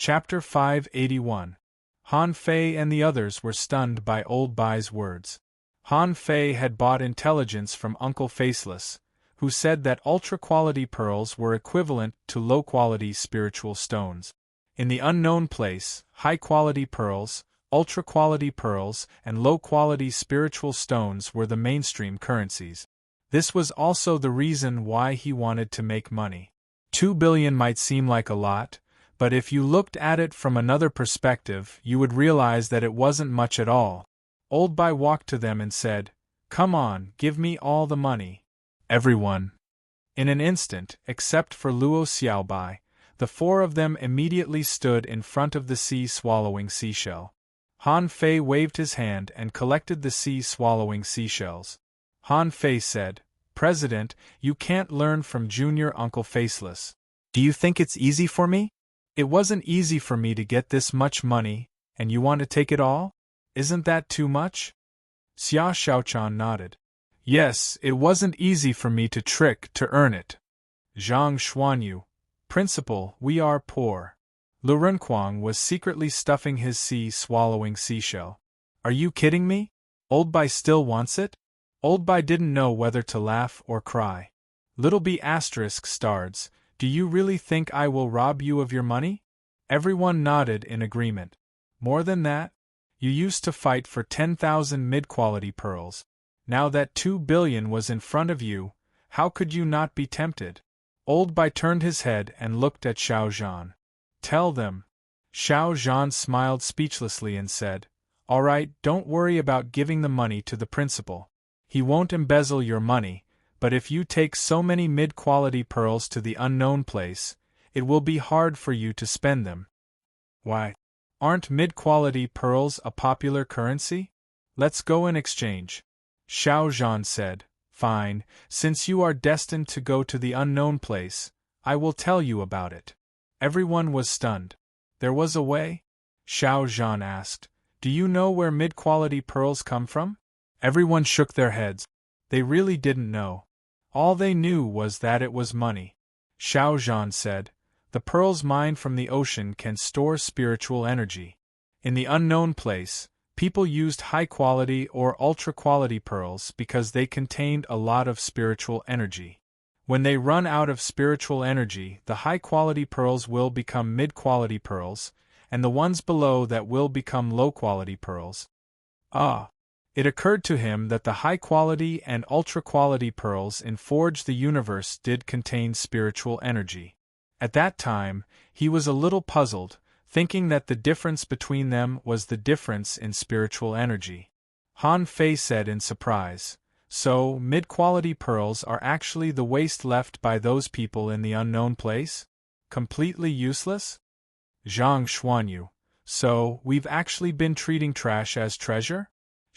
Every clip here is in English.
Chapter 581. Han Fei and the others were stunned by Old Bai's words. Han Fei had bought intelligence from Uncle Faceless, who said that ultra-quality pearls were equivalent to low-quality spiritual stones. In the unknown place, high-quality pearls, ultra-quality pearls, and low-quality spiritual stones were the mainstream currencies. This was also the reason why he wanted to make money. 2 billion might seem like a lot, but if you looked at it from another perspective, you would realize that it wasn't much at all. Old Bai walked to them and said, "Come on, give me all the money." Everyone. In an instant, except for Luo Xiaobai, the four of them immediately stood in front of the sea-swallowing seashell. Han Fei waved his hand and collected the sea-swallowing seashells. Han Fei said, "President, you can't learn from Junior Uncle Faceless. Do you think it's easy for me? It wasn't easy for me to get this much money, and you want to take it all? Isn't that too much?" Xia Xiaochan nodded. "Yes, it wasn't easy for me to trick to earn it." Zhang Xuanyu, "Principal, we are poor." Lu Renquang was secretly stuffing his sea-swallowing seashell. "Are you kidding me? Old Bai still wants it?" Old Bai didn't know whether to laugh or cry. Little B****, "Do you really think I will rob you of your money?" Everyone nodded in agreement. "More than that? You used to fight for 10,000 mid-quality pearls. Now that 2 billion was in front of you, how could you not be tempted?" Old Bai turned his head and looked at Xiao Zhan. "Tell them." Xiao Zhan smiled speechlessly and said, "All right, don't worry about giving the money to the principal. He won't embezzle your money, but if you take so many mid-quality pearls to the unknown place, it will be hard for you to spend them." "Why? Aren't mid-quality pearls a popular currency? Let's go and exchange." Xiao Zhan said, "Fine, since you are destined to go to the unknown place, I will tell you about it." Everyone was stunned. "There was a way?" Xiao Zhan asked. "Do you know where mid-quality pearls come from?" Everyone shook their heads. They really didn't know. All they knew was that it was money. Xiao Zhan said, "The pearls mined from the ocean can store spiritual energy. In the unknown place, people used high-quality or ultra-quality pearls because they contained a lot of spiritual energy. When they run out of spiritual energy, the high-quality pearls will become mid-quality pearls, and the ones below that will become low-quality pearls." Ah! It occurred to him that the high-quality and ultra-quality pearls in Forge the Universe did contain spiritual energy. At that time, he was a little puzzled, thinking that the difference between them was the difference in spiritual energy. Han Fei said in surprise, "So, mid-quality pearls are actually the waste left by those people in the unknown place? Completely useless?" Zhang Xuanyu, "So, we've actually been treating trash as treasure?"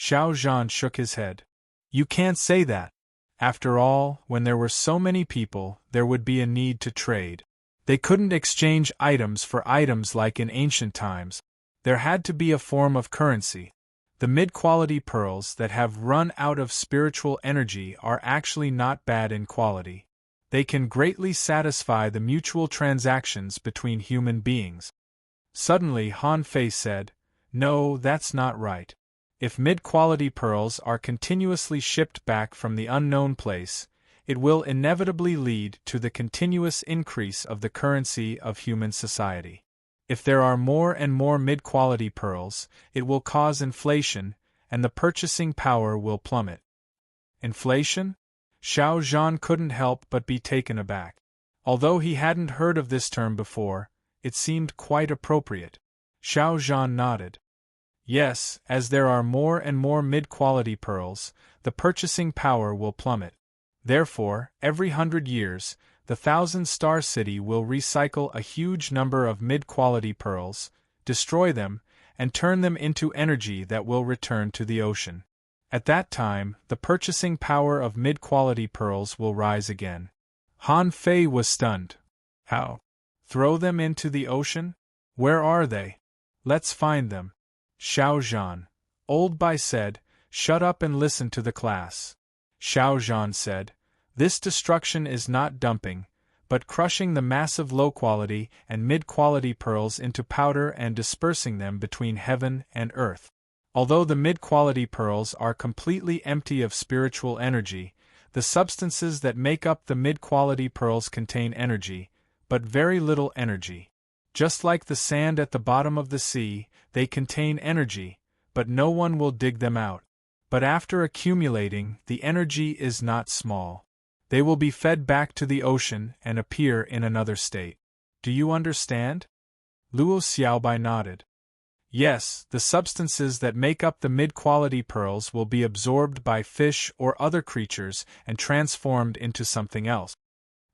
Xiao Zhan shook his head. "You can't say that. After all, when there were so many people, there would be a need to trade. They couldn't exchange items for items like in ancient times. There had to be a form of currency. The mid-quality pearls that have run out of spiritual energy are actually not bad in quality. They can greatly satisfy the mutual transactions between human beings." Suddenly Han Fei said, "No, that's not right. If mid-quality pearls are continuously shipped back from the unknown place, it will inevitably lead to the continuous increase of the currency of human society. If there are more and more mid-quality pearls, it will cause inflation, and the purchasing power will plummet." Inflation? Xiao Zhan couldn't help but be taken aback. Although he hadn't heard of this term before, it seemed quite appropriate. Xiao Zhan nodded. "Yes, as there are more and more mid-quality pearls, the purchasing power will plummet. Therefore, every 100 years, the 1,000-star city will recycle a huge number of mid-quality pearls, destroy them, and turn them into energy that will return to the ocean. At that time, the purchasing power of mid-quality pearls will rise again." Han Fei was stunned. "How? Throw them into the ocean? Where are they? Let's find them." Xiao Zhan. Old Bai said, "Shut up and listen to the class." Xiao Zhan said, "This destruction is not dumping, but crushing the massive low-quality and mid-quality pearls into powder and dispersing them between heaven and earth. Although the mid-quality pearls are completely empty of spiritual energy, the substances that make up the mid-quality pearls contain energy, but very little energy. Just like the sand at the bottom of the sea, they contain energy, but no one will dig them out. But after accumulating, the energy is not small. They will be fed back to the ocean and appear in another state. Do you understand? Luo Xiaobai nodded. Yes, the substances that make up the mid-quality pearls will be absorbed by fish or other creatures and transformed into something else.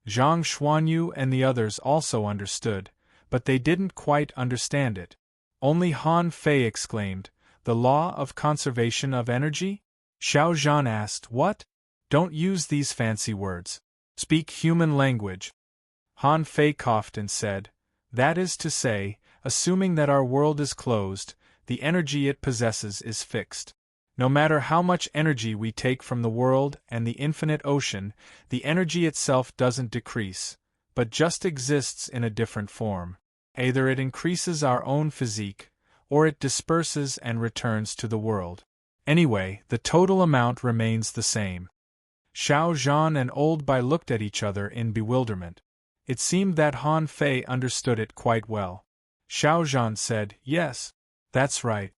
Zhang Xuanyu and the others also understood, but they didn't quite understand it. Only Han Fei exclaimed, "The law of conservation of energy?" Xiao Zhan asked, "What? Don't use these fancy words. Speak human language." Han Fei coughed and said, "That is to say, assuming that our world is closed, the energy it possesses is fixed. No matter how much energy we take from the world and the infinite ocean, the energy itself doesn't decrease, but just exists in a different form. Either it increases our own physique, or it disperses and returns to the world. Anyway, the total amount remains the same." Xiao Zhan and Old Bai looked at each other in bewilderment. It seemed that Han Fei understood it quite well. Xiao Zhan said, "Yes, that's right."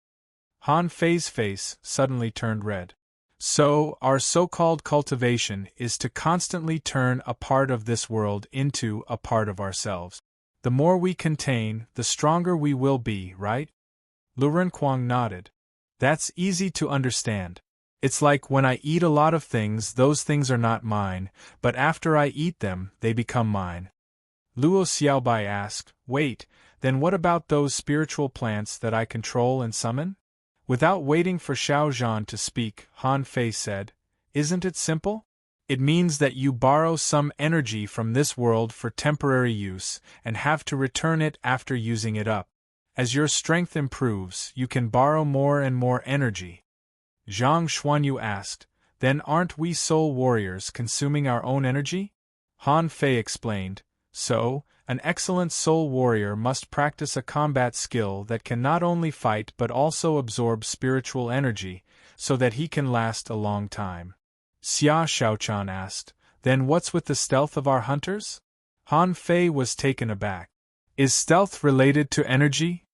Han Fei's face suddenly turned red. "So, our so-called cultivation is to constantly turn a part of this world into a part of ourselves. The more we contain, the stronger we will be, right?" Lu Renquang nodded. "That's easy to understand. It's like when I eat a lot of things, those things are not mine, but after I eat them, they become mine." Luo Xiaobai asked, "Wait, then what about those spiritual plants that I control and summon?" Without waiting for Xiao Zhan to speak, Han Fei said, "Isn't it simple? It means that you borrow some energy from this world for temporary use and have to return it after using it up. As your strength improves, you can borrow more and more energy." Zhang Xuanyu asked, "Then aren't we soul warriors consuming our own energy?" Han Fei explained, "So, an excellent soul warrior must practice a combat skill that can not only fight but also absorb spiritual energy, so that he can last a long time." Xia Xiaochan asked, "Then what's with the stealth of our hunters?" Han Fei was taken aback. "Is stealth related to energy?"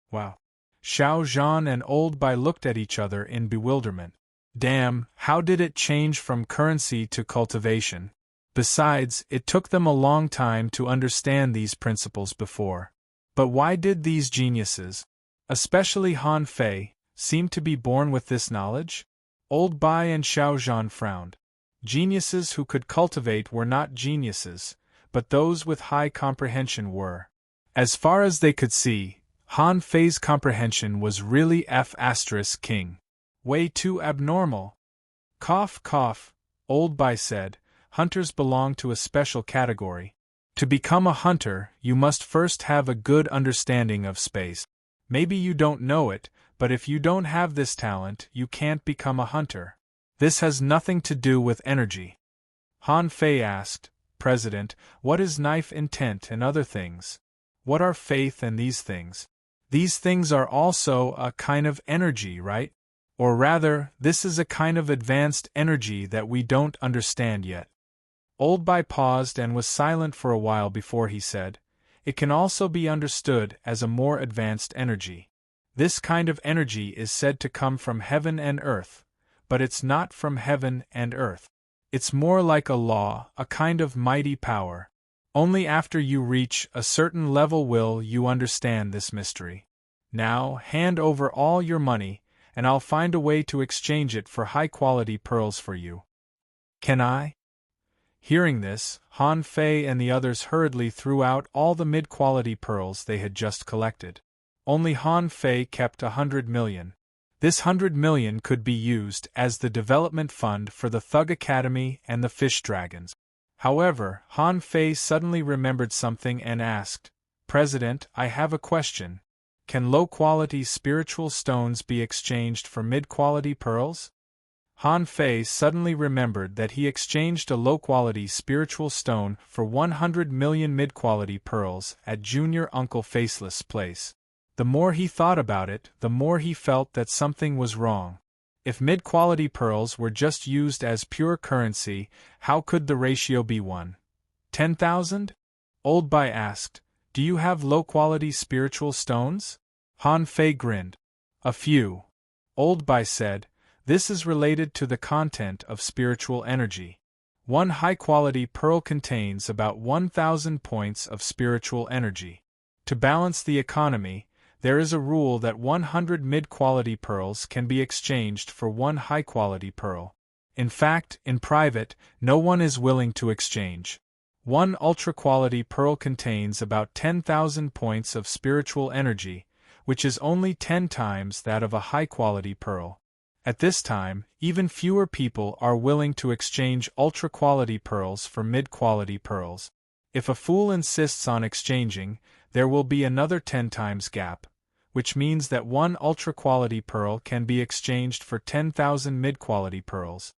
Wow. Xiao Zhan and Old Bai looked at each other in bewilderment. Damn, how did it change from currency to cultivation? Besides, it took them a long time to understand these principles before. But why did these geniuses, especially Han Fei, seem to be born with this knowledge? Old Bai and Xiao Zhan frowned. Geniuses who could cultivate were not geniuses, but those with high comprehension were. As far as they could see, Han Fei's comprehension was really F***king. Way too abnormal. Cough, cough, Old Bai said, "Hunters belong to a special category. To become a hunter, you must first have a good understanding of space. Maybe you don't know it, but if you don't have this talent, you can't become a hunter. This has nothing to do with energy." Han Fei asked, "President, what is knife intent and other things? What are faith and these things? These things are also a kind of energy, right? Or rather, this is a kind of advanced energy that we don't understand yet." Old Bai paused and was silent for a while before he said, "It can also be understood as a more advanced energy. This kind of energy is said to come from heaven and earth, but it's not from heaven and earth. It's more like a law, a kind of mighty power. Only after you reach a certain level will you understand this mystery. Now, hand over all your money, and I'll find a way to exchange it for high-quality pearls for you." "Can I?" Hearing this, Han Fei and the others hurriedly threw out all the mid-quality pearls they had just collected. Only Han Fei kept 100 million. This 100 million could be used as the development fund for the Thug Academy and the Fish Dragons. However, Han Fei suddenly remembered something and asked, "President, I have a question. Can low-quality spiritual stones be exchanged for mid-quality pearls?" Han Fei suddenly remembered that he exchanged a low-quality spiritual stone for 100 million mid-quality pearls at Junior Uncle Faceless' place. The more he thought about it, the more he felt that something was wrong. If mid-quality pearls were just used as pure currency, how could the ratio be 1:10,000? Old Bai asked, "Do you have low-quality spiritual stones?" Han Fei grinned. "A few." Old Bai said, "This is related to the content of spiritual energy. One high-quality pearl contains about 1,000 points of spiritual energy. To balance the economy, there is a rule that 100 mid-quality pearls can be exchanged for one high-quality pearl. In fact, in private, no one is willing to exchange. One ultra-quality pearl contains about 10,000 points of spiritual energy, which is only 10 times that of a high-quality pearl. At this time, even fewer people are willing to exchange ultra-quality pearls for mid-quality pearls. If a fool insists on exchanging, there will be another 10 times gap, which means that one ultra-quality pearl can be exchanged for 10,000 mid-quality pearls."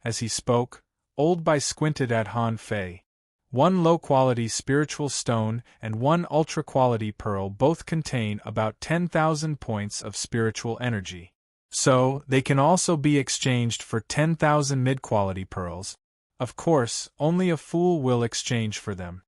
As he spoke, Old Bai squinted at Han Fei. One low-quality spiritual stone and one ultra-quality pearl both contain about 10,000 points of spiritual energy. So, they can also be exchanged for 10,000 mid-quality pearls. Of course, only a fool will exchange for them.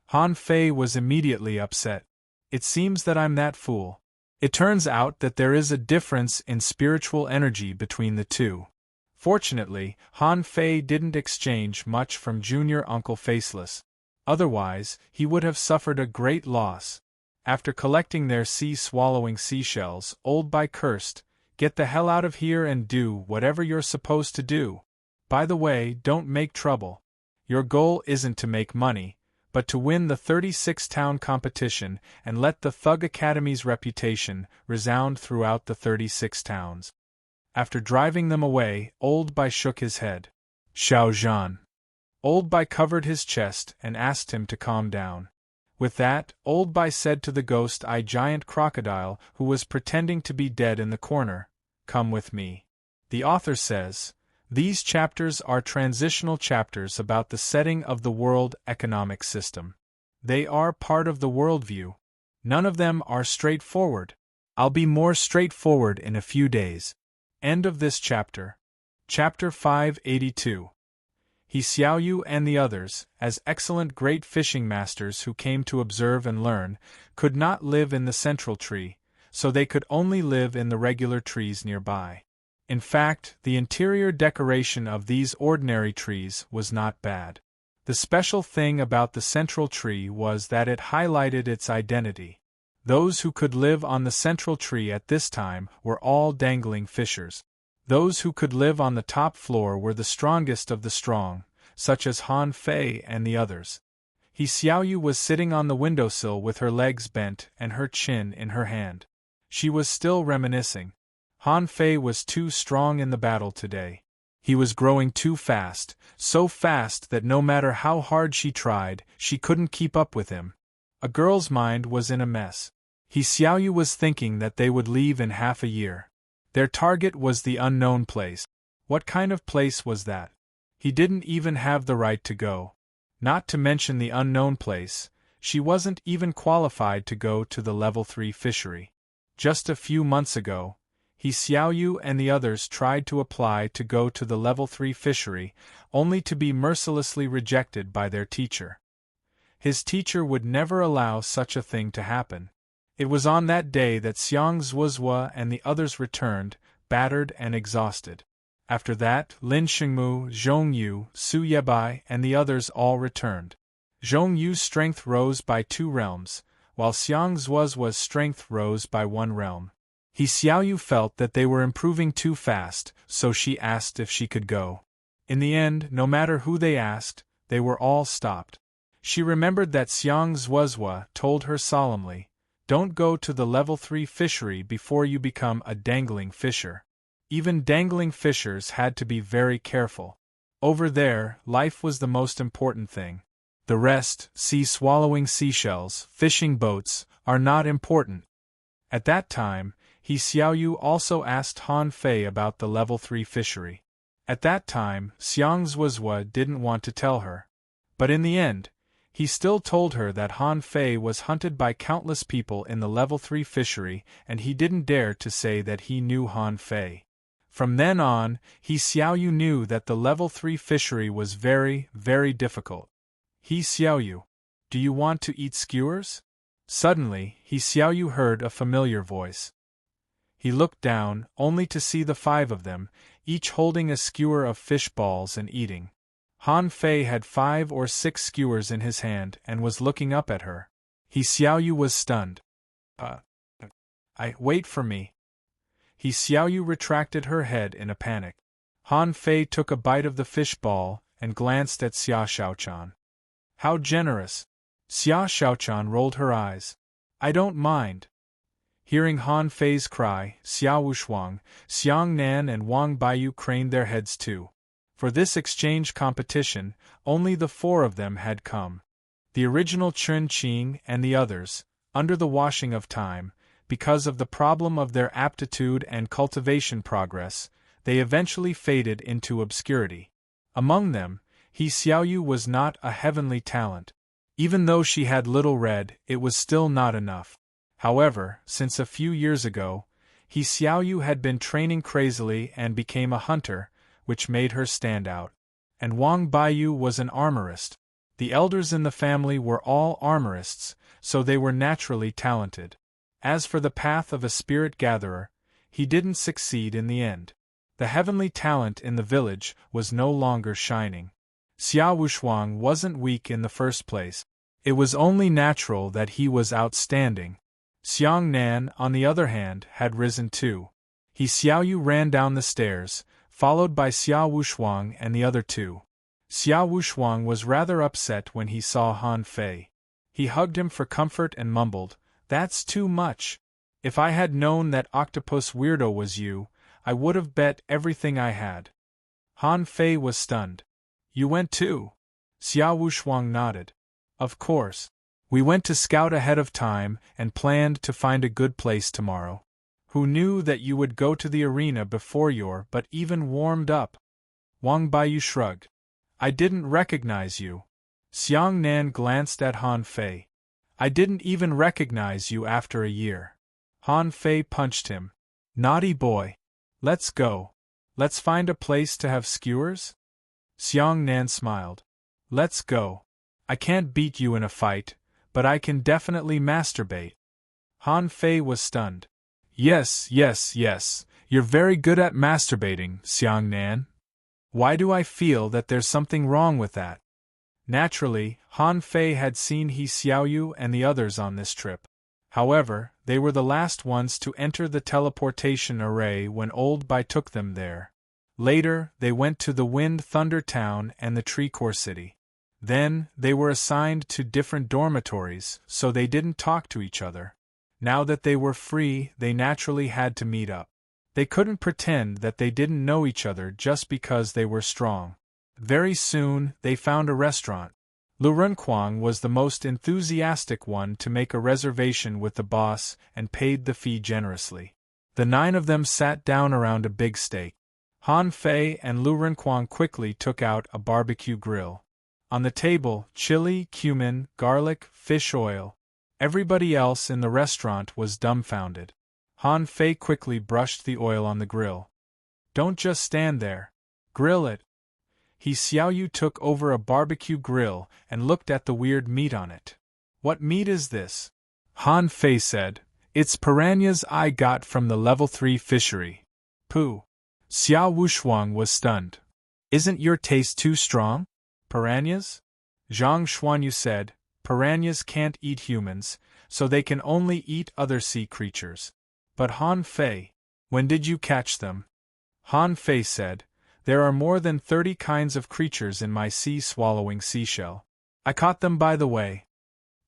Han Fei was immediately upset. "It seems that I'm that fool." It turns out that there is a difference in spiritual energy between the two. Fortunately, Han Fei didn't exchange much from Junior Uncle Faceless. Otherwise, he would have suffered a great loss. After collecting their sea-swallowing seashells, Old Bai cursed, "Get the hell out of here and do whatever you're supposed to do. By the way, don't make trouble. Your goal isn't to make money, but to win the 36-town competition and let the Thug Academy's reputation resound throughout the 36 towns." After driving them away, Old Bai shook his head. "Xiao Zhan." Old Bai covered his chest and asked him to calm down. With that, Old Bai said to the ghost-eyed giant crocodile who was pretending to be dead in the corner, "Come with me." The author says, "These chapters are transitional chapters about the setting of the world economic system. They are part of the worldview. None of them are straightforward. I'll be more straightforward in a few days." End of this chapter. Chapter 582. He Xiaoyu and the others, as excellent great fishing masters who came to observe and learn, could not live in the central tree, so they could only live in the regular trees nearby. In fact, the interior decoration of these ordinary trees was not bad. The special thing about the central tree was that it highlighted its identity. Those who could live on the central tree at this time were all dangling fishers. Those who could live on the top floor were the strongest of the strong, such as Han Fei and the others. He Xiaoyu was sitting on the windowsill with her legs bent and her chin in her hand. She was still reminiscing. Han Fei was too strong in the battle today. He was growing too fast, so fast that no matter how hard she tried, she couldn't keep up with him. A girl's mind was in a mess. He Xiaoyu was thinking that they would leave in half a year. Their target was the unknown place. What kind of place was that? He didn't even have the right to go. Not to mention the unknown place, she wasn't even qualified to go to the level 3 fishery. Just a few months ago, He Xiaoyu and the others tried to apply to go to the level 3 fishery, only to be mercilessly rejected by their teacher. His teacher would never allow such a thing to happen. It was on that day that Xiang Zuozhua and the others returned, battered and exhausted. After that, Lin Xingmu, Zhong Yu, Su Yebai, and the others all returned. Zhong Yu's strength rose by 2 realms, while Xiang Zuozhua's strength rose by 1 realm. He Xiaoyu felt that they were improving too fast, so she asked if she could go. In the end, no matter who they asked, they were all stopped. She remembered that Xiang Zuozhua told her solemnly, "Don't go to the level 3 fishery before you become a dangling fisher." Even dangling fishers had to be very careful. Over there, life was the most important thing. The rest, sea-swallowing seashells, fishing boats, are not important. At that time, He Xiaoyu also asked Han Fei about the level 3 fishery. At that time, Xiangzhuozhua didn't want to tell her. But in the end, he still told her that Han Fei was hunted by countless people in the level 3 fishery, and he didn't dare to say that he knew Han Fei. From then on, He Xiaoyu knew that the level 3 fishery was very, very difficult. He Xiaoyu, do you want to eat skewers? Suddenly, He Xiaoyu heard a familiar voice. He looked down, only to see the 5 of them, each holding a skewer of fish balls and eating. Han Fei had 5 or 6 skewers in his hand and was looking up at her. He Xiaoyu was stunned. Wait for me. He Xiaoyu retracted her head in a panic. Han Fei took a bite of the fish ball and glanced at Xia Shaochan. How generous! Xia Shaochan rolled her eyes. I don't mind. Hearing Han Fei's cry, Xia Wushuang, Xiang Nan and Wang Baiyu craned their heads too. For this exchange competition, only the 4 of them had come. The original Chun Qing and the others, under the washing of time, because of the problem of their aptitude and cultivation progress, they eventually faded into obscurity. Among them, He Xiaoyu was not a heavenly talent. Even though she had little read, it was still not enough. However, since a few years ago, He Xiaoyu had been training crazily and became a hunter, which made her stand out. And Wang Baiyu was an armorist. The elders in the family were all armorists, so they were naturally talented. As for the path of a spirit gatherer, he didn't succeed in the end. The heavenly talent in the village was no longer shining. Xia Wushuang wasn't weak in the first place. It was only natural that he was outstanding. Xiang Nan, on the other hand, had risen too. He Xiaoyu ran down the stairs, followed by Xia Wushuang and the other 2. Xia Wushuang was rather upset when he saw Han Fei. He hugged him for comfort and mumbled, "That's too much. If I had known that octopus weirdo was you, I would have bet everything I had." Han Fei was stunned. You went too? Xia Wushuang nodded. Of course. We went to scout ahead of time and planned to find a good place tomorrow. Who knew that you would go to the arena before your but even warmed up? Wang Baiyu shrugged. I didn't recognize you. Xiang Nan glanced at Han Fei. I didn't even recognize you after a year. Han Fei punched him. Naughty boy. Let's go. Let's find a place to have skewers? Xiang Nan smiled. Let's go. I can't beat you in a fight, but I can definitely masturbate. Han Fei was stunned. Yes, you're very good at masturbating, Xiang Nan. Why do I feel that there's something wrong with that? Naturally, Han Fei had seen He Xiaoyu and the others on this trip. However, they were the last ones to enter the teleportation array when Old Bai took them there. Later, they went to the Wind Thunder Town and the Tree Core City. Then, they were assigned to different dormitories, so they didn't talk to each other. Now that they were free, they naturally had to meet up. They couldn't pretend that they didn't know each other just because they were strong. Very soon, they found a restaurant. Lu Renquang was the most enthusiastic one to make a reservation with the boss and paid the fee generously. The 9 of them sat down around a big steak. Han Fei and Lu Renquang quickly took out a barbecue grill. On the table, chili, cumin, garlic, fish oil. Everybody else in the restaurant was dumbfounded. Han Fei quickly brushed the oil on the grill. Don't just stand there. Grill it. He Xiaoyu took over a barbecue grill and looked at the weird meat on it. What meat is this? Han Fei said, It's piranhas I got from the level 3 fishery. Pooh. Xia Wushuang was stunned. Isn't your taste too strong? Piranhas? Zhang Xuanyu said, Piranhas can't eat humans, so they can only eat other sea creatures. But Han Fei, when did you catch them? Han Fei said, There are more than 30 kinds of creatures in my sea-swallowing seashell. I caught them by the way.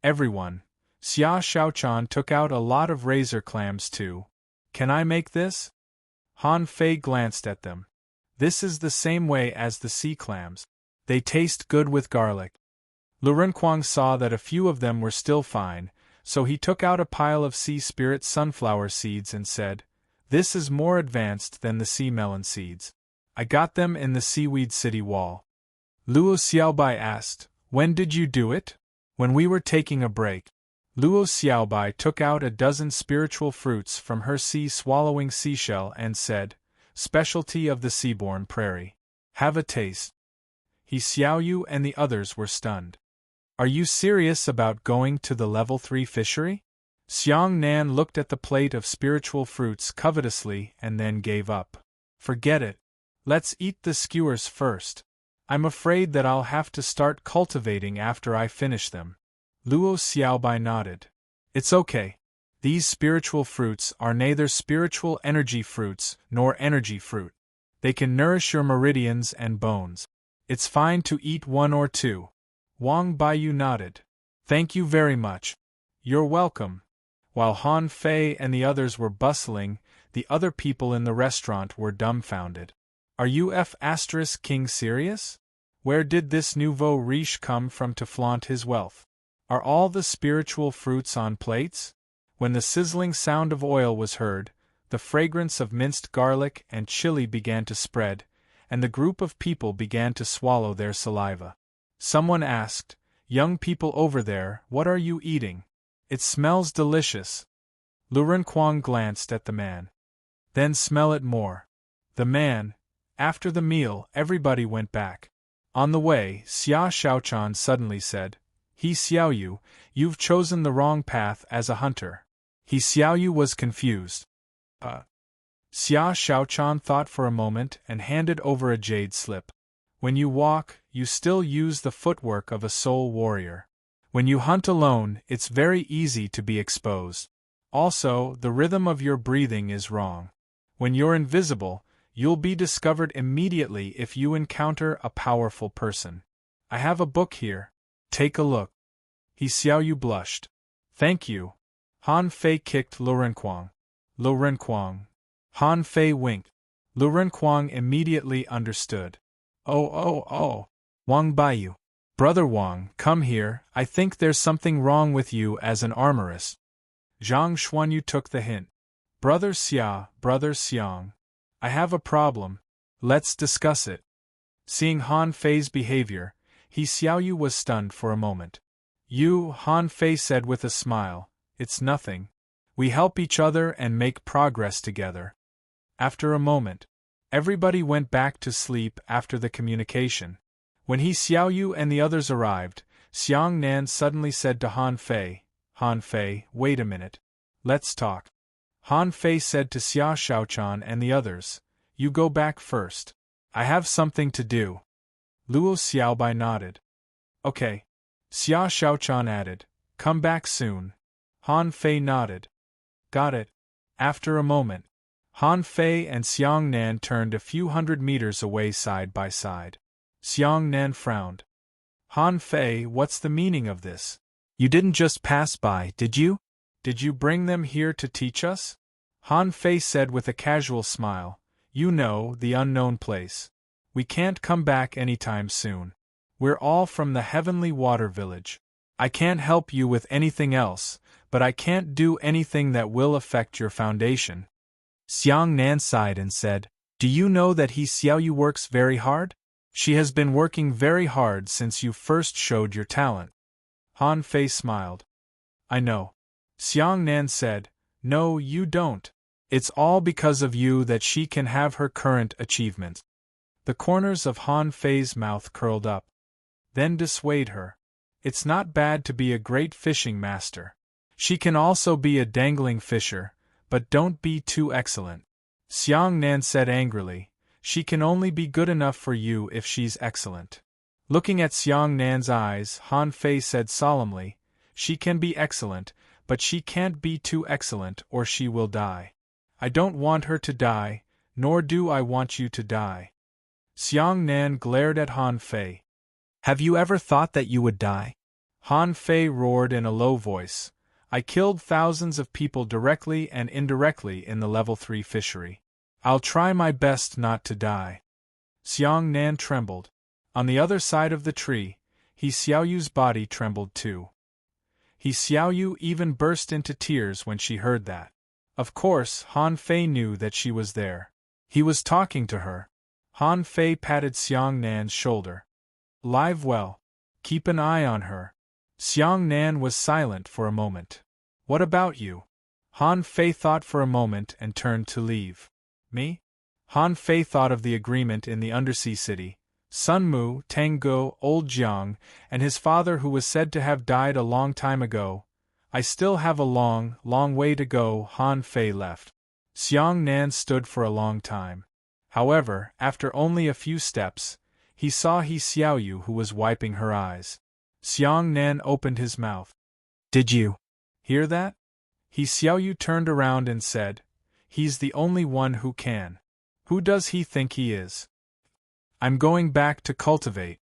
Everyone. Xia Shaochan took out a lot of razor clams too. Can I make this? Han Fei glanced at them. This is the same way as the sea clams. They taste good with garlic. Lu Renquang saw that a few of them were still fine, so he took out a pile of sea spirit sunflower seeds and said, This is more advanced than the sea melon seeds. I got them in the Seaweed City wall. Luo Xiaobai asked, when did you do it? When we were taking a break. Luo Xiaobai took out a dozen spiritual fruits from her sea-swallowing seashell and said, specialty of the seaborne prairie. Have a taste. He Xiaoyu and the others were stunned. Are you serious about going to the level 3 fishery? Xiang Nan looked at the plate of spiritual fruits covetously and then gave up. Forget it. Let's eat the skewers first. I'm afraid that I'll have to start cultivating after I finish them. Luo Xiaobai nodded. It's okay. These spiritual fruits are neither spiritual energy fruits nor energy fruit. They can nourish your meridians and bones. It's fine to eat one or two. Wang Baiyu nodded. Thank you very much. You're welcome. While Han Fei and the others were bustling, the other people in the restaurant were dumbfounded. Are you King serious? Where did this nouveau riche come from to flaunt his wealth? Are all the spiritual fruits on plates? When the sizzling sound of oil was heard, the fragrance of minced garlic and chili began to spread, and the group of people began to swallow their saliva. Someone asked, young people over there, what are you eating? It smells delicious. Lu Renquang glanced at the man. Then smell it more. The man. After the meal, everybody went back. On the way, Xia Shaochan suddenly said, He Xiaoyu, you've chosen the wrong path as a hunter. He Xiaoyu was confused. Xia Shaochan thought for a moment and handed over a jade slip. When you walk, you still use the footwork of a soul warrior. When you hunt alone, it's very easy to be exposed. Also, the rhythm of your breathing is wrong. When you're invisible, you'll be discovered immediately if you encounter a powerful person. I have a book here. Take a look. He Xiaoyu blushed. Thank you. Han Fei kicked Lu Renquang. Lu Renquang. Han Fei winked. Lu Renquang immediately understood. Oh. Wang Baiyu. Brother Wang, come here, I think there's something wrong with you as an armorist. Zhang Xuanyu took the hint. Brother Xia, Brother Xiang. I have a problem. Let's discuss it. Seeing Han Fei's behavior, He Xiaoyu was stunned for a moment. You, Han Fei said with a smile, it's nothing. We help each other and make progress together. After a moment, everybody went back to sleep after the communication. When He Xiaoyu and the others arrived, Xiang Nan suddenly said to Han Fei, wait a minute. Let's talk. Han Fei said to Xia Shaochan and the others, you go back first. I have something to do. Luo Xiaobai nodded. Okay. Xia Shaochan added, come back soon. Han Fei nodded. Got it. After a moment, Han Fei and Xiang Nan turned a few hundred meters away side by side. Xiang Nan frowned. Han Fei, what's the meaning of this? You didn't just pass by, did you? Did you bring them here to teach us? Han Fei said with a casual smile, you know, the unknown place. We can't come back anytime soon. We're all from the Heavenly Water Village. I can't help you with anything else, but I can't do anything that will affect your foundation. Xiang Nan sighed and said, do you know that He Xiaoyu works very hard? She has been working very hard since you first showed your talent. Han Fei smiled. I know. Xiang Nan said, no, you don't. It's all because of you that she can have her current achievement. The corners of Han Fei's mouth curled up. Then dissuade her. It's not bad to be a great fishing master. She can also be a dangling fisher, but don't be too excellent. Xiang Nan said angrily, she can only be good enough for you if she's excellent. Looking at Xiang Nan's eyes, Han Fei said solemnly, she can be excellent, but she can't be too excellent or she will die. I don't want her to die, nor do I want you to die. Xiang Nan glared at Han Fei. Have you ever thought that you would die? Han Fei roared in a low voice, I killed thousands of people directly and indirectly in the level 3 fishery. I'll try my best not to die. Xiang Nan trembled. On the other side of the tree, He Xiaoyu's body trembled too. He Xiaoyu even burst into tears when she heard that. Of course, Han Fei knew that she was there. He was talking to her. Han Fei patted Xiang Nan's shoulder. Live well. Keep an eye on her. Xiang Nan was silent for a moment. What about you? Han Fei thought for a moment and turned to leave. Me? Han Fei thought of the agreement in the undersea city. Sun Mu, Tango, Old Jiang, and his father who was said to have died a long time ago. I still have a long, long way to go. Han Fei left. Xiang Nan stood for a long time. However, after only a few steps, he saw He Xiaoyu who was wiping her eyes. Xiang Nan opened his mouth. Did you hear that? He Xiaoyu turned around and said, He's the only one who can. Who does he think he is? I'm going back to cultivate.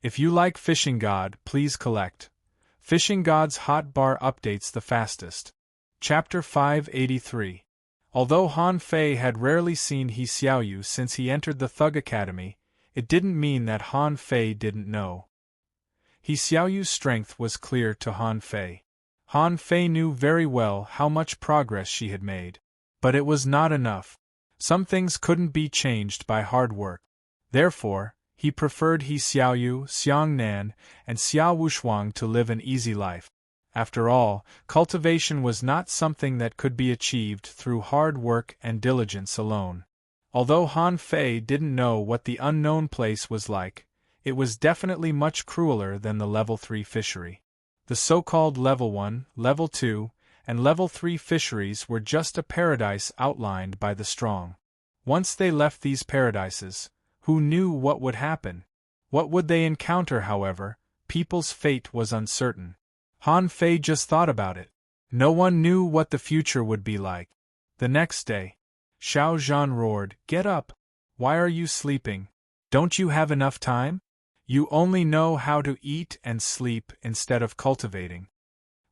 If you like Fishing God, please collect. Fishing God's hot bar updates the fastest. Chapter 583. Although Han Fei had rarely seen He Xiaoyu since he entered the Thug Academy, it didn't mean that Han Fei didn't know. He Xiaoyu's strength was clear to Han Fei. Han Fei knew very well how much progress she had made. But it was not enough. Some things couldn't be changed by hard work. Therefore, he preferred He Xiaoyu, Xiang Nan, and Xia Wushuang to live an easy life. After all, cultivation was not something that could be achieved through hard work and diligence alone. Although Han Fei didn't know what the unknown place was like, it was definitely much crueler than the Level 3 fishery. The so-called Level 1, Level 2, and Level 3 fisheries were just a paradise outlined by the strong. Once they left these paradises, who knew what would happen? What would they encounter, however? People's fate was uncertain. Han Fei just thought about it. No one knew what the future would be like. The next day, Xiao Zhan roared, Get up! Why are you sleeping? Don't you have enough time? You only know how to eat and sleep instead of cultivating.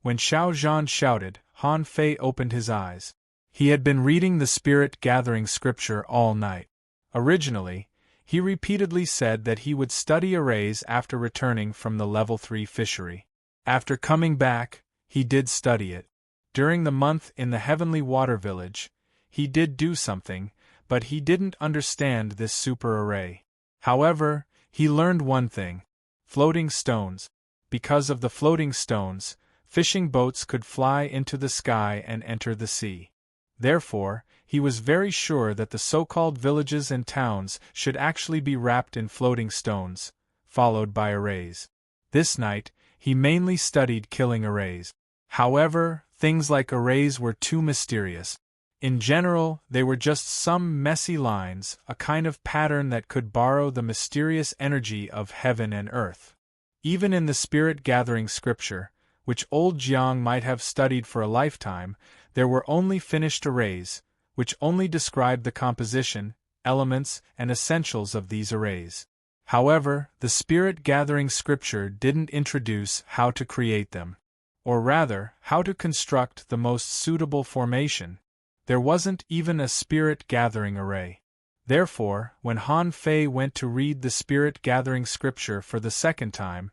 When Xiao Zhan shouted, Han Fei opened his eyes. He had been reading the spirit-gathering scripture all night. Originally, he repeatedly said that he would study arrays after returning from the Level 3 fishery. After coming back, he did study it. During the month in the Heavenly Water Village, he did do something, but he didn't understand this super array. However, he learned one thing. Floating stones. Because of the floating stones, fishing boats could fly into the sky and enter the sea. Therefore, he was very sure that the so-called villages and towns should actually be wrapped in floating stones, followed by arrays. This night, he mainly studied killing arrays. However, things like arrays were too mysterious. In general, they were just some messy lines, a kind of pattern that could borrow the mysterious energy of heaven and earth. Even in the spirit-gathering scripture, which old Jiang might have studied for a lifetime, there were only finished arrays, which only described the composition, elements, and essentials of these arrays. However, the spirit-gathering scripture didn't introduce how to create them. Or rather, how to construct the most suitable formation. There wasn't even a spirit-gathering array. Therefore, when Han Fei went to read the spirit-gathering scripture for the second time,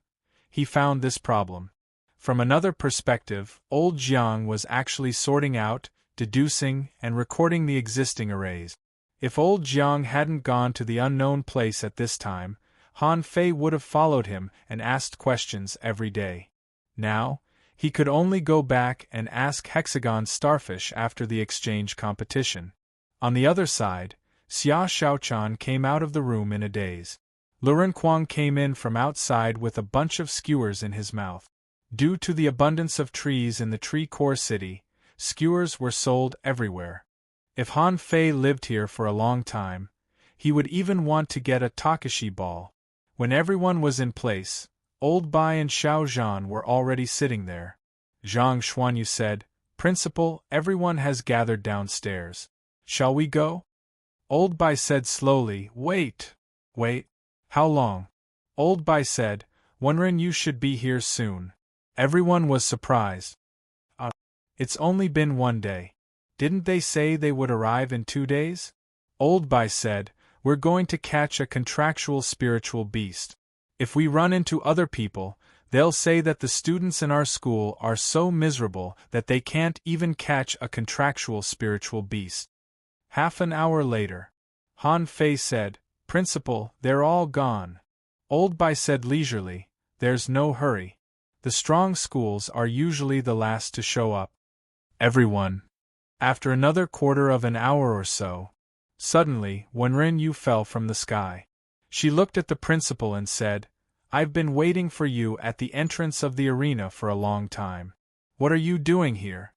he found this problem. From another perspective, old Jiang was actually sorting out, deducing, and recording the existing arrays. If old Jiang hadn't gone to the unknown place at this time, Han Fei would have followed him and asked questions every day. Now, he could only go back and ask Hexagon Starfish after the exchange competition. On the other side, Xia Shaochan came out of the room in a daze. Luren Kuang came in from outside with a bunch of skewers in his mouth. Due to the abundance of trees in the Tree Core City, skewers were sold everywhere. If Han Fei lived here for a long time, he would even want to get a Takashi ball. When everyone was in place, Old Bai and Xiao Zhan were already sitting there. Zhang Xuanyu said, Principal, everyone has gathered downstairs. Shall we go? Old Bai said slowly, Wait. How long? Old Bai said, Wenren, you should be here soon. Everyone was surprised. It's only been 1 day. Didn't they say they would arrive in 2 days? Old Bai said, We're going to catch a contractual spiritual beast. If we run into other people, they'll say that the students in our school are so miserable that they can't even catch a contractual spiritual beast. Half an hour later, Han Fei said, Principal, they're all gone. Old Bai said leisurely, there's no hurry. The strong schools are usually the last to show up. Everyone. After another quarter of an hour or so, suddenly, Wenren Yu fell from the sky. She looked at the principal and said, I've been waiting for you at the entrance of the arena for a long time. What are you doing here?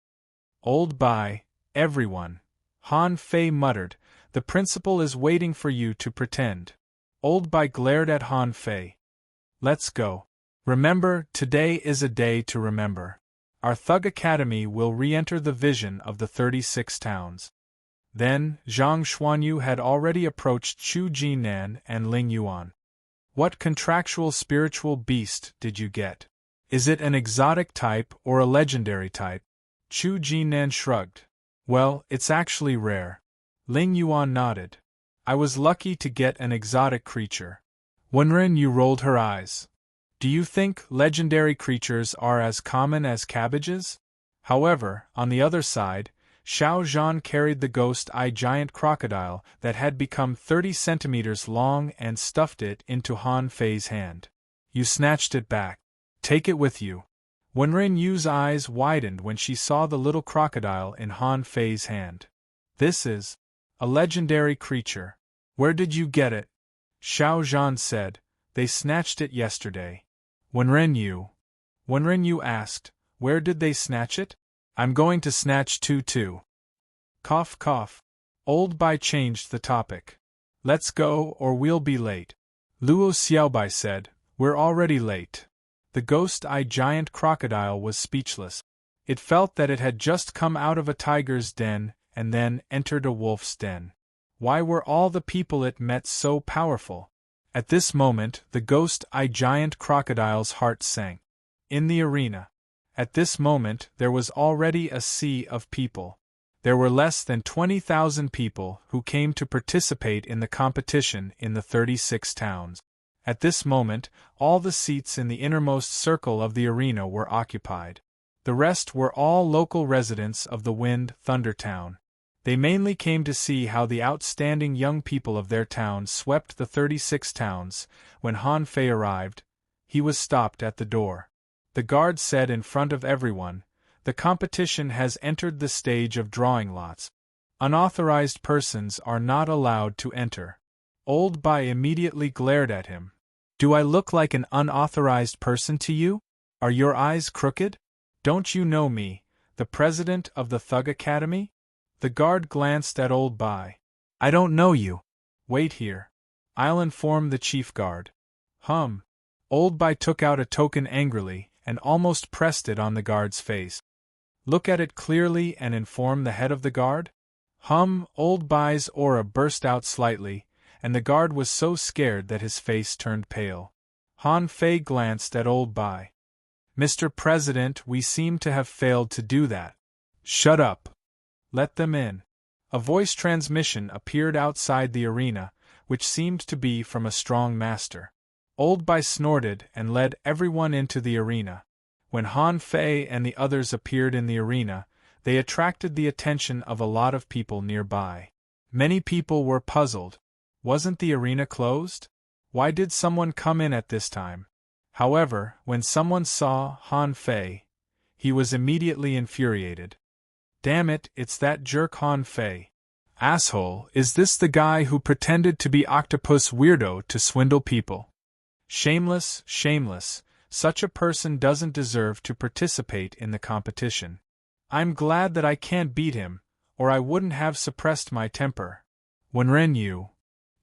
Old Bai, everyone. Han Fei muttered, the principal is waiting for you to pretend. Old Bai glared at Han Fei. Let's go. Remember, today is a day to remember. Our Thug Academy will re-enter the vision of the 36 towns. Then, Zhang Xuanyu had already approached Chu Jinan and Ling Yuan. What contractual spiritual beast did you get? Is it an exotic type or a legendary type? Chu Jinan shrugged. Well, it's actually rare. Ling Yuan nodded. I was lucky to get an exotic creature. Wenren Yu rolled her eyes. Do you think legendary creatures are as common as cabbages? However, on the other side, Xiao Zhan carried the ghost-eye giant crocodile that had become 30 centimeters long and stuffed it into Han Fei's hand. You snatched it back. Take it with you. Wenren Yu's eyes widened when she saw the little crocodile in Han Fei's hand. This is a legendary creature. Where did you get it? Xiao Zhan said, they snatched it yesterday. Wenren Yu asked, where did they snatch it? I'm going to snatch two too. Cough cough. Old Bai changed the topic. Let's go or we'll be late. Luo Xiaobai said, we're already late. The ghost-eye giant crocodile was speechless. It felt that it had just come out of a tiger's den and then entered a wolf's den. Why were all the people it met so powerful? At this moment, the ghost-eye giant crocodile's heart sank. In the arena. At this moment, there was already a sea of people. There were less than 20,000 people who came to participate in the competition in the 36 towns. At this moment, all the seats in the innermost circle of the arena were occupied. The rest were all local residents of the Wind Thunder Town. They mainly came to see how the outstanding young people of their town swept the 36 towns. When Han Fei arrived, he was stopped at the door. The guard said in front of everyone, the competition has entered the stage of drawing lots. Unauthorized persons are not allowed to enter. Old Bai immediately glared at him. Do I look like an unauthorized person to you? Are your eyes crooked? Don't you know me, the president of the Thug Academy? The guard glanced at Old Bai. I don't know you. Wait here. I'll inform the chief guard. Old Bai took out a token angrily and almost pressed it on the guard's face. Look at it clearly and inform the head of the guard? Old Bai's aura burst out slightly, and the guard was so scared that his face turned pale. Han Fei glanced at Old Bai. Mr. President, we seem to have failed to do that. Shut up. Let them in. A voice transmission appeared outside the arena, which seemed to be from a strong master. Old Bai snorted and led everyone into the arena. When Han Fei and the others appeared in the arena, they attracted the attention of a lot of people nearby. Many people were puzzled. Wasn't the arena closed? Why did someone come in at this time? However, when someone saw Han Fei, he was immediately infuriated. Damn it, it's that jerk Han Fei. Asshole, is this the guy who pretended to be Octopus Weirdo to swindle people? Shameless, shameless, such a person doesn't deserve to participate in the competition. I'm glad that I can't beat him, or I wouldn't have suppressed my temper. Wenren Yu,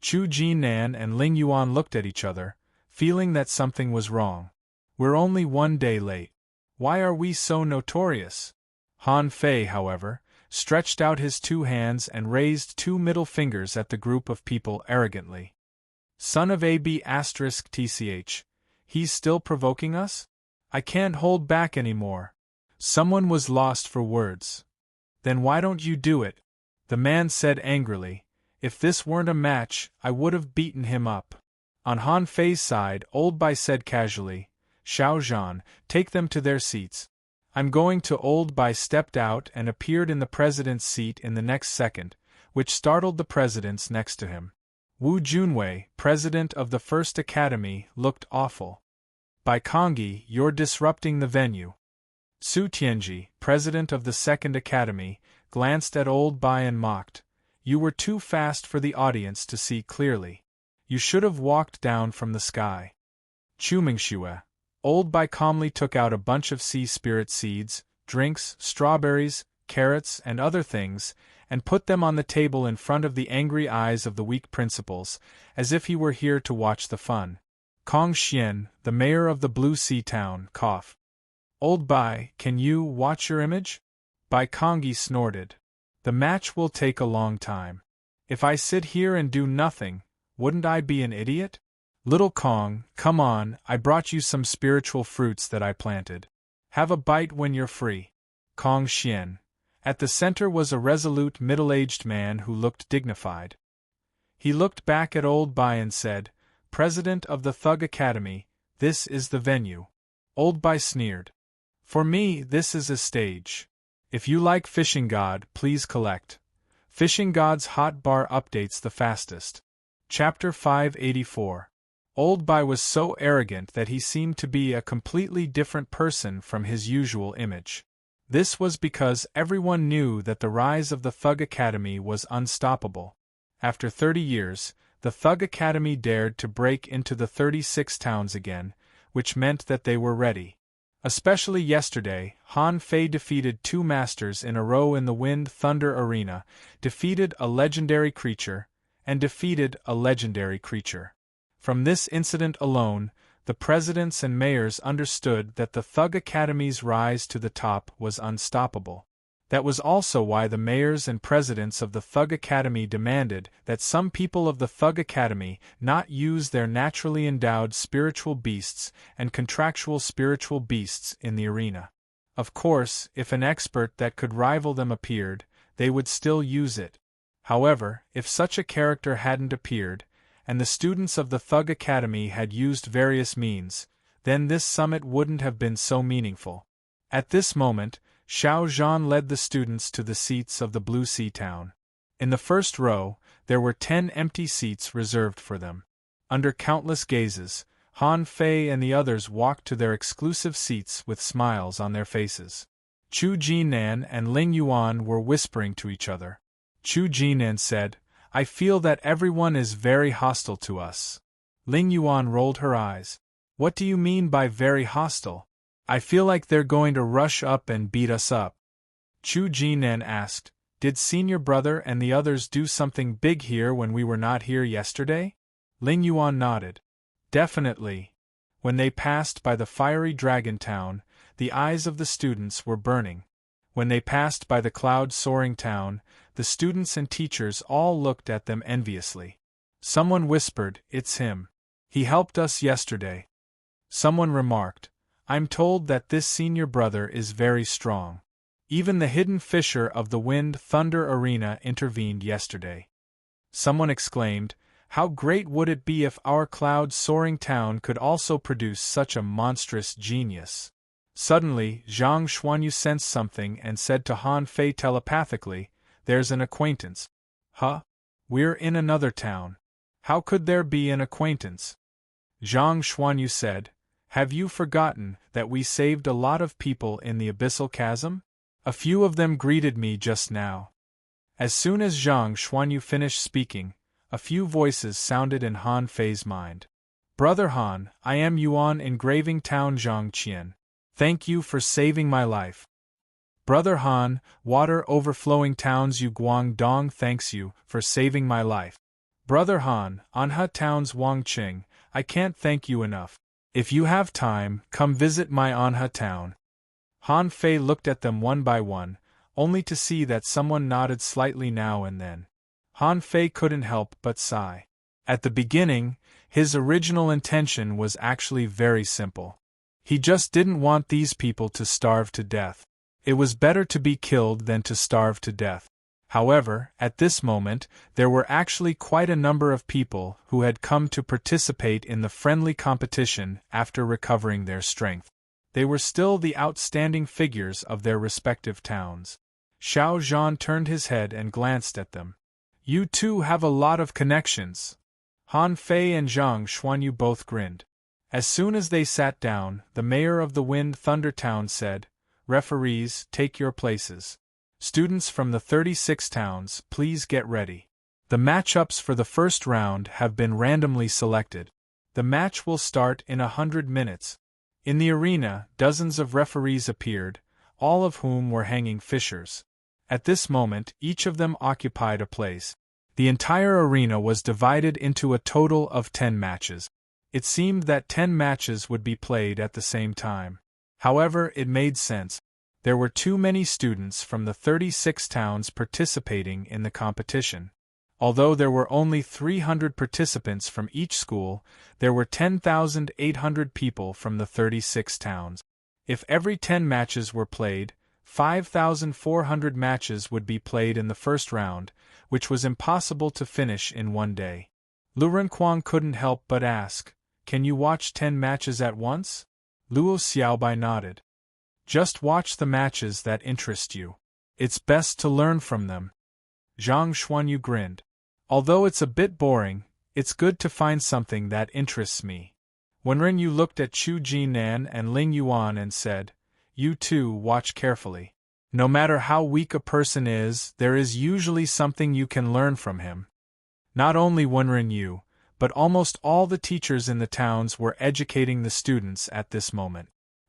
Chu Jinan and Ling Yuan looked at each other, feeling that something was wrong. We're only one day late. Why are we so notorious? Han Fei, however, stretched out his two hands and raised two middle fingers at the group of people arrogantly. Son of AB*TCH, he's still provoking us? I can't hold back anymore. Someone was lost for words. Then why don't you do it? The man said angrily. If this weren't a match, I would have beaten him up. On Han Fei's side, Old Bai said casually, Xiao Zhan, take them to their seats. I'm going to. Old Bai stepped out and appeared in the president's seat in the next second, which startled the presidents next to him. Wu Junwei, president of the First Academy, looked awful. By Kongyi, you're disrupting the venue. Su Tianji, president of the Second Academy, glanced at Old Bai and mocked. You were too fast for the audience to see clearly. You should have walked down from the sky. Chu Mingxue. Old Bai calmly took out a bunch of sea spirit seeds, drinks, strawberries, carrots, and other things, and put them on the table in front of the angry eyes of the weak principals, as if he were here to watch the fun. Kong Xian, the mayor of the Blue Sea town, coughed. Old Bai, can you watch your image? Bai Kongyi snorted. The match will take a long time. If I sit here and do nothing, wouldn't I be an idiot? Little Kong, come on, I brought you some spiritual fruits that I planted. Have a bite when you're free. Kong Xian. At the center was a resolute middle-aged man who looked dignified. He looked back at Old Bai and said, President of the Thug Academy, this is the venue. Old Bai sneered. For me, this is a stage. If you like Fishing God, please collect. Fishing God's hot bar updates the fastest. Chapter 584. Old Bai was so arrogant that he seemed to be a completely different person from his usual image. This was because everyone knew that the rise of the Thug Academy was unstoppable. After 30 years, the Thug Academy dared to break into the 36 towns again, which meant that they were ready. Especially yesterday, Han Fei defeated 2 masters in a row in the Wind Thunder Arena, defeated a legendary creature, and defeated a legendary creature. From this incident alone, the presidents and mayors understood that the Thug Academy's rise to the top was unstoppable. That was also why the mayors and presidents of the Thug Academy demanded that some people of the Thug Academy not use their naturally endowed spiritual beasts and contractual spiritual beasts in the arena. Of course, if an expert that could rival them appeared, they would still use it. However, if such a character hadn't appeared, and the students of the Thug Academy had used various means, then this summit wouldn't have been so meaningful. At this moment, Xiao Zhan led the students to the seats of the Blue Sea town. In the first row, there were 10 empty seats reserved for them. Under countless gazes, Han Fei and the others walked to their exclusive seats with smiles on their faces. Chu Jinan and Ling Yuan were whispering to each other. Chu Jinan said, I feel that everyone is very hostile to us. Ling Yuan rolled her eyes. What do you mean by very hostile? I feel like they're going to rush up and beat us up. Chu Jinan asked, Did senior brother and the others do something big here when we were not here yesterday? Ling Yuan nodded. Definitely. When they passed by the fiery dragon town, the eyes of the students were burning. When they passed by the cloud-soaring town, the students and teachers all looked at them enviously. Someone whispered, It's him. He helped us yesterday. Someone remarked, I'm told that this senior brother is very strong. Even the hidden fisher of the Wind Thunder Arena intervened yesterday. Someone exclaimed, How great would it be if our cloud-soaring town could also produce such a monstrous genius? Suddenly, Zhang Xuanyu sensed something and said to Han Fei telepathically, There's an acquaintance. Huh? We're in another town. How could there be an acquaintance? Zhang Xuanyu said, Have you forgotten that we saved a lot of people in the abyssal chasm? A few of them greeted me just now. As soon as Zhang Xuanyu finished speaking, a few voices sounded in Han Fei's mind. Brother Han, I am Yuan Engraving Town Zhang Qian. Thank you for saving my life. Brother Han, Water Overflowing Towns Yu Guangdong thanks you for saving my life. Brother Han, Anha Towns Wang Qing, I can't thank you enough. If you have time, come visit my Anha town. Han Fei looked at them one by one, only to see that someone nodded slightly now and then. Han Fei couldn't help but sigh. At the beginning, his original intention was actually very simple. He just didn't want these people to starve to death. It was better to be killed than to starve to death. However, at this moment, there were actually quite a number of people who had come to participate in the friendly competition after recovering their strength. They were still the outstanding figures of their respective towns. Xiao Zhan turned his head and glanced at them. You two have a lot of connections, Han Fei and Zhang Xuanyu both grinned. As soon as they sat down, the mayor of the Wind Thunder Town said, "Referees, take your places. Students from the 36 towns, please get ready. The matchups for the first round have been randomly selected. The match will start in 100 minutes. In the arena, dozens of referees appeared, all of whom were hanging fishers. At this moment, each of them occupied a place. The entire arena was divided into a total of 10 matches. It seemed that 10 matches would be played at the same time. However, it made sense. There were too many students from the 36 towns participating in the competition. Although there were only 300 participants from each school, there were 10,800 people from the 36 towns. If every 10 matches were played, 5,400 matches would be played in the first round, which was impossible to finish in one day. Lu Renquang couldn't help but ask, "Can you watch 10 matches at once?" Luo Xiaobai nodded. "Just watch the matches that interest you. It's best to learn from them." Zhang Xuanyu grinned. "Although it's a bit boring, it's good to find something that interests me." Wenren Yu looked at Chu Jinan and Ling Yuan and said, "You two watch carefully. No matter how weak a person is, there is usually something you can learn from him." Not only Wenren Yu, but almost all the teachers in the towns were educating the students at this moment.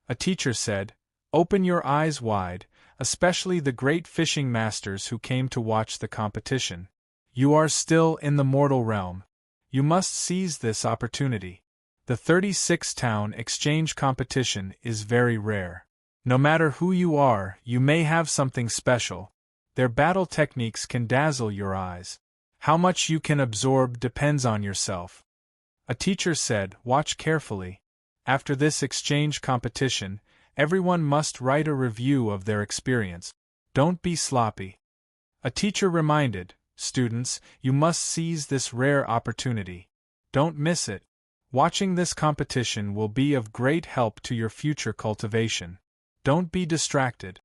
A teacher said, "Open your eyes wide, especially the great fishing masters who came to watch the competition. You are still in the mortal realm. You must seize this opportunity. The 36-town exchange competition is very rare. No matter who you are, you may have something special. Their battle techniques can dazzle your eyes. How much you can absorb depends on yourself." A teacher said, "Watch carefully. After this exchange competition, everyone must write a review of their experience. Don't be sloppy." A teacher reminded, "Students, you must seize this rare opportunity. Don't miss it. Watching this competition will be of great help to your future cultivation. Don't be distracted."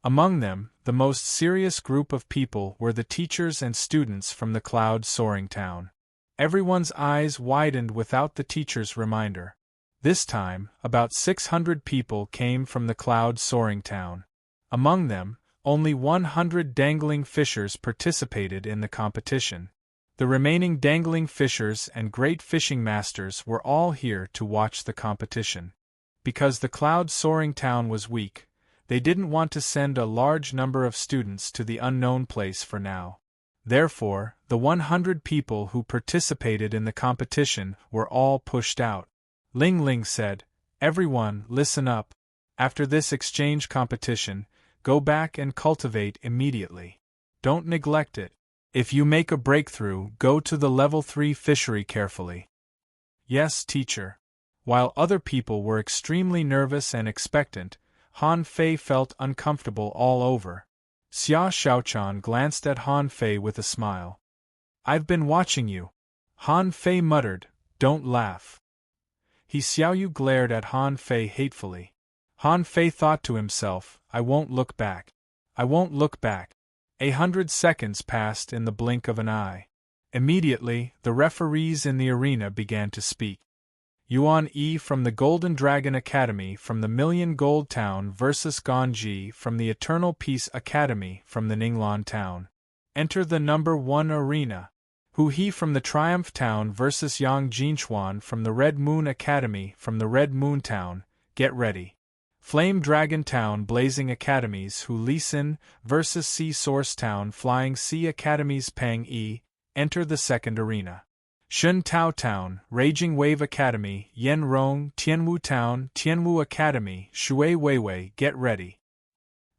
Among them, the most serious group of people were the teachers and students from the cloud-soaring town. Everyone's eyes widened without the teacher's reminder. This time, about 600 people came from the cloud-soaring town. Among them, only 100 dangling fishers participated in the competition. The remaining dangling fishers and great fishing masters were all here to watch the competition. Because the cloud-soaring town was weak, they didn't want to send a large number of students to the unknown place for now. Therefore, the 100 people who participated in the competition were all pushed out. Ling Ling said, "Everyone, listen up. After this exchange competition, go back and cultivate immediately. Don't neglect it. If you make a breakthrough, go to the level 3 fishery carefully." "Yes, teacher." While other people were extremely nervous and expectant, Han Fei felt uncomfortable all over. Xia Xiaochan glanced at Han Fei with a smile. "I've been watching you." Han Fei muttered, "Don't laugh." He Xiaoyu glared at Han Fei hatefully. Han Fei thought to himself, "I won't look back. I won't look back." 100 seconds passed in the blink of an eye. Immediately, the referees in the arena began to speak. Yuan Yi from the Golden Dragon Academy from the Million Gold Town versus Ganji from the Eternal Peace Academy from the Ninglan Town. Enter the number 1 arena. Hu He from the Triumph Town versus Yang Jinchuan from the Red Moon Academy from the Red Moon Town. Get ready. Flame Dragon Town Blazing Academies Hu Lisin versus Sea Source Town Flying Sea Academies Pang Yi. Enter the second arena. Shun Tao Town, Raging Wave Academy, Yen Rong, Tianwu Town, Tianwu Academy, Shui Weiwei, get ready.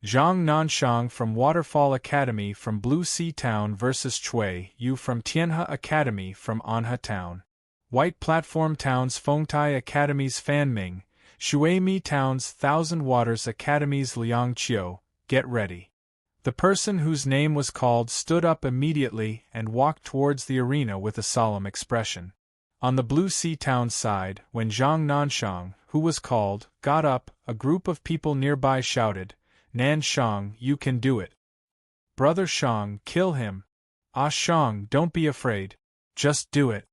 Zhang Nanshang from Waterfall Academy from Blue Sea Town versus Chui Yu from Tianhe Academy from Anha Town. White Platform Town's Fengtai Academy's Fan Ming, Shui Mi Town's Thousand Waters Academy's Liang Qiu, get ready. The person whose name was called stood up immediately and walked towards the arena with a solemn expression. On the Blue Sea Town side, when Zhang Nanshang, who was called, got up, a group of people nearby shouted, "Nan Shang, you can do it. Brother Shang, kill him. Ah Shang, don't be afraid. Just do it."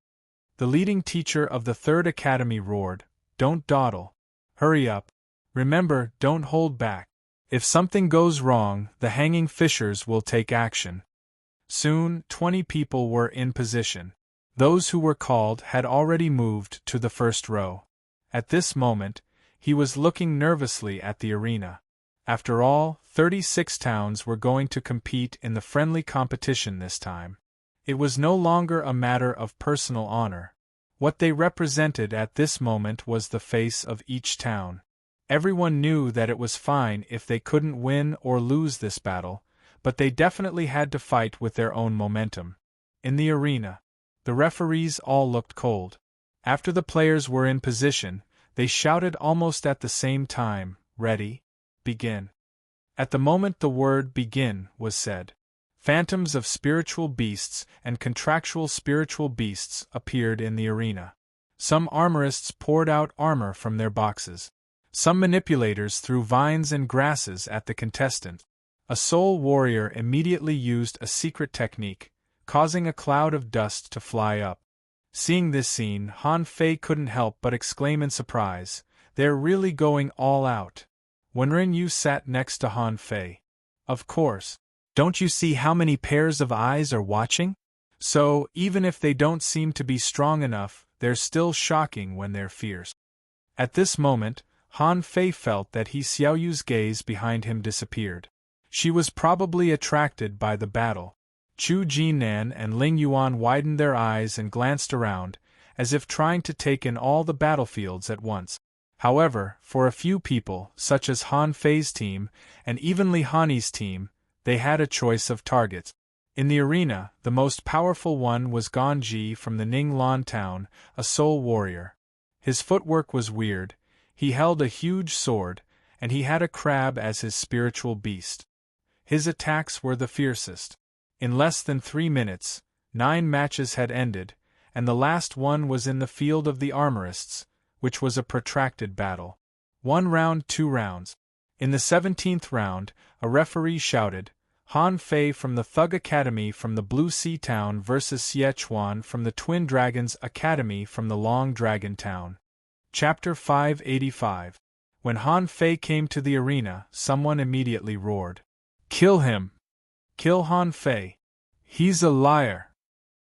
The leading teacher of the Third Academy roared, "Don't dawdle. Hurry up. Remember, don't hold back. If something goes wrong, the hanging fishers will take action." Soon, 20 people were in position. Those who were called had already moved to the first row. At this moment, he was looking nervously at the arena. After all, 36 towns were going to compete in the friendly competition this time. It was no longer a matter of personal honor. What they represented at this moment was the face of each town. Everyone knew that it was fine if they couldn't win or lose this battle, but they definitely had to fight with their own momentum. In the arena, the referees all looked cold. After the players were in position, they shouted almost at the same time, "Ready? Begin." At the moment the word "begin" was said, phantoms of spiritual beasts and contractual spiritual beasts appeared in the arena. Some armorists poured out armor from their boxes. Some manipulators threw vines and grasses at the contestant. A soul warrior immediately used a secret technique, causing a cloud of dust to fly up. Seeing this scene, Han Fei couldn't help but exclaim in surprise, "They're really going all out." Wenren Yu sat next to Han Fei. "Of course. Don't you see how many pairs of eyes are watching? So, even if they don't seem to be strong enough, they're still shocking when they're fierce." At this moment, Han Fei felt that Xiaoyu's gaze behind him disappeared. She was probably attracted by the battle. Chu Jinan and Ling Yuan widened their eyes and glanced around, as if trying to take in all the battlefields at once. However, for a few people, such as Han Fei's team, and even Li Hani's team, they had a choice of targets. In the arena, the most powerful one was Ganji from the Ning Lan town, a soul warrior. His footwork was weird, he held a huge sword, and he had a crab as his spiritual beast. His attacks were the fiercest. In less than 3 minutes, 9 matches had ended, and the last one was in the field of the armorists, which was a protracted battle. 1 round, 2 rounds. In the 17th round, a referee shouted, "Han Fei from the Thug Academy from the Blue Sea Town versus Sichuan from the Twin Dragons Academy from the Long Dragon Town." Chapter 585. When Han Fei came to the arena, someone immediately roared, "Kill him! Kill Han Fei! He's a liar!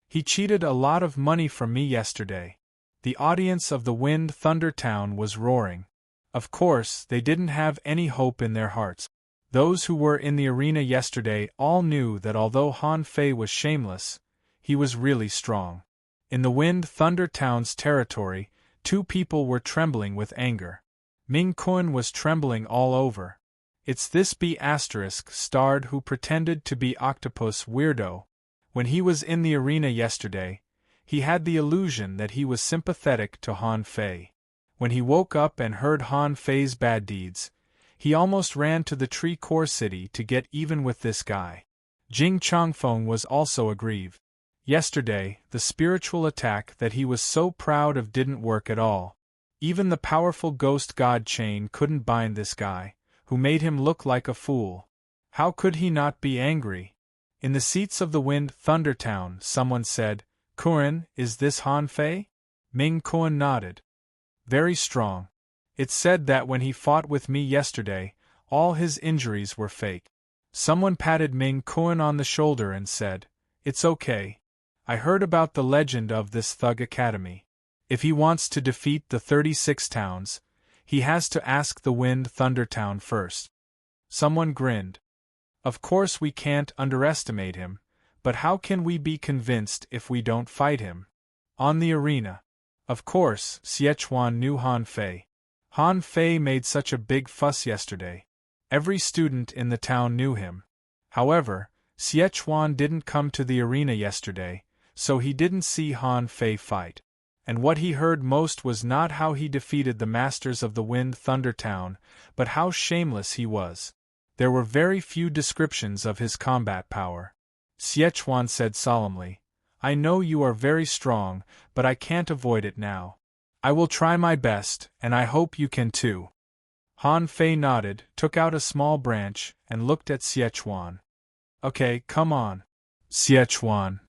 He cheated a lot of money from me yesterday." The audience of the Wind Thunder Town was roaring. Of course, they didn't have any hope in their hearts. Those who were in the arena yesterday all knew that although Han Fei was shameless, he was really strong. In the Wind Thunder Town's territory, 2 people were trembling with anger. Ming Kun was trembling all over. It's this B***starred who pretended to be Octopus Weirdo. When he was in the arena yesterday, he had the illusion that he was sympathetic to Han Fei. When he woke up and heard Han Fei's bad deeds, he almost ran to the Tree Core City to get even with this guy. Jing Changfeng was also aggrieved. Yesterday, the spiritual attack that he was so proud of didn't work at all. Even the powerful ghost god chain couldn't bind this guy, who made him look like a fool. How could he not be angry? In the seats of the Wind Thunder Town, someone said, "Kuren, is this Han Fei?" Ming Kun nodded. "Very strong. It's said that when he fought with me yesterday, all his injuries were fake." Someone patted Ming Kun on the shoulder and said, "It's okay. I heard about the legend of this Thug Academy. If he wants to defeat the 36 towns, he has to ask the Wind Thunder Town first." Someone grinned. "Of course we can't underestimate him, but how can we be convinced if we don't fight him?" On the arena. Of course, Sichuan knew Han Fei. Han Fei made such a big fuss yesterday. Every student in the town knew him. However, Sichuan didn't come to the arena yesterday, so he didn't see Han Fei fight. And what he heard most was not how he defeated the masters of the Wind Thunder Town, but how shameless he was. There were very few descriptions of his combat power. Sichuan said solemnly, "I know you are very strong, but I can't avoid it now. I will try my best, and I hope you can too." Han Fei nodded, took out a small branch, and looked at Sichuan. "Okay, come on. Sichuan."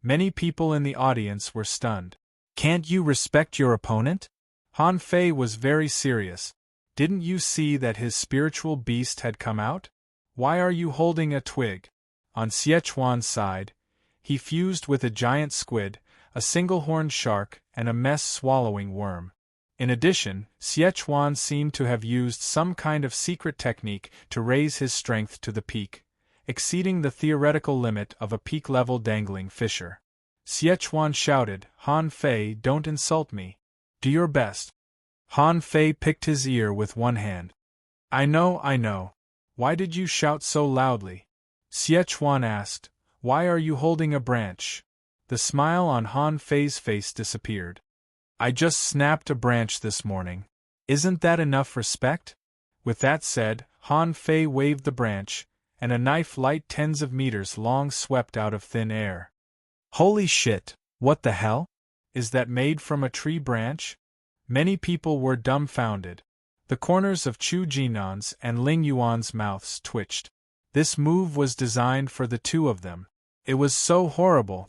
Many people in the audience were stunned. Can't you respect your opponent? Han Fei was very serious. Didn't you see that his spiritual beast had come out? Why are you holding a twig? On Sichuan's side, he fused with a giant squid, a single-horned shark, and a mess-swallowing worm. In addition, Sichuan seemed to have used some kind of secret technique to raise his strength to the peak, exceeding the theoretical limit of a peak-level dangling fisher. Sichuan shouted, Han Fei, don't insult me. Do your best. Han Fei picked his ear with one hand. I know. Why did you shout so loudly? Sichuan asked, why are you holding a branch? The smile on Han Fei's face disappeared. I just snapped a branch this morning. Isn't that enough respect? With that said, Han Fei waved the branch, and a knife light tens of meters long swept out of thin air. Holy shit, what the hell? Is that made from a tree branch? Many people were dumbfounded. The corners of Chu Jinan's and Ling Yuan's mouths twitched. This move was designed for the two of them. It was so horrible.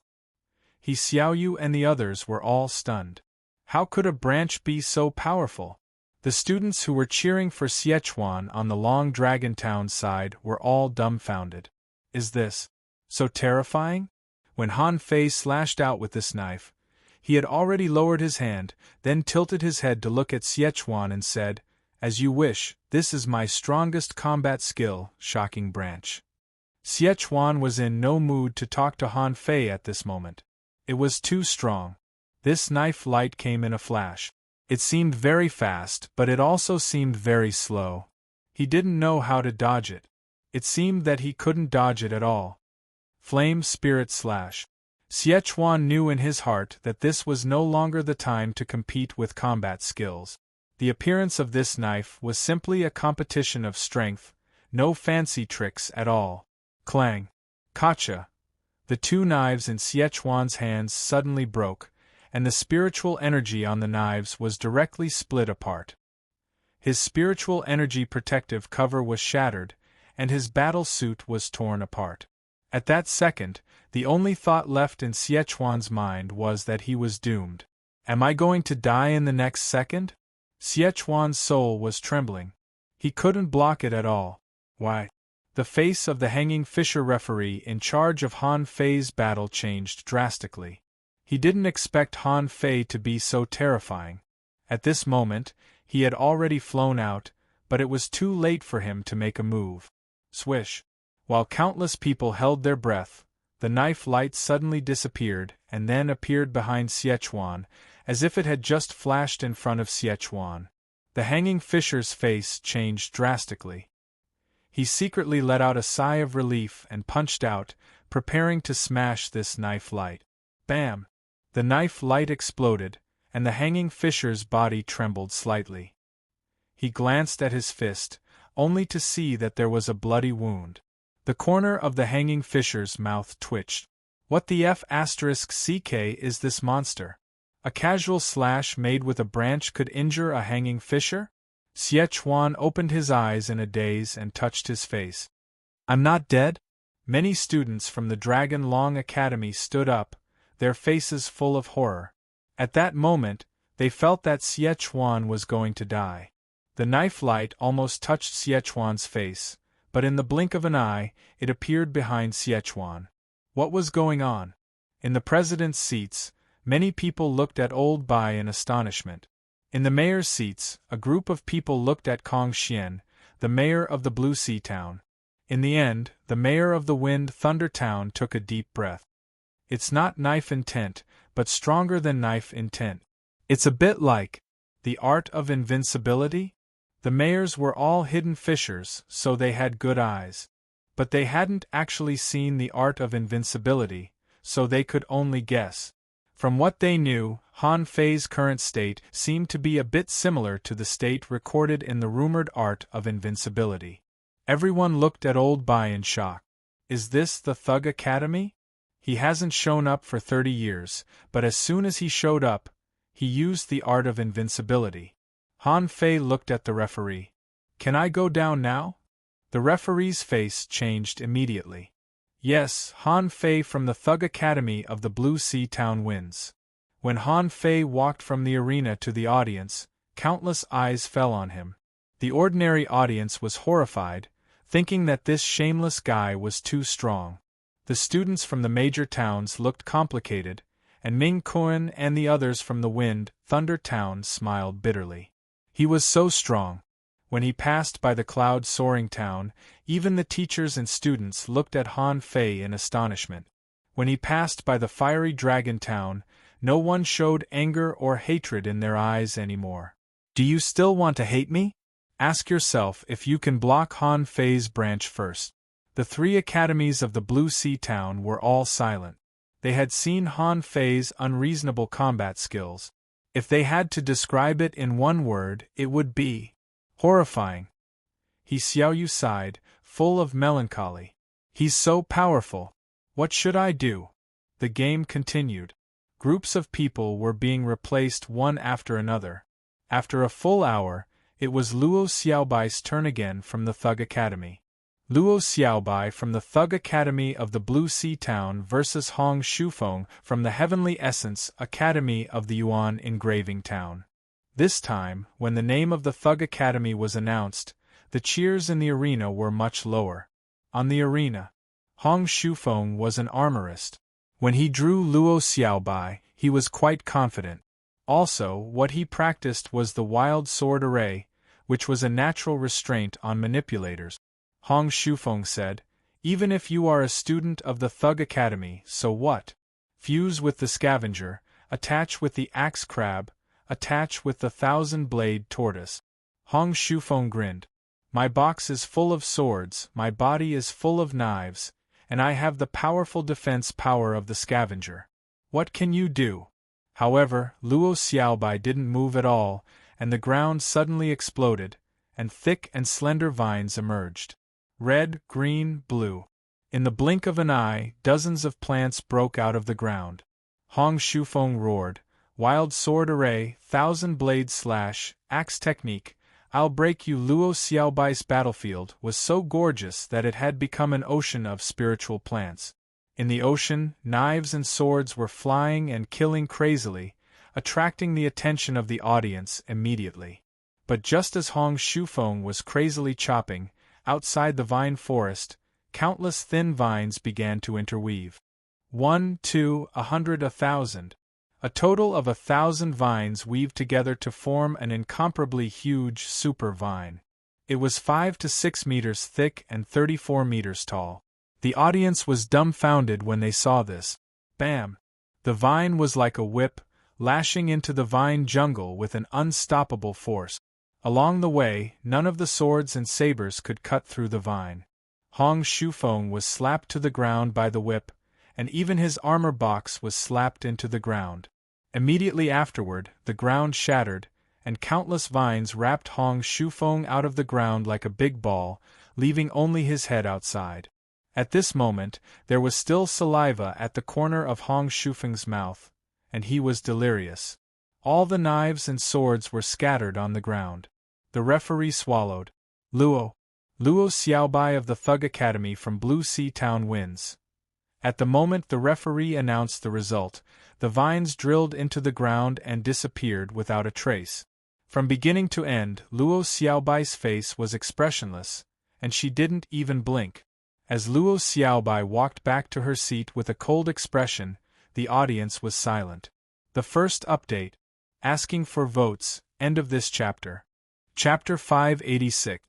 He Xiaoyu and the others were all stunned. How could a branch be so powerful? The students who were cheering for Sichuan on the Long Dragon Town side were all dumbfounded. Is this so terrifying? When Han Fei slashed out with this knife, he had already lowered his hand, then tilted his head to look at Sichuan and said, as you wish, this is my strongest combat skill, shocking branch. Sichuan was in no mood to talk to Han Fei at this moment. It was too strong. This knife light came in a flash. It seemed very fast, but it also seemed very slow. He didn't know how to dodge it. It seemed that he couldn't dodge it at all. Flame Spirit Slash. Sichuan knew in his heart that this was no longer the time to compete with combat skills. The appearance of this knife was simply a competition of strength, no fancy tricks at all. Clang! Kacha! The two knives in Sichuan's hands suddenly broke, and the spiritual energy on the knives was directly split apart. His spiritual energy protective cover was shattered, and his battle suit was torn apart. At that second, the only thought left in Sichuan's mind was that he was doomed. Am I going to die in the next second? Sichuan's soul was trembling. He couldn't block it at all. Why? The face of the hanging fisher referee in charge of Han Fei's battle changed drastically. He didn't expect Han Fei to be so terrifying. At this moment, he had already flown out, but it was too late for him to make a move. Swish! While countless people held their breath, the knife light suddenly disappeared and then appeared behind Sichuan, as if it had just flashed in front of Sichuan. The hanging fisher's face changed drastically. He secretly let out a sigh of relief and punched out, preparing to smash this knife light. Bam! The knife light exploded, and the hanging fisher's body trembled slightly. He glanced at his fist, only to see that there was a bloody wound. The corner of the hanging fisher's mouth twitched. What the F***ck is this monster? A casual slash made with a branch could injure a hanging fisher? Sichuan opened his eyes in a daze and touched his face. I'm not dead? Many students from the Dragon Long Academy stood up, their faces full of horror. At that moment, they felt that Sichuan was going to die. The knife light almost touched Sichuan's face, but in the blink of an eye, it appeared behind Sichuan. What was going on? In the president's seats, many people looked at Old Bai in astonishment. In the mayor's seats, a group of people looked at Kong Xian, the mayor of the Blue Sea Town. In the end, the mayor of the Wind Thunder Town took a deep breath. It's not knife intent, but stronger than knife intent. It's a bit like the art of invincibility? The mayors were all hidden fishers, so they had good eyes. But they hadn't actually seen the art of invincibility, so they could only guess. From what they knew, Han Fei's current state seemed to be a bit similar to the state recorded in the rumored art of invincibility. Everyone looked at Old Bai in shock. Is this the Thug Academy? He hasn't shown up for 30 years, but as soon as he showed up, he used the art of invincibility. Han Fei looked at the referee. Can I go down now? The referee's face changed immediately. Yes, Han Fei from the Thug Academy of the Blue Sea Town wins. When Han Fei walked from the arena to the audience, countless eyes fell on him. The ordinary audience was horrified, thinking that this shameless guy was too strong. The students from the major towns looked complicated, and Ming Kuan and the others from the Wind, Thunder town smiled bitterly. He was so strong. When he passed by the cloud-soaring town, even the teachers and students looked at Han Fei in astonishment. When he passed by the fiery dragon town, no one showed anger or hatred in their eyes anymore. Do you still want to hate me? Ask yourself if you can block Han Fei's branch first. The 3 academies of the Blue Sea town were all silent. They had seen Han Fei's unreasonable combat skills. If they had to describe it in one word, it would be horrifying. He Xiaoyu sighed, full of melancholy. He's so powerful. What should I do? The game continued. Groups of people were being replaced one after another. After a full hour, it was Luo Xiaobai's turn again from the Thug Academy. Luo Xiaobai from the Thug Academy of the Blue Sea Town versus Hong Shufeng from the Heavenly Essence Academy of the Yuan Engraving Town. This time, when the name of the Thug Academy was announced, the cheers in the arena were much lower. On the arena, Hong Shufeng was an armorist. When he drew Luo Xiaobai, he was quite confident. Also, what he practiced was the wild sword array, which was a natural restraint on manipulators. Hong Shufeng said, "Even if you are a student of the Thug Academy, so what? Fuse with the scavenger, attach with the axe crab, attach with the 1,000-blade tortoise." Hong Shufeng grinned. "My box is full of swords, my body is full of knives, and I have the powerful defense power of the scavenger. What can you do?" However, Luo Xiaobai didn't move at all, and the ground suddenly exploded, and thick and slender vines emerged. Red, green, blue. In the blink of an eye, dozens of plants broke out of the ground. Hong Shufeng roared, "Wild sword array, 1,000-blade slash, axe technique, I'll break you!" Luo Xiaobai's battlefield was so gorgeous that it had become an ocean of spiritual plants. In the ocean, knives and swords were flying and killing crazily, attracting the attention of the audience immediately. But just as Hong Shufeng was crazily chopping, outside the vine forest, countless thin vines began to interweave. 1, 2, 100, 1,000. A total of 1,000 vines weaved together to form an incomparably huge super vine. It was 5 to 6 meters thick and 34 meters tall. The audience was dumbfounded when they saw this. Bam! The vine was like a whip, lashing into the vine jungle with an unstoppable force. Along the way, none of the swords and sabers could cut through the vine. Hong Shufeng was slapped to the ground by the whip, and even his armor box was slapped into the ground. Immediately afterward, the ground shattered, and countless vines wrapped Hong Shufeng out of the ground like a big ball, leaving only his head outside. At this moment, there was still saliva at the corner of Hong Shufeng's mouth, and he was delirious. All the knives and swords were scattered on the ground. The referee swallowed. Luo Xiaobai of the Thug Academy from Blue Sea Town wins. At the moment the referee announced the result, the vines drilled into the ground and disappeared without a trace. From beginning to end, Luo Xiaobai's face was expressionless, and she didn't even blink. As Luo Xiaobai walked back to her seat with a cold expression, the audience was silent. The first update. Asking for votes, end of this chapter. Chapter 586.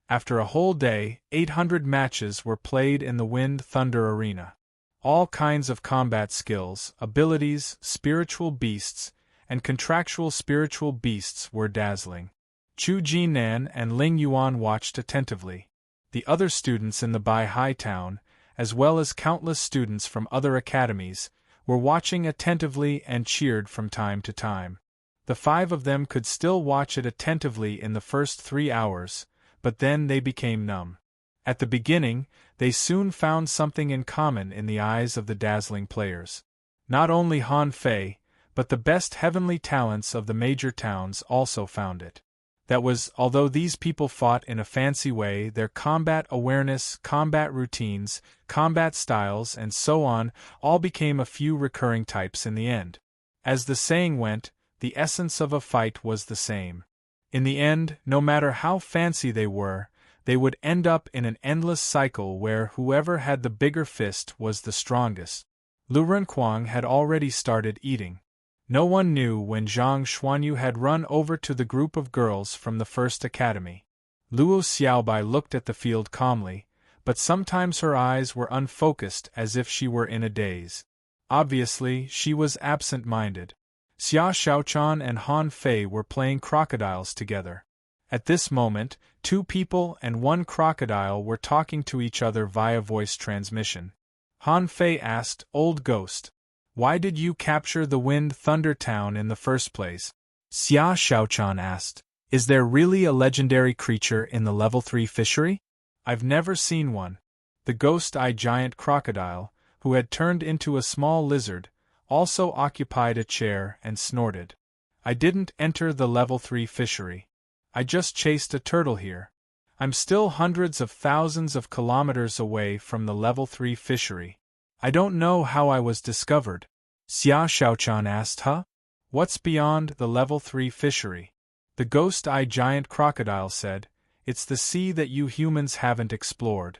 After a whole day, 800 matches were played in the Wind Thunder Arena. All kinds of combat skills, abilities, spiritual beasts, and contractual spiritual beasts were dazzling. Chu Jinan and Ling Yuan watched attentively. The other students in the Bai Hai town, as well as countless students from other academies, were watching attentively and cheered from time to time. The 5 of them could still watch it attentively in the first 3 hours, but then they became numb. At the beginning, they soon found something in common in the eyes of the dazzling players. Not only Han Fei, but the best heavenly talents of the major towns also found it. That was, although these people fought in a fancy way, their combat awareness, combat routines, combat styles, and so on, all became a few recurring types in the end. As the saying went, the essence of a fight was the same. In the end, no matter how fancy they were, they would end up in an endless cycle where whoever had the bigger fist was the strongest. Lu Renquang had already started eating. No one knew when Zhang Xuanyu had run over to the group of girls from the first academy. Luo Xiaobai looked at the field calmly, but sometimes her eyes were unfocused as if she were in a daze. Obviously, she was absent-minded. Xia Xiaochan and Han Fei were playing crocodiles together. At this moment, 2 people and 1 crocodile were talking to each other via voice transmission. Han Fei asked, "Old ghost, why did you capture the Wind Thunder Town in the first place?" Xia Xiaochan asked, "Is there really a legendary creature in the level 3 fishery? I've never seen one." The ghost-eye giant crocodile, who had turned into a small lizard, also occupied a chair and snorted. "I didn't enter the level 3 fishery. I just chased a turtle here. I'm still hundreds of thousands of kilometers away from the level 3 fishery. I don't know how I was discovered." Xia Xiaochan asked, "Huh? What's beyond the level 3 fishery?" The ghost-eye giant crocodile said, "It's the sea that you humans haven't explored."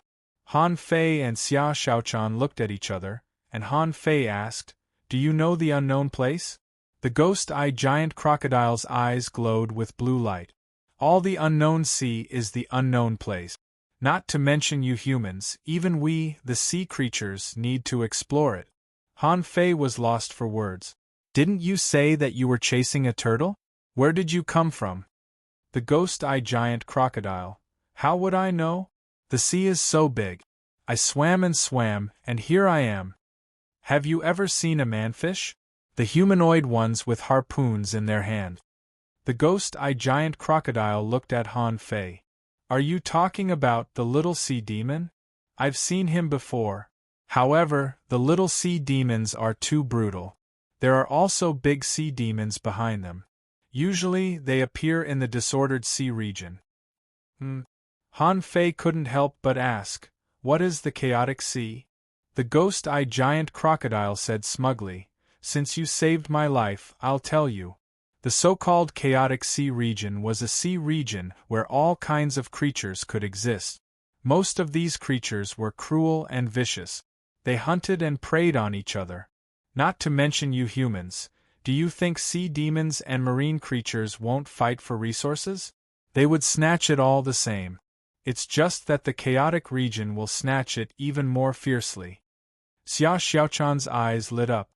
Han Fei and Xia Xiaochan looked at each other, and Han Fei asked, "Do you know the unknown place?" The ghost-eye giant crocodile's eyes glowed with blue light. "All the unknown sea is the unknown place. Not to mention you humans, even we, the sea creatures, need to explore it." Han Fei was lost for words. "Didn't you say that you were chasing a turtle? Where did you come from?" The ghost-eye giant crocodile, "How would I know? The sea is so big. I swam, and here I am." "Have you ever seen a manfish? The humanoid ones with harpoons in their hand." The ghost-eye giant crocodile looked at Han Fei. "Are you talking about the little sea demon? I've seen him before. However, the little sea demons are too brutal. There are also big sea demons behind them. Usually, they appear in the disordered sea region." Han Fei couldn't help but ask, "What is the chaotic sea?" The ghost-eye giant crocodile said smugly, "Since you saved my life, I'll tell you. The so-called chaotic sea region was a sea region where all kinds of creatures could exist. Most of these creatures were cruel and vicious. They hunted and preyed on each other. Not to mention you humans. Do you think sea demons and marine creatures won't fight for resources? They would snatch it all the same. It's just that the chaotic region will snatch it even more fiercely." Xia Xiaochan's eyes lit up.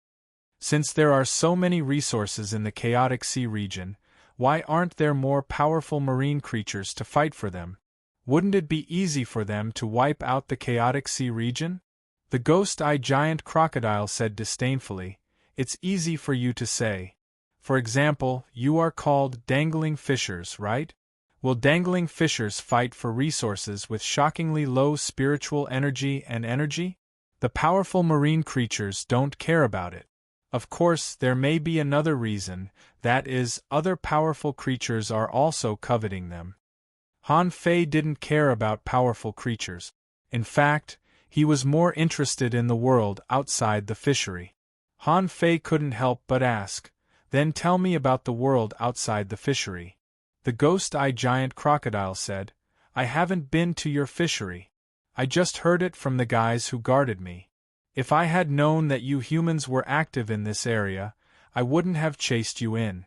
"Since there are so many resources in the chaotic sea region, why aren't there more powerful marine creatures to fight for them? Wouldn't it be easy for them to wipe out the chaotic sea region?" The ghost-eye giant crocodile said disdainfully, "It's easy for you to say. For example, you are called dangling fishers, right? Will dangling fishers fight for resources with shockingly low spiritual energy and energy? The powerful marine creatures don't care about it. Of course, there may be another reason, that is, other powerful creatures are also coveting them." Han Fei didn't care about powerful creatures. In fact, he was more interested in the world outside the fishery. Han Fei couldn't help but ask, "Then tell me about the world outside the fishery." The ghost-eye giant crocodile said, "I haven't been to your fishery. I just heard it from the guys who guarded me. If I had known that you humans were active in this area, I wouldn't have chased you in."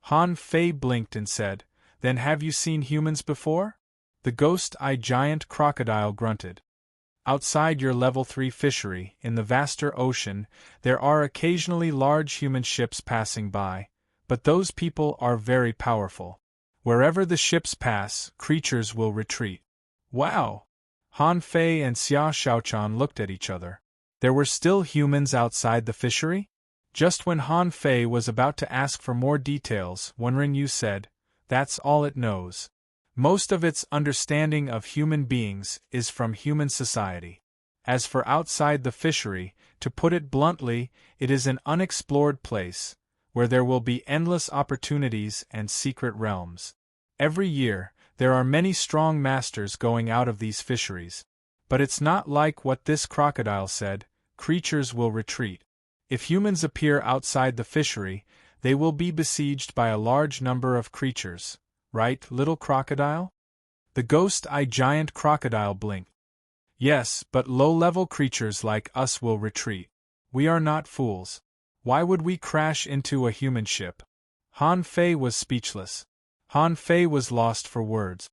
Han Fei blinked and said, "Then have you seen humans before?" The ghost-eye giant crocodile grunted. "Outside your level 3 fishery, in the vaster ocean, there are occasionally large human ships passing by, but those people are very powerful. Wherever the ships pass, creatures will retreat." "Wow!" Han Fei and Xia Xiaochan looked at each other. There were still humans outside the fishery? Just when Han Fei was about to ask for more details, Wenren said, "That's all it knows. Most of its understanding of human beings is from human society. As for outside the fishery, to put it bluntly, it is an unexplored place, where there will be endless opportunities and secret realms. Every year, there are many strong masters going out of these fisheries. But it's not like what this crocodile said, creatures will retreat. If humans appear outside the fishery, they will be besieged by a large number of creatures, right, little crocodile? The ghost-eyed giant crocodile blinked. Yes, but low-level creatures like us will retreat. We are not fools. Why would we crash into a human ship? Han Fei was speechless. Han Fei was lost for words.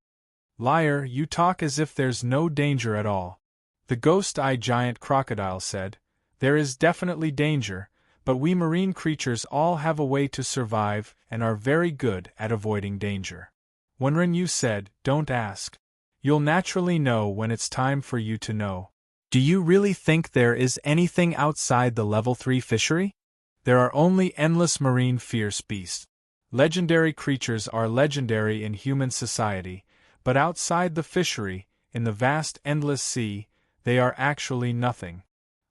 Liar, you talk as if there's no danger at all. The ghost-eyed giant crocodile said, there is definitely danger, but we marine creatures all have a way to survive and are very good at avoiding danger. Wenren Yu said, don't ask. You'll naturally know when it's time for you to know. Do you really think there is anything outside the level 3 fishery? There are only endless marine fierce beasts. Legendary creatures are legendary in human society, but outside the fishery, in the vast endless sea, they are actually nothing.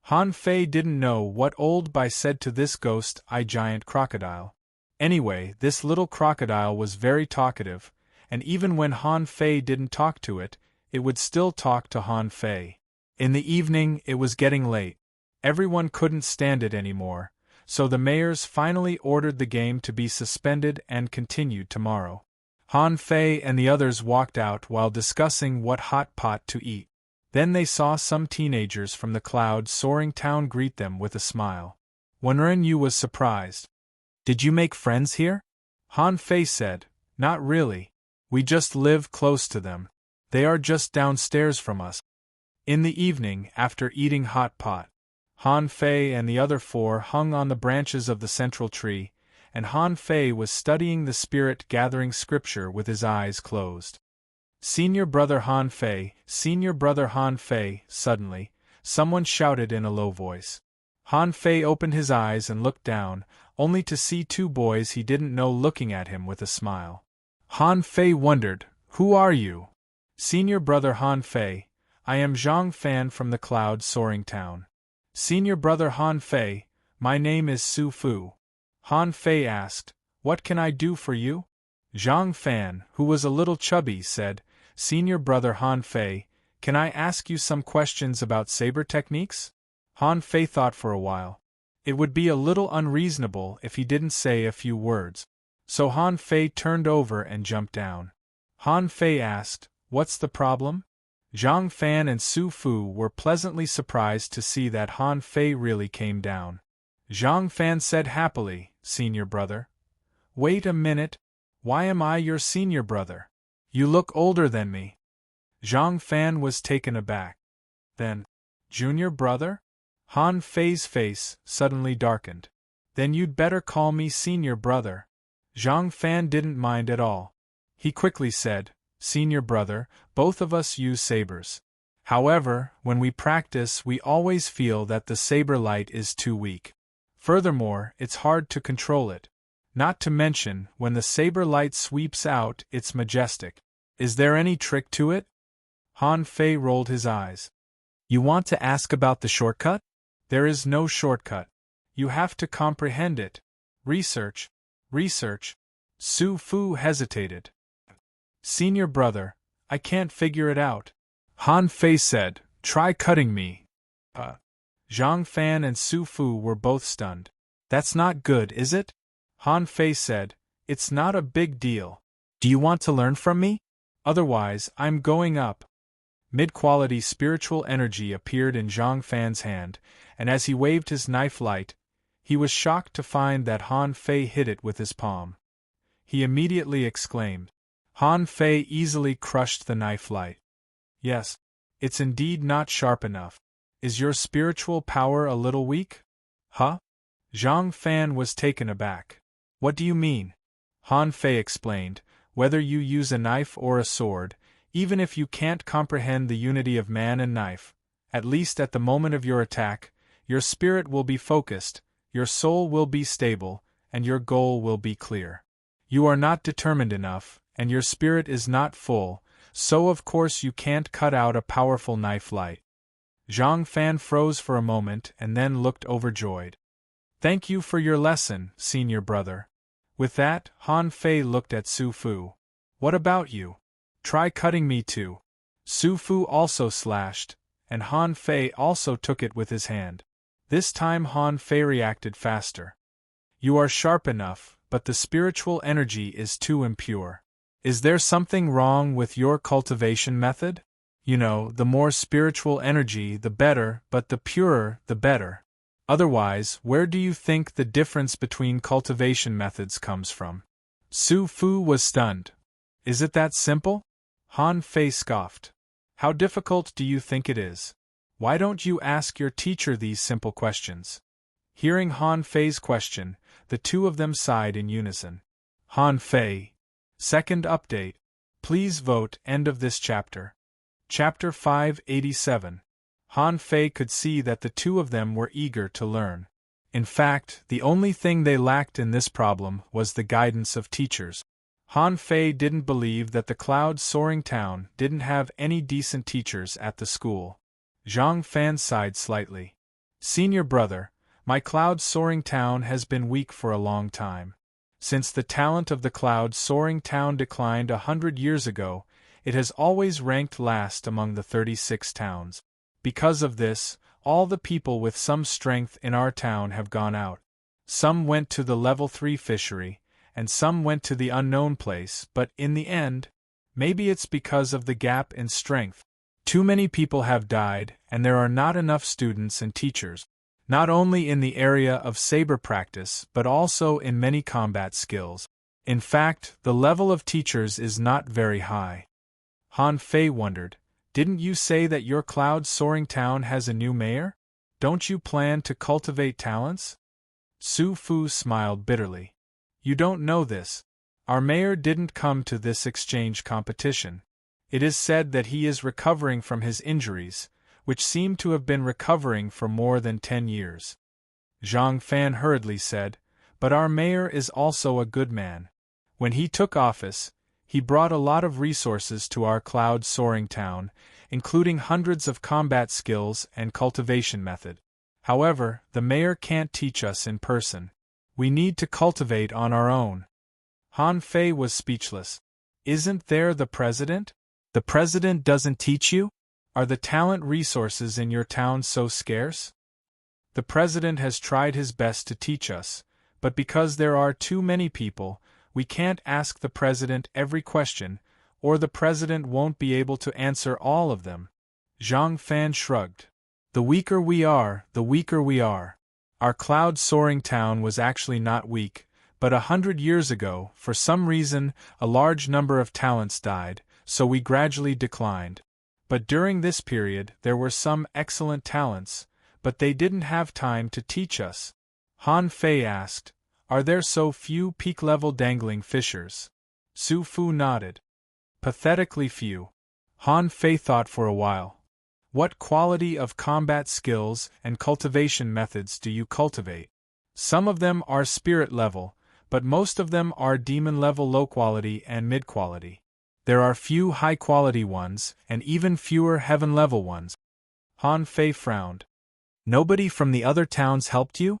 Han Fei didn't know what Old Bai said to this ghost-eyed giant crocodile. Anyway, this little crocodile was very talkative, and even when Han Fei didn't talk to it, it would still talk to Han Fei. In the evening, it was getting late. Everyone couldn't stand it anymore, so the mayors finally ordered the game to be suspended and continued tomorrow. Han Fei and the others walked out while discussing what hot pot to eat. Then they saw some teenagers from the cloud-soaring town greet them with a smile. Wenren Yu was surprised. Did you make friends here? Han Fei said, not really. We just live close to them. They are just downstairs from us. In the evening, after eating hot pot, Han Fei and the other 4 hung on the branches of the central tree, and Han Fei was studying the spirit-gathering scripture with his eyes closed. Senior brother Han Fei, senior brother Han Fei, suddenly, someone shouted in a low voice. Han Fei opened his eyes and looked down, only to see 2 boys he didn't know looking at him with a smile. Han Fei wondered, who are you? Senior brother Han Fei, I am Zhang Fan from the cloud-soaring town. Senior brother Han Fei, my name is Su Fu. Han Fei asked, what can I do for you? Zhang Fan, who was a little chubby, said, Senior brother Han Fei, can I ask you some questions about saber techniques? Han Fei thought for a while. It would be a little unreasonable if he didn't say a few words. So Han Fei turned over and jumped down. Han Fei asked, what's the problem? Zhang Fan and Su Fu were pleasantly surprised to see that Han Fei really came down. Zhang Fan said happily, Senior brother. Wait a minute. Why am I your senior brother? You look older than me. Zhang Fan was taken aback. Then, junior brother? Han Fei's face suddenly darkened. Then you'd better call me senior brother. Zhang Fan didn't mind at all. He quickly said, Senior brother, both of us use sabers. However, when we practice we always feel that the saber light is too weak. Furthermore, it's hard to control it. Not to mention, when the saber light sweeps out, it's majestic. Is there any trick to it? Han Fei rolled his eyes. You want to ask about the shortcut? There is no shortcut. You have to comprehend it. Research. Research. Su Fu hesitated. Senior brother, I can't figure it out. Han Fei said, try cutting me. Zhang Fan and Su Fu were both stunned. That's not good, is it? Han Fei said, it's not a big deal. Do you want to learn from me? Otherwise, I'm going up. Mid-quality spiritual energy appeared in Zhang Fan's hand, and as he waved his knife light, he was shocked to find that Han Fei hit it with his palm. He immediately exclaimed. Han Fei easily crushed the knife light. Yes, it's indeed not sharp enough. Is your spiritual power a little weak? Huh? Zhang Fan was taken aback. What do you mean? Han Fei explained, whether you use a knife or a sword, even if you can't comprehend the unity of man and knife, at least at the moment of your attack, your spirit will be focused, your soul will be stable, and your goal will be clear. You are not determined enough, and your spirit is not full, so of course you can't cut out a powerful knife light. Zhang Fan froze for a moment and then looked overjoyed. Thank you for your lesson, senior brother. With that, Han Fei looked at Su Fu. What about you? Try cutting me too. Su Fu also slashed, and Han Fei also took it with his hand. This time Han Fei reacted faster. You are sharp enough, but the spiritual energy is too impure. Is there something wrong with your cultivation method? You know, the more spiritual energy the better, but the purer the better. Otherwise, where do you think the difference between cultivation methods comes from? Su Fu was stunned. Is it that simple? Han Fei scoffed. How difficult do you think it is? Why don't you ask your teacher these simple questions? Hearing Han Fei's question, the two of them sighed in unison. Han Fei. Second update. Please vote. End of this chapter. Chapter 587. Han Fei could see that the two of them were eager to learn. In fact, the only thing they lacked in this problem was the guidance of teachers. Han Fei didn't believe that the cloud-soaring town didn't have any decent teachers at the school. Zhang Fan sighed slightly. Senior brother, my cloud-soaring town has been weak for a long time. Since the talent of the cloud-soaring town declined 100 years ago, it has always ranked last among the 36 towns. Because of this, all the people with some strength in our town have gone out. Some went to the level 3 fishery, and some went to the unknown place, but in the end, maybe it's because of the gap in strength. Too many people have died, and there are not enough students and teachers. Not only in the area of saber practice but also in many combat skills. In fact, the level of teachers is not very high. Han Fei wondered, didn't you say that your cloud-soaring town has a new mayor? Don't you plan to cultivate talents? Su Fu smiled bitterly. You don't know this. Our mayor didn't come to this exchange competition. It is said that he is recovering from his injuries, which seem to have been recovering for more than 10 years. Zhang Fan hurriedly said, but our mayor is also a good man. When he took office, he brought a lot of resources to our cloud-soaring town, including hundreds of combat skills and cultivation method. However, the mayor can't teach us in person. We need to cultivate on our own. Han Fei was speechless. Isn't there the president? The president doesn't teach you? Are the talent resources in your town so scarce? The president has tried his best to teach us, but because there are too many people, we can't ask the president every question, or the president won't be able to answer all of them. Zhang Fan shrugged. The weaker we are, the weaker we are. Our cloud-soaring town was actually not weak, but 100 years ago, for some reason, a large number of talents died, so we gradually declined. But during this period there were some excellent talents, but they didn't have time to teach us. Han Fei asked, are there so few peak-level dangling fishers? Su Fu nodded. Pathetically few. Han Fei thought for a while. What quality of combat skills and cultivation methods do you cultivate? Some of them are spirit level, but most of them are demon level low quality and mid quality. There are few high-quality ones, and even fewer heaven-level ones. Han Fei frowned. Nobody from the other towns helped you?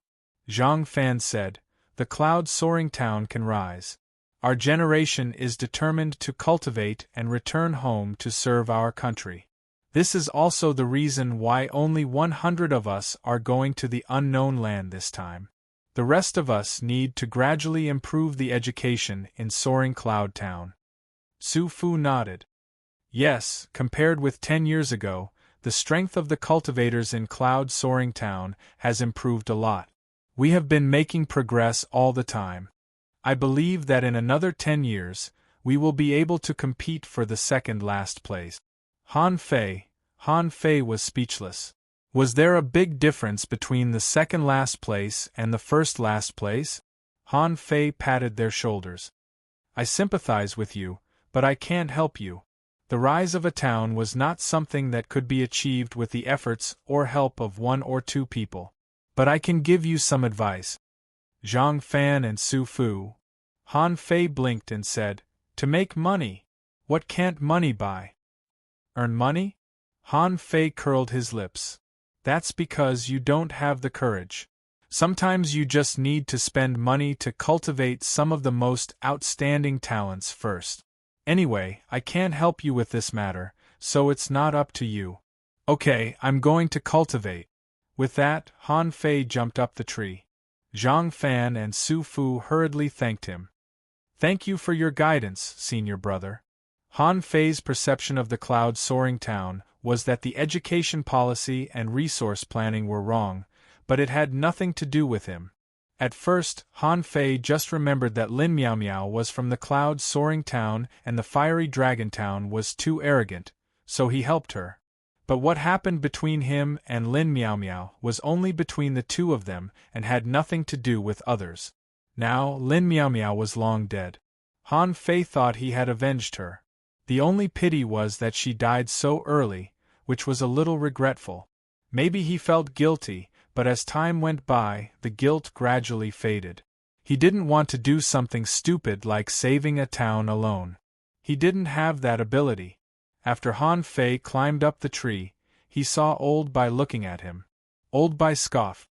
Zhang Fan said, the cloud-soaring town can rise. Our generation is determined to cultivate and return home to serve our country. This is also the reason why only 100 of us are going to the unknown land this time. The rest of us need to gradually improve the education in Soaring Cloud Town. Su Fu nodded. Yes, compared with 10 years ago, the strength of the cultivators in Cloud-Soaring Town has improved a lot. We have been making progress all the time. I believe that in another 10 years, we will be able to compete for the second last place. Han Fei was speechless. Was there a big difference between the second last place and the first last place? Han Fei patted their shoulders. I sympathize with you, but I can't help you. The rise of a town was not something that could be achieved with the efforts or help of 1 or 2 people. But I can give you some advice. Zhang Fan and Su Fu. Han Fei blinked and said, to make money. What can't money buy? Earn money? Han Fei curled his lips. That's because you don't have the courage. Sometimes you just need to spend money to cultivate some of the most outstanding talents first. Anyway, I can't help you with this matter, so it's not up to you. Okay, I'm going to cultivate. With that, Han Fei jumped up the tree. Zhang Fan and Su Fu hurriedly thanked him. Thank you for your guidance, senior brother. Han Fei's perception of the cloud-soaring town was that the education policy and resource planning were wrong, but it had nothing to do with him. At first, Han Fei just remembered that Lin Miao Miao was from the cloud-soaring town and the fiery dragon town was too arrogant, so he helped her. But what happened between him and Lin Miao Miao was only between the two of them and had nothing to do with others. Now, Lin Miao Miao was long dead. Han Fei thought he had avenged her. The only pity was that she died so early, which was a little regretful. Maybe he felt guilty, but as time went by, the guilt gradually faded. He didn't want to do something stupid like saving a town alone. He didn't have that ability. After Han Fei climbed up the tree, he saw Old Bai looking at him. Old Bai scoffed.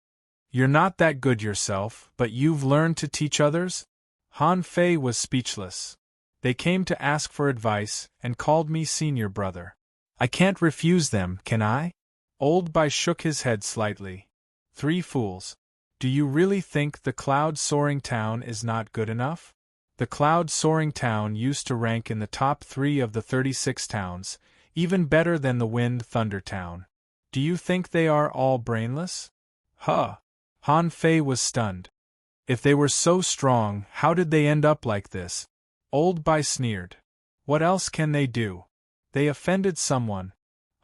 You're not that good yourself, but you've learned to teach others? Han Fei was speechless. They came to ask for advice and called me senior brother. I can't refuse them, can I? Old Bai shook his head slightly. 3 fools. Do you really think the cloud-soaring town is not good enough? The cloud-soaring town used to rank in the top 3 of the 36 towns, even better than the Wind-Thunder town. Do you think they are all brainless? Huh! Han Fei was stunned. If they were so strong, how did they end up like this? Old Bai sneered. What else can they do? They offended someone.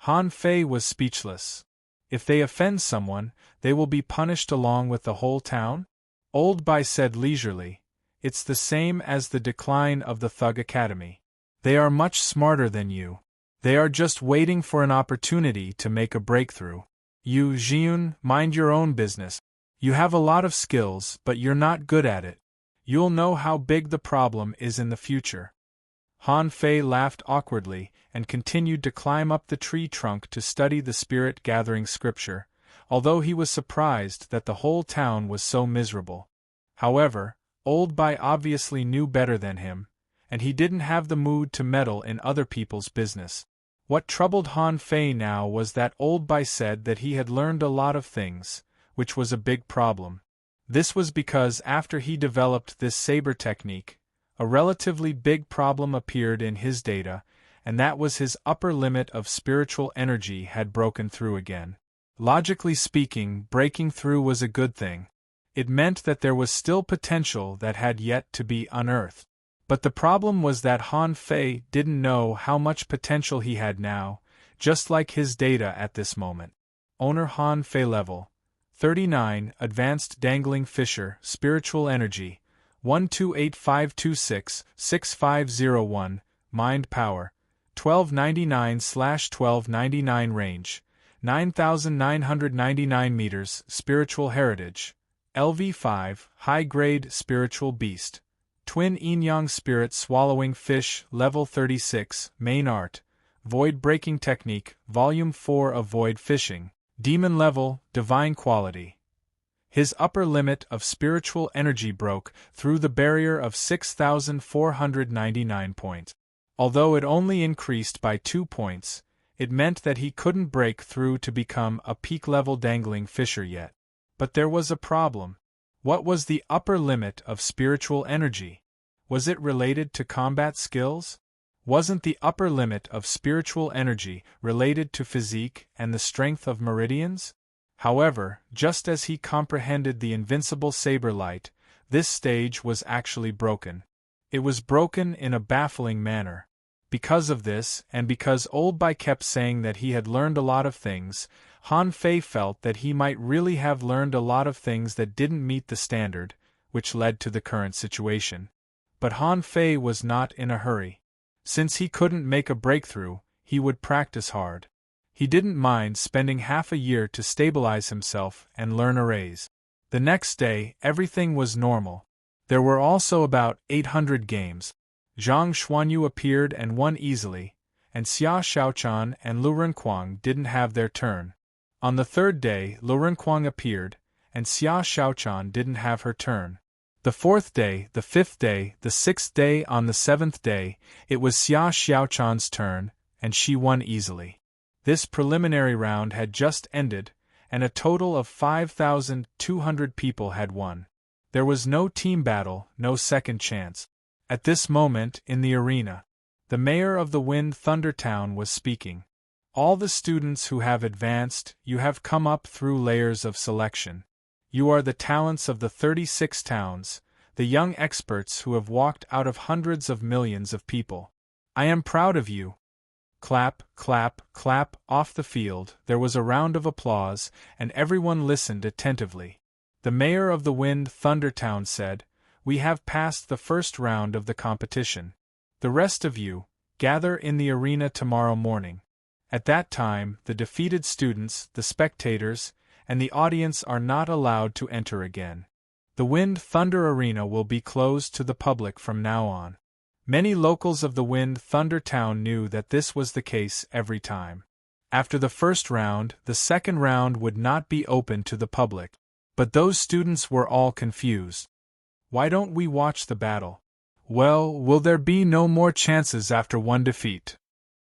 Han Fei was speechless. If they offend someone, they will be punished along with the whole town? Old Bai said leisurely. It's the same as the decline of the Thug Academy. They are much smarter than you. They are just waiting for an opportunity to make a breakthrough. You, Jiun, mind your own business. You have a lot of skills, but you're not good at it. You'll know how big the problem is in the future. Han Fei laughed awkwardly and continued to climb up the tree trunk to study the spirit-gathering scripture, although he was surprised that the whole town was so miserable. However, Old Bai obviously knew better than him, and he didn't have the mood to meddle in other people's business. What troubled Han Fei now was that Old Bai said that he had learned a lot of things, which was a big problem. This was because after he developed this saber technique, a relatively big problem appeared in his data, and that was his upper limit of spiritual energy had broken through again. Logically speaking, breaking through was a good thing. It meant that there was still potential that had yet to be unearthed. But the problem was that Han Fei didn't know how much potential he had now, just like his data at this moment. Owner Han Fei level 39, Advanced Dangling Fisher, Spiritual Energy, 128526-6501, Mind Power, 1299/1299 Range, 9,999 meters, Spiritual Heritage, LV5, High-Grade Spiritual Beast, Twin Yin-Yang Spirit Swallowing Fish, Level 36, Main Art, Void Breaking Technique, Volume 4 of Void Fishing, Demon Level, Divine Quality. His upper limit of spiritual energy broke through the barrier of 6,499 points. Although it only increased by 2 points, it meant that he couldn't break through to become a peak-level dangling fisher yet. But there was a problem. What was the upper limit of spiritual energy? Was it related to combat skills? Wasn't the upper limit of spiritual energy related to physique and the strength of meridians? However, just as he comprehended the invincible saber light, this stage was actually broken. It was broken in a baffling manner. Because of this, and because Old Bai kept saying that he had learned a lot of things, Han Fei felt that he might really have learned a lot of things that didn't meet the standard, which led to the current situation. But Han Fei was not in a hurry. Since he couldn't make a breakthrough, he would practice hard. He didn't mind spending half a year to stabilize himself and learn arrays. The next day, everything was normal. There were also about 800 games. Zhang Xuanyu appeared and won easily, and Xia Xiaochan and Lu Renquang didn't have their turn. On the third day, Lu Renquang appeared, and Xia Xiaochan didn't have her turn. The fourth day, the fifth day, the sixth day, on the seventh day, it was Xia Xiaochan's turn, and she won easily. This preliminary round had just ended, and a total of 5,200 people had won. There was no team battle, no second chance. At this moment, in the arena, the mayor of the Wind Thunder Town was speaking. All the students who have advanced, you have come up through layers of selection. You are the talents of the 36 towns, the young experts who have walked out of hundreds of millions of people. I am proud of you. Clap, clap, clap. Off the field, there was a round of applause, and everyone listened attentively. The mayor of the Wind Thunder Town said, "We have passed the first round of the competition. The rest of you, gather in the arena tomorrow morning. At that time, the defeated students, the spectators, and the audience are not allowed to enter again. The Wind Thunder Arena will be closed to the public from now on." Many locals of the Wind Thunder Town knew that this was the case every time. After the first round, the second round would not be open to the public. But those students were all confused. Why don't we watch the battle? Well, will there be no more chances after one defeat?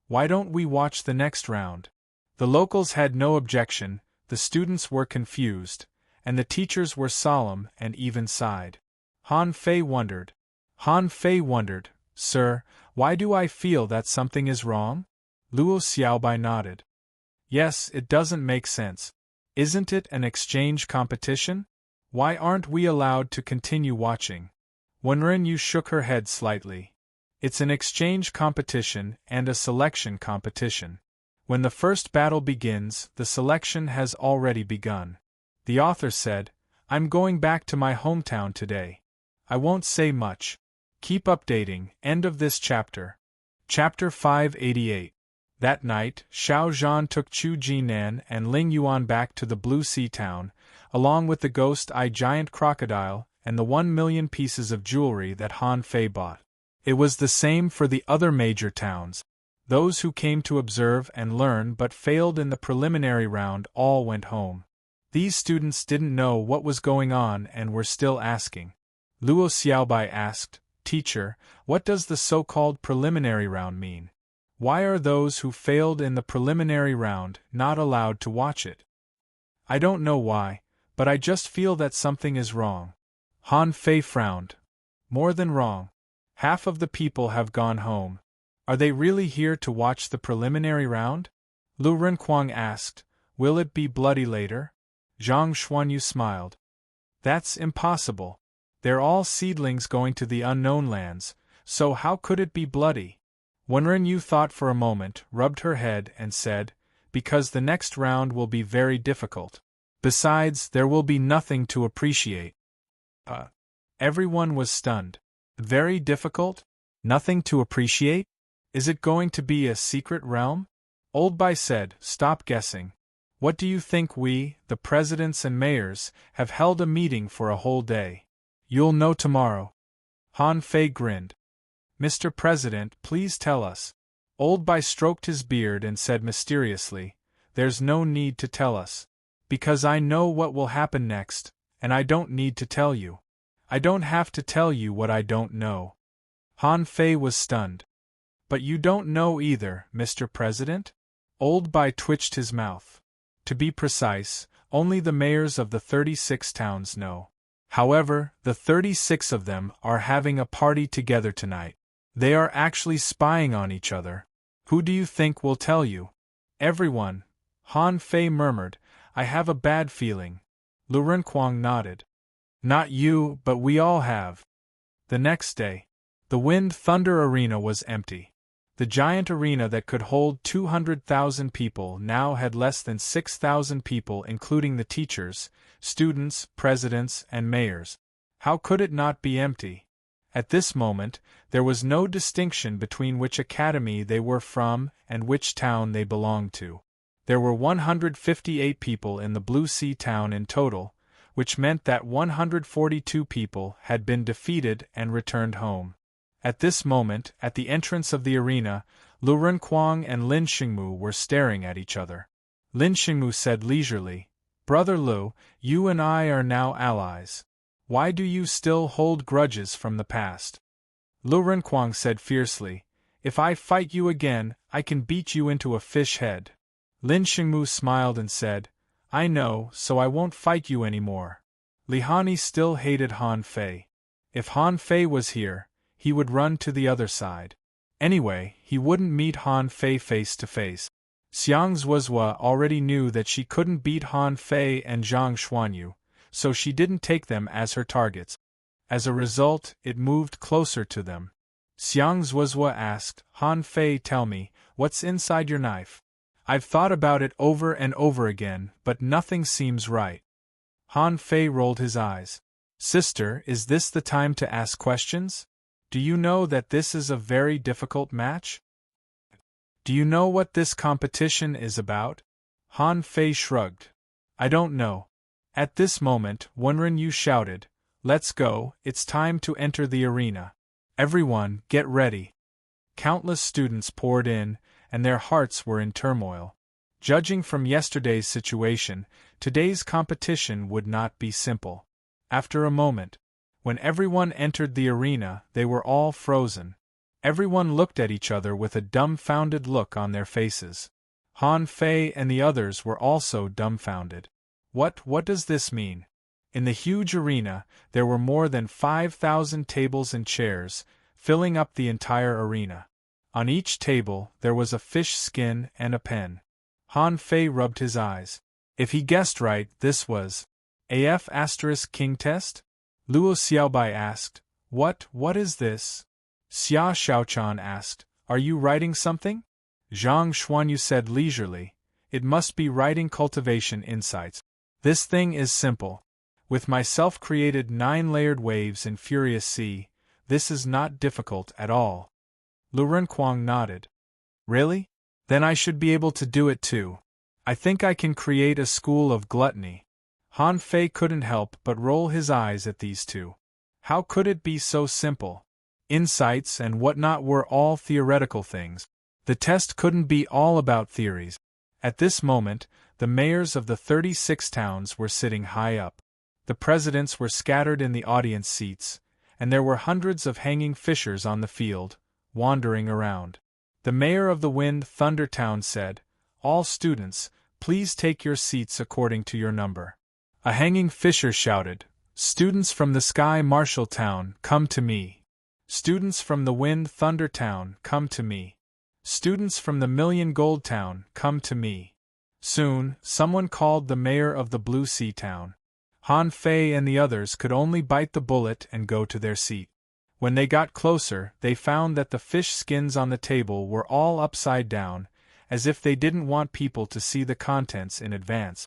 Why don't we watch the next round? The locals had no objection, the students were confused, and the teachers were solemn and even sighed. Han Fei wondered. Sir, why do I feel that something is wrong? Luo Xiaobai nodded. Yes, it doesn't make sense. Isn't it an exchange competition? Why aren't we allowed to continue watching? Wenren Yu shook her head slightly. It's an exchange competition and a selection competition. When the first battle begins, the selection has already begun. The author said, "I'm going back to my hometown today. I won't say much. Keep updating." End of this chapter. Chapter 588. That night, Xiao Zhan took Chu Jinan and Ling Yuan back to the Blue Sea Town, along with the ghost-eye giant crocodile and the 1,000,000 pieces of jewelry that Han Fei bought. It was the same for the other major towns. Those who came to observe and learn but failed in the preliminary round all went home. These students didn't know what was going on and were still asking. Luo Xiaobai asked, "Teacher, what does the so-called preliminary round mean? Why are those who failed in the preliminary round not allowed to watch it?" "I don't know why, but I just feel that something is wrong." Han Fei frowned. "More than wrong. Half of the people have gone home. Are they really here to watch the preliminary round?" Lu Renquang asked, "Will it be bloody later?" Zhang Xuanyu smiled. "That's impossible. They're all seedlings going to the unknown lands, so how could it be bloody?" Wenren Yu thought for a moment, rubbed her head, and said, "Because the next round will be very difficult. Besides, there will be nothing to appreciate." Everyone was stunned. Very difficult? Nothing to appreciate? Is it going to be a secret realm? Old Bai said, "Stop guessing. What do you think we, the presidents and mayors, have held a meeting for a whole day? You'll know tomorrow." Han Fei grinned. "Mr. President, please tell us." Old Bai stroked his beard and said mysteriously, "There's no need to tell us. Because I know what will happen next, and I don't need to tell you. I don't have to tell you what I don't know." Han Fei was stunned. "But you don't know either, Mr. President?" Old Bai twitched his mouth. "To be precise, only the mayors of the 36 towns know. However, the 36 of them are having a party together tonight. They are actually spying on each other. Who do you think will tell you?" "Everyone," Han Fei murmured. "I have a bad feeling." Lu Renquang nodded. "Not you, but we all have." The next day, the Wind Thunder Arena was empty. The giant arena that could hold 200,000 people now had less than 6,000 people, including the teachers, students, presidents, and mayors. How could it not be empty? At this moment, there was no distinction between which academy they were from and which town they belonged to. There were 158 people in the Blue Sea Town in total, which meant that 142 people had been defeated and returned home. At this moment, at the entrance of the arena, Lu Renquang and Lin Xingmu were staring at each other. Lin Xingmu said leisurely, "Brother Lu, you and I are now allies. Why do you still hold grudges from the past?" Lu Renquang said fiercely, "If I fight you again, I can beat you into a fish head." Lin Xingmu smiled and said, I know, so I won't fight you anymore. Lihani still hated Han Fei. If Han Fei was here, he would run to the other side. Anyway, he wouldn't meet Han Fei face to face. Xiang Zuozhua already knew that she couldn't beat Han Fei and Zhang Xuanyu, so she didn't take them as her targets. As a result, it moved closer to them. Xiang Zuozhua asked, Han Fei, tell me, what's inside your knife? I've thought about it over and over again, but nothing seems right. Han Fei rolled his eyes. Sister, is this the time to ask questions? Do you know that this is a very difficult match? Do you know what this competition is about? Han Fei shrugged. I don't know. At this moment, Wenren Yu shouted, Let's go, it's time to enter the arena. Everyone, get ready. Countless students poured in, and their hearts were in turmoil. Judging from yesterday's situation, today's competition would not be simple. After a moment, when everyone entered the arena, they were all frozen. Everyone looked at each other with a dumbfounded look on their faces. Han Fei and the others were also dumbfounded. What does this mean? In the huge arena, there were more than 5,000 tables and chairs, filling up the entire arena. On each table, there was a fish skin and a pen. Han Fei rubbed his eyes. If he guessed right, this was AF * King Test? Luo Xiaobai asked, What is this? Xia Xiaochan asked, Are you writing something? Zhang Xuanyu said leisurely, It must be writing cultivation insights. This thing is simple. With my self-created 9-layered waves in Furious Sea, this is not difficult at all. Lu Renquang nodded. Really? Then I should be able to do it too. I think I can create a school of gluttony. Han Fei couldn't help but roll his eyes at these two. How could it be so simple? Insights and whatnot were all theoretical things. The test couldn't be all about theories. At this moment, the mayors of the 36 towns were sitting high up. The presidents were scattered in the audience seats, and there were hundreds of hanging fishers on the field, wandering around. The mayor of the Wind Thunder Town said, All students, please take your seats according to your number. A hanging fisher shouted, Students from the Sky Marshall Town, come to me. Students from the Wind Thunder Town, come to me. Students from the Million Gold Town, come to me. Soon, someone called the mayor of the Blue Sea Town. Han Fei and the others could only bite the bullet and go to their seat. When they got closer, they found that the fish skins on the table were all upside down, as if they didn't want people to see the contents in advance.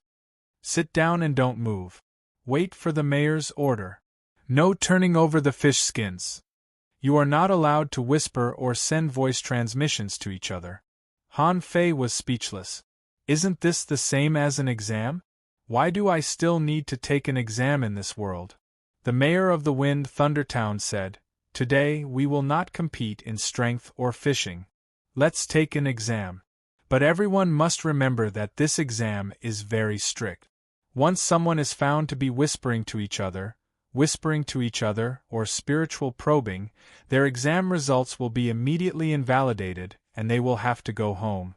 Sit down and don't move. Wait for the mayor's order. No turning over the fish skins. You are not allowed to whisper or send voice transmissions to each other. Han Fei was speechless. Isn't this the same as an exam? Why do I still need to take an exam in this world? The mayor of the Wind Thunder Town said, Today we will not compete in strength or fishing. Let's take an exam. But everyone must remember that this exam is very strict. Once someone is found to be whispering to each other, or spiritual probing, their exam results will be immediately invalidated and they will have to go home.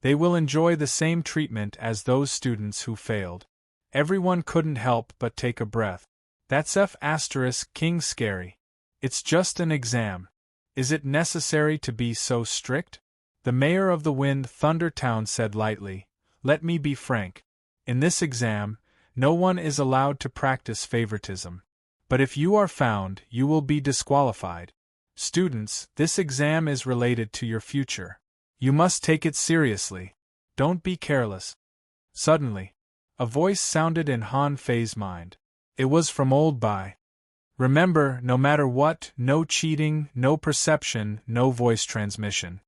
They will enjoy the same treatment as those students who failed. Everyone couldn't help but take a breath. That's F** King scary. It's just an exam. Is it necessary to be so strict? The mayor of the Wind Thunder Town said lightly, Let me be frank. In this exam, no one is allowed to practice favoritism. But if you are found, you will be disqualified. Students, this exam is related to your future. You must take it seriously. Don't be careless. Suddenly, a voice sounded in Han Fei's mind. It was from Old Bai. Remember, no matter what, no cheating, no perception, no voice transmission.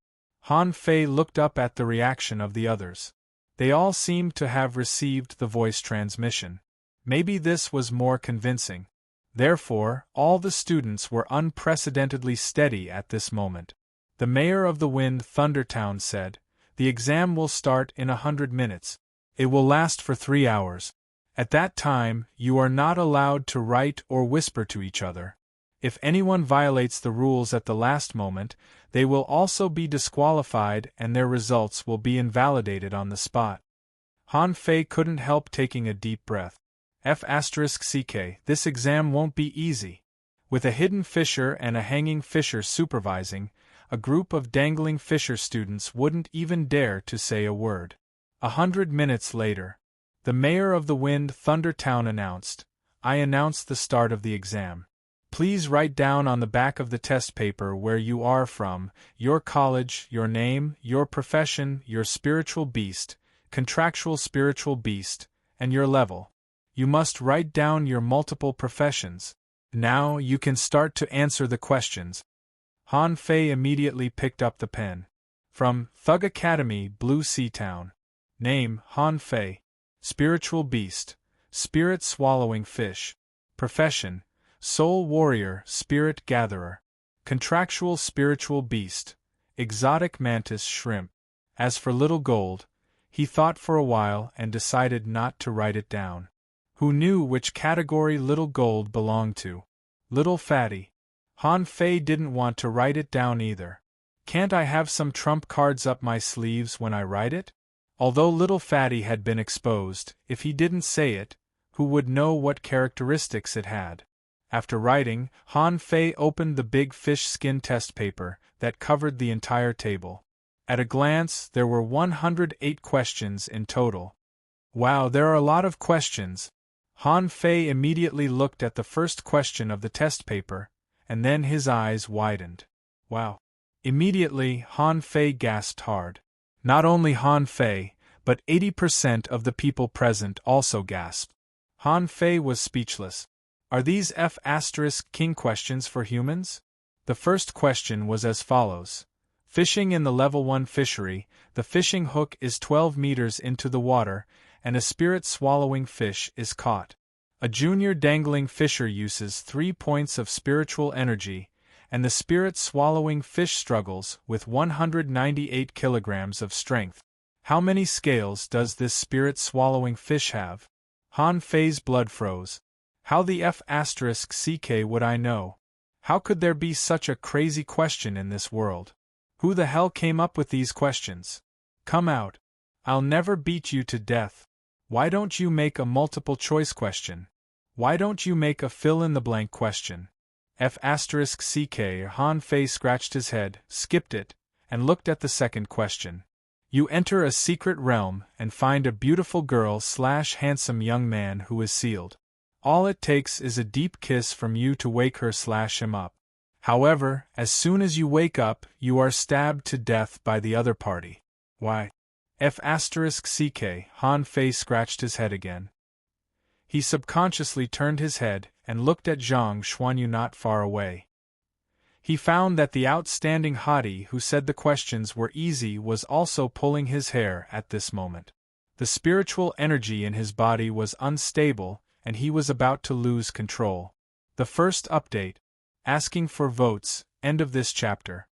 Han Fei looked up at the reaction of the others. They all seemed to have received the voice transmission. Maybe this was more convincing. Therefore, all the students were unprecedentedly steady at this moment. The mayor of the Wind Thunder Town said, The exam will start in 100 minutes. It will last for 3 hours. At that time, you are not allowed to write or whisper to each other. If anyone violates the rules at the last moment, they will also be disqualified and their results will be invalidated on the spot. Han Fei couldn't help taking a deep breath. F***ck, this exam won't be easy. With a hidden fisher and a hanging fisher supervising, a group of dangling fisher students wouldn't even dare to say a word. 100 minutes later, the mayor of the Wind Thunder Town announced, "I announce the start of the exam. Please write down on the back of the test paper where you are from, your college, your name, your profession, your spiritual beast, contractual spiritual beast, and your level. You must write down your multiple professions. Now you can start to answer the questions." Han Fei immediately picked up the pen. From Thug Academy, Blue Sea Town. Name, Han Fei. Spiritual beast, spirit-swallowing fish. Profession, soul warrior, spirit gatherer. Contractual spiritual beast, exotic mantis shrimp. As for Little Gold, he thought for a while and decided not to write it down. Who knew which category Little Gold belonged to? Little Fatty. Han Fei didn't want to write it down either. Can't I have some trump cards up my sleeves when I write it? Although Little Fatty had been exposed, if he didn't say it, who would know what characteristics it had? After writing, Han Fei opened the big fish skin test paper that covered the entire table. At a glance, there were 108 questions in total. Wow, there are a lot of questions. Han Fei immediately looked at the first question of the test paper, and then his eyes widened. Wow. Immediately, Han Fei gasped hard. Not only Han Fei, but 80% of the people present also gasped. Han Fei was speechless. Are these F***king questions for humans? The first question was as follows. Fishing in the Level 1 fishery, the fishing hook is 12 meters into the water, and a spirit-swallowing fish is caught. A junior dangling fisher uses 3 points of spiritual energy, and the spirit-swallowing fish struggles with 198 kilograms of strength. How many scales does this spirit-swallowing fish have? Han Fei's blood froze. How the F***ck would I know? How could there be such a crazy question in this world? Who the hell came up with these questions? Come out. I'll never beat you to death. Why don't you make a multiple-choice question? Why don't you make a fill-in-the-blank question? F***ck. Han Fei scratched his head, skipped it, and looked at the second question. You enter a secret realm and find a beautiful girl/handsome young man who is sealed. All it takes is a deep kiss from you to wake her/him up. However, as soon as you wake up, you are stabbed to death by the other party. Why? F***ck. Han Fei scratched his head again. He subconsciously turned his head and looked at Zhang Xuanyu not far away. He found that the outstanding hottie who said the questions were easy was also pulling his hair at this moment. The spiritual energy in his body was unstable, and he was about to lose control. The first update. Asking for votes, end of this chapter.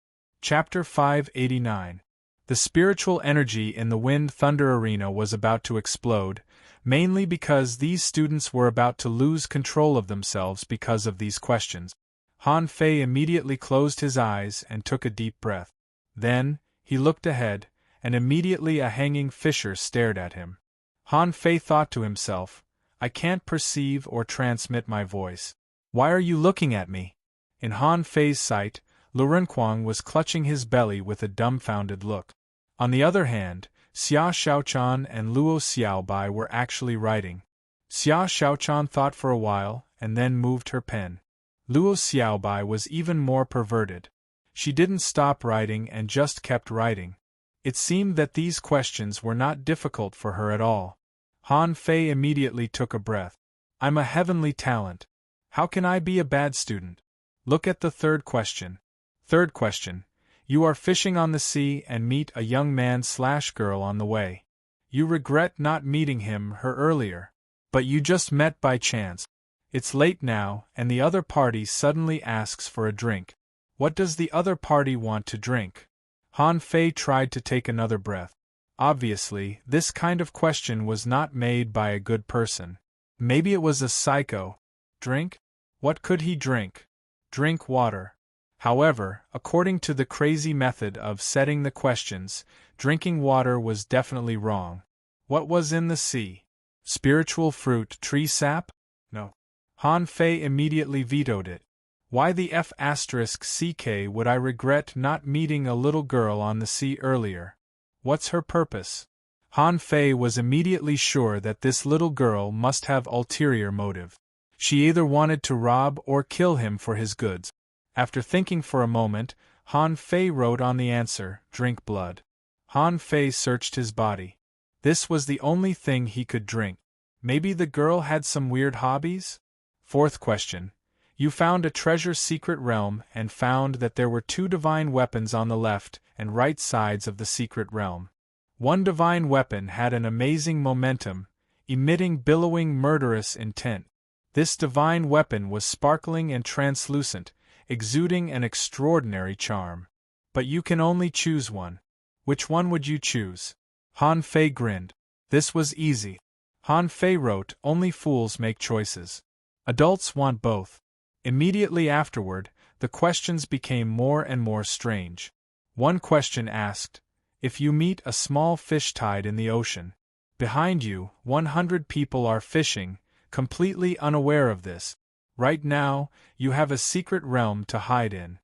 Chapter 589. The spiritual energy in the Wind Thunder Arena was about to explode, mainly because these students were about to lose control of themselves because of these questions. Han Fei immediately closed his eyes and took a deep breath. Then, he looked ahead, and immediately a hanging fisher stared at him. Han Fei thought to himself, I can't perceive or transmit my voice. Why are you looking at me? In Han Fei's sight, Lu Renquang was clutching his belly with a dumbfounded look. On the other hand, Xia Xiaochan and Luo Xiaobai were actually writing. Xia Xiaochan thought for a while, and then moved her pen. Luo Xiaobai was even more perverted. She didn't stop writing and just kept writing. It seemed that these questions were not difficult for her at all. Han Fei immediately took a breath. I'm a heavenly talent. How can I be a bad student? Look at the third question. Third question. You are fishing on the sea and meet a young man/girl on the way. You regret not meeting him/her earlier. But you just met by chance. It's late now, and the other party suddenly asks for a drink. What does the other party want to drink? Han Fei tried to take another breath. Obviously, this kind of question was not made by a good person. Maybe it was a psycho. Drink? What could he drink? Drink water. However, according to the crazy method of setting the questions, drinking water was definitely wrong. What was in the sea? Spiritual fruit, tree sap? No. Han Fei immediately vetoed it. Why the F***ck would I regret not meeting a little girl on the sea earlier? What's her purpose? Han Fei was immediately sure that this little girl must have ulterior motive. She either wanted to rob or kill him for his goods. After thinking for a moment, Han Fei wrote on the answer, "Drink blood." Han Fei searched his body. This was the only thing he could drink. Maybe the girl had some weird hobbies? Fourth question. You found a treasure secret realm and found that there were 2 divine weapons on the left and right sides of the secret realm. One divine weapon had an amazing momentum, emitting billowing murderous intent. This divine weapon was sparkling and translucent, exuding an extraordinary charm. But you can only choose one. Which one would you choose? Han Fei grinned. This was easy. Han Fei wrote, "Only fools make choices. Adults want both." Immediately afterward, the questions became more and more strange. One question asked, if you meet a small fish tied in the ocean. Behind you, 100 people are fishing, completely unaware of this. Right now, you have a secret realm to hide in.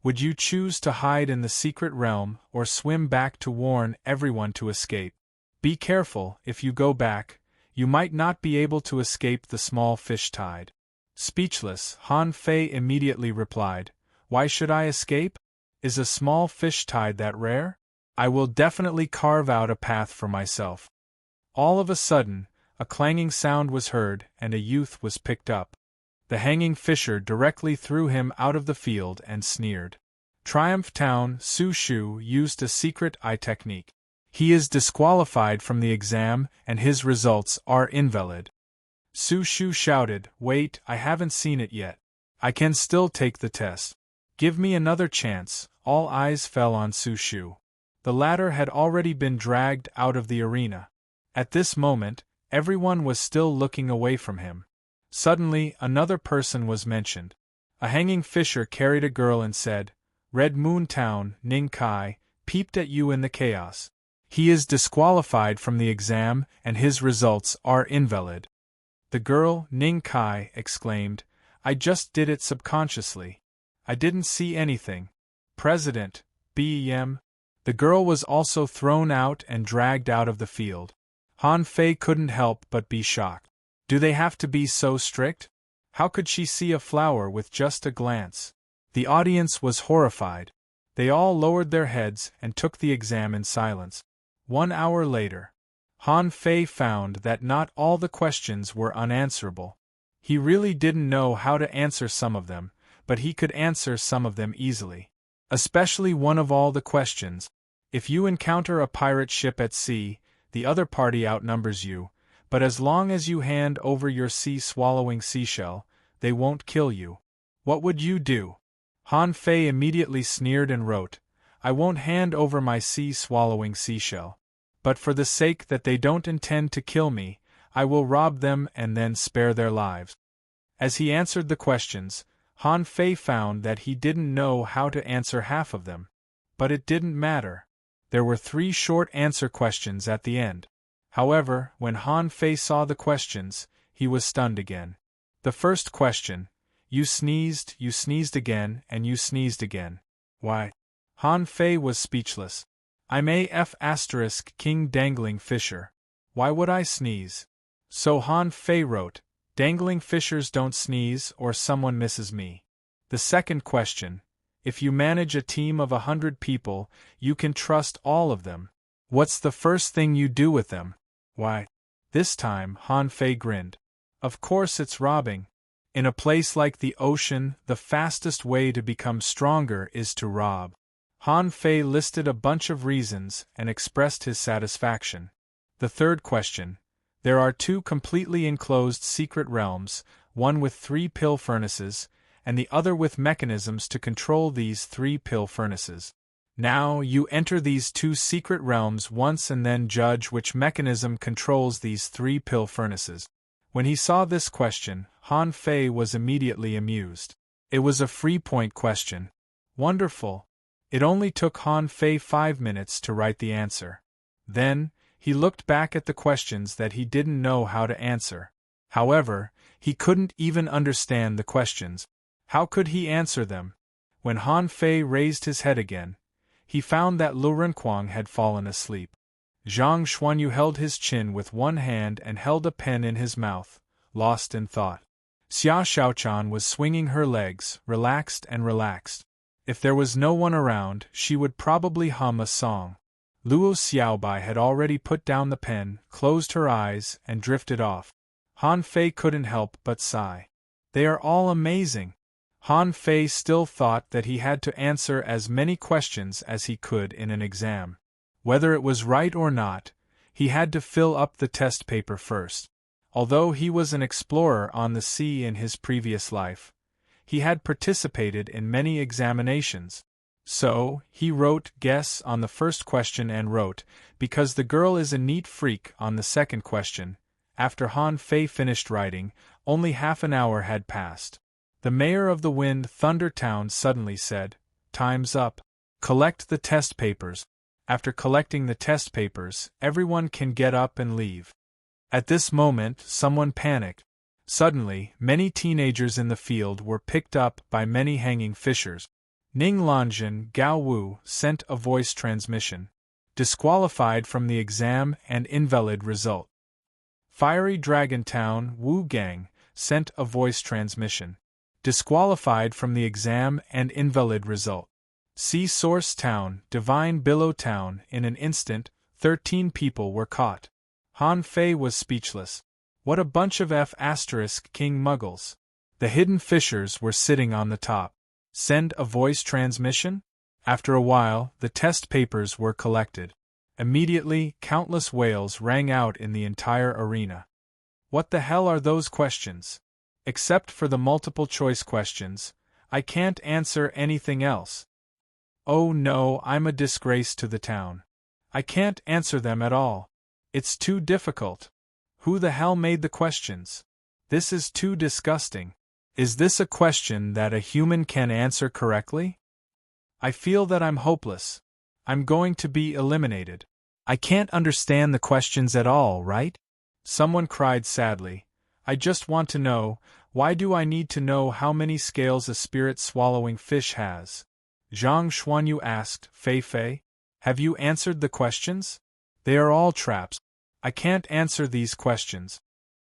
Would you choose to hide in the secret realm or swim back to warn everyone to escape? Be careful, if you go back, you might not be able to escape the small fish tide. Speechless, Han Fei immediately replied, "Why should I escape? Is a small fish tide that rare? I will definitely carve out a path for myself." All of a sudden, a clanging sound was heard and a youth was picked up. The hanging fisher directly threw him out of the field and sneered. Triumph Town, Su Shu used a secret eye technique. He is disqualified from the exam and his results are invalid. Su Shu shouted, "Wait, I haven't seen it yet. I can still take the test. Give me another chance." All eyes fell on Su Shu. The latter had already been dragged out of the arena. At this moment, everyone was still looking away from him. Suddenly, another person was mentioned. A hanging fisher carried a girl and said, "Red Moon Town, Ning Kai, peeped at you in the chaos. He is disqualified from the exam and his results are invalid." The girl, Ning Kai, exclaimed, "I just did it subconsciously. I didn't see anything. President, BEM." The girl was also thrown out and dragged out of the field. Han Fei couldn't help but be shocked. Do they have to be so strict? How could she see a flower with just a glance? The audience was horrified. They all lowered their heads and took the exam in silence. 1 hour later, Han Fei found that not all the questions were unanswerable. He really didn't know how to answer some of them, but he could answer some of them easily. Especially one of all the questions. If you encounter a pirate ship at sea, the other party outnumbers you, but as long as you hand over your sea-swallowing seashell, they won't kill you. What would you do? Han Fei immediately sneered and wrote, "I won't hand over my sea-swallowing seashell. But for the sake that they don't intend to kill me, I will rob them and then spare their lives." As he answered the questions, Han Fei found that he didn't know how to answer half of them. But it didn't matter. There were 3 short answer questions at the end. However, when Han Fei saw the questions, he was stunned again. The first question, you sneezed again, and you sneezed again. Why? Han Fei was speechless. I'm King Dangling Fisher. Why would I sneeze? So Han Fei wrote, "Dangling fishers don't sneeze or someone misses me." The second question, if you manage a team of 100 people, you can trust all of them. What's the first thing you do with them? Why? This time Han Fei grinned. Of course it's robbing. In a place like the ocean, the fastest way to become stronger is to rob. Han Fei listed a bunch of reasons and expressed his satisfaction. The third question. There are 2 completely enclosed secret realms, one with 3 pill furnaces, and the other with mechanisms to control these 3 pill furnaces. Now, you enter these 2 secret realms once and then judge which mechanism controls these 3 pill furnaces. When he saw this question, Han Fei was immediately amused. It was a free-point question. Wonderful. It only took Han Fei 5 minutes to write the answer. Then, He looked back at the questions that he didn't know how to answer. However, he couldn't even understand the questions. How could he answer them? When Han Fei raised his head again, he found that Lu Renquang had fallen asleep. Zhang Xuanyu held his chin with one hand and held a pen in his mouth, lost in thought. Xia Xiaochan was swinging her legs, relaxed and relaxed. If there was no one around, she would probably hum a song. Luo Xiaobai had already put down the pen, closed her eyes, and drifted off. Han Fei couldn't help but sigh. They are all amazing. Han Fei still thought that he had to answer as many questions as he could in an exam. Whether it was right or not, he had to fill up the test paper first. Although he was an explorer on the sea in his previous life, he had participated in many examinations. So, he wrote guess on the first question and wrote, because the girl is a neat freak on the second question. After Han Fei finished writing, only half an hour had passed. The mayor of the Wind Thunder Town suddenly said, "Time's up. Collect the test papers." After collecting the test papers, everyone can get up and leave. At this moment, someone panicked. Suddenly, many teenagers in the field were picked up by many hanging fishers. Ning Lanjin Gao Wu sent a voice transmission. Disqualified from the exam and invalid result. Fiery Dragon Town Wu Gang sent a voice transmission. Disqualified from the exam and invalid result. Sea Source Town Divine Billow Town in an instant, 13 people were caught. Han Fei was speechless. What a bunch of King muggles. The hidden fishers were sitting on the top. Send a voice transmission? After a while, the test papers were collected. Immediately, countless wails rang out in the entire arena. What the hell are those questions? Except for the multiple-choice questions, I can't answer anything else. Oh no, I'm a disgrace to the town. I can't answer them at all. It's too difficult. Who the hell made the questions? This is too disgusting. Is this a question that a human can answer correctly? I feel that I'm hopeless. I'm going to be eliminated. I can't understand the questions at all, right? Someone cried sadly. I just want to know, why do I need to know how many scales a spirit-swallowing fish has? Zhang Xuanyu asked, Fei Fei, have you answered the questions? They are all traps. I can't answer these questions.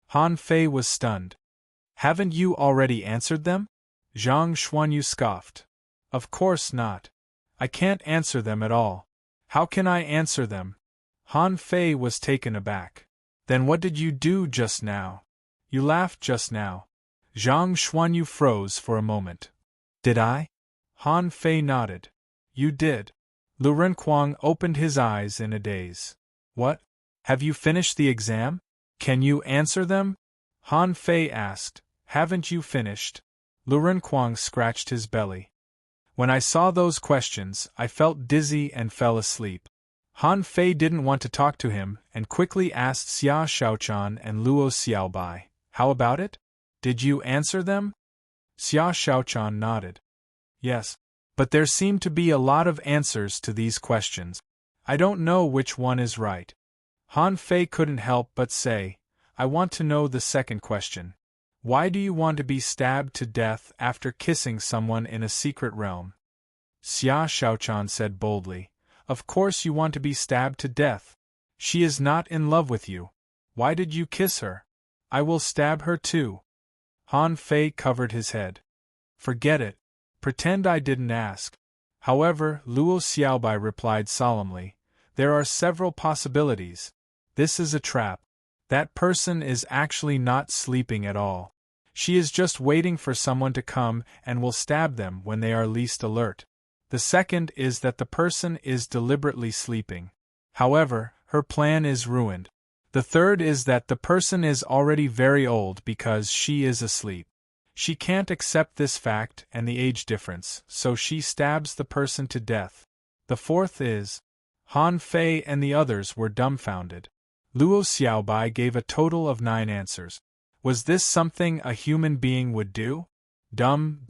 Han Fei was stunned. Haven't you already answered them? Zhang Xuanyu scoffed. Of course not. I can't answer them at all. How can I answer them? Han Fei was taken aback. Then what did you do just now? You laughed just now. Zhang Xuanyu froze for a moment. Did I? Han Fei nodded. You did. Lu Renquang opened his eyes in a daze. What? Have you finished the exam? Can you answer them? Han Fei asked. Haven't you finished? Lu Renquang scratched his belly. When I saw those questions, I felt dizzy and fell asleep. Han Fei didn't want to talk to him and quickly asked Xia Xiaochan and Luo Xiaobai, how about it? Did you answer them? Xia Xiaochan nodded. Yes. But there seem to be a lot of answers to these questions. I don't know which one is right. Han Fei couldn't help but say, I want to know the second question. Why do you want to be stabbed to death after kissing someone in a secret realm? Xia Xiaochan said boldly, Of course you want to be stabbed to death. She is not in love with you. Why did you kiss her? I will stab her too. Han Fei covered his head. Forget it. Pretend I didn't ask. However, Luo Xiaobai replied solemnly, There are several possibilities. This is a trap. That person is actually not sleeping at all. She is just waiting for someone to come and will stab them when they are least alert. The second is that the person is deliberately sleeping. However, her plan is ruined. The third is that the person is already very old because she is asleep. She can't accept this fact and the age difference, so she stabs the person to death. The fourth is... Han Fei and the others were dumbfounded. Luo Xiaobai gave a total of 9 answers. Was this something a human being would do? Dumb.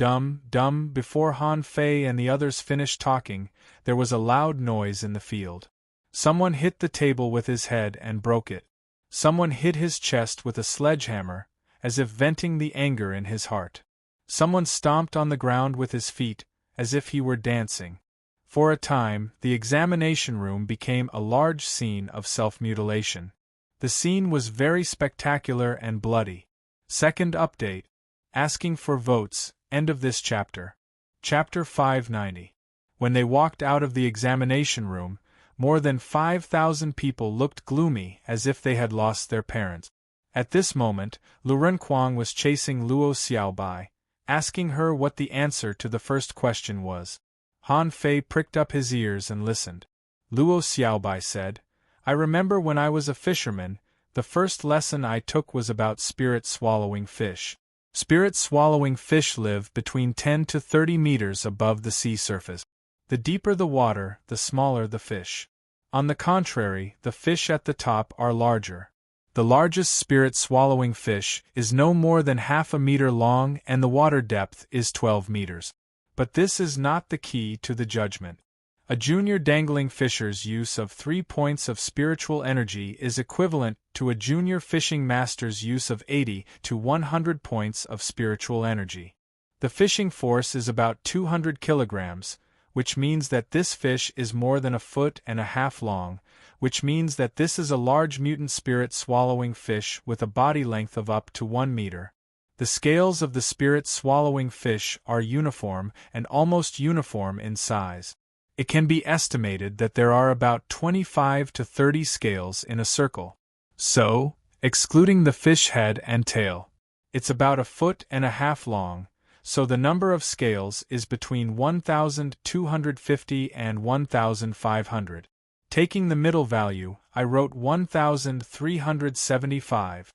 Before Han Fei and the others finished talking, there was a loud noise in the field. Someone hit the table with his head and broke it. Someone hit his chest with a sledgehammer, as if venting the anger in his heart. Someone stomped on the ground with his feet, as if he were dancing. For a time, the examination room became a large scene of self-mutilation. The scene was very spectacular and bloody. Second update. Asking for votes, end of this chapter. Chapter 590. When they walked out of the examination room, more than 5,000 people looked gloomy as if they had lost their parents. At this moment, Lu Renkuang was chasing Luo Xiaobai, asking her what the answer to the first question was. Han Fei pricked up his ears and listened. Luo Xiaobai said, "I remember when I was a fisherman, the first lesson I took was about spirit-swallowing fish. Spirit-swallowing fish live between 10 to 30 meters above the sea surface. The deeper the water, the smaller the fish. On the contrary, the fish at the top are larger. The largest spirit-swallowing fish is no more than half a meter long and the water depth is 12 meters. But this is not the key to the judgment. A junior dangling fisher's use of 3 points of spiritual energy is equivalent to a junior fishing master's use of 80 to 100 points of spiritual energy. The fishing force is about 200 kilograms, which means that this fish is more than 1.5 feet long, which means that this is a large mutant spirit-swallowing fish with a body length of up to 1 meter. The scales of the spirit-swallowing fish are uniform and almost uniform in size. It can be estimated that there are about 25 to 30 scales in a circle. So, excluding the fish head and tail, it's about 1.5 feet long, so the number of scales is between 1,250 and 1,500. Taking the middle value, I wrote 1,375.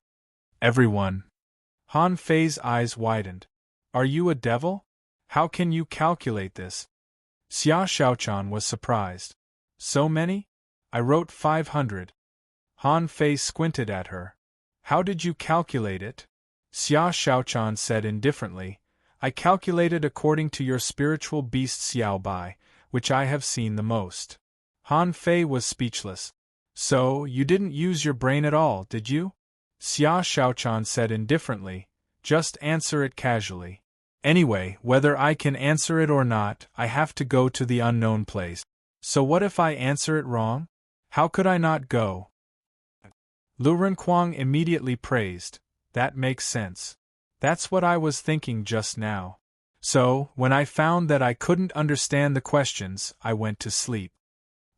Everyone. Han Fei's eyes widened. Are you a devil? How can you calculate this? Xia Xiaochan was surprised. So many? I wrote 500. Han Fei squinted at her. How did you calculate it? Xia Xiaochan said indifferently, I calculated according to your spiritual beast Xiaobai, which I have seen the most. Han Fei was speechless. So, you didn't use your brain at all, did you? Xia Xiaochan said indifferently, just answer it casually. Anyway, whether I can answer it or not, I have to go to the unknown place. So what if I answer it wrong? How could I not go? Lu Renkuang immediately praised. That makes sense. That's what I was thinking just now. So, when I found that I couldn't understand the questions, I went to sleep.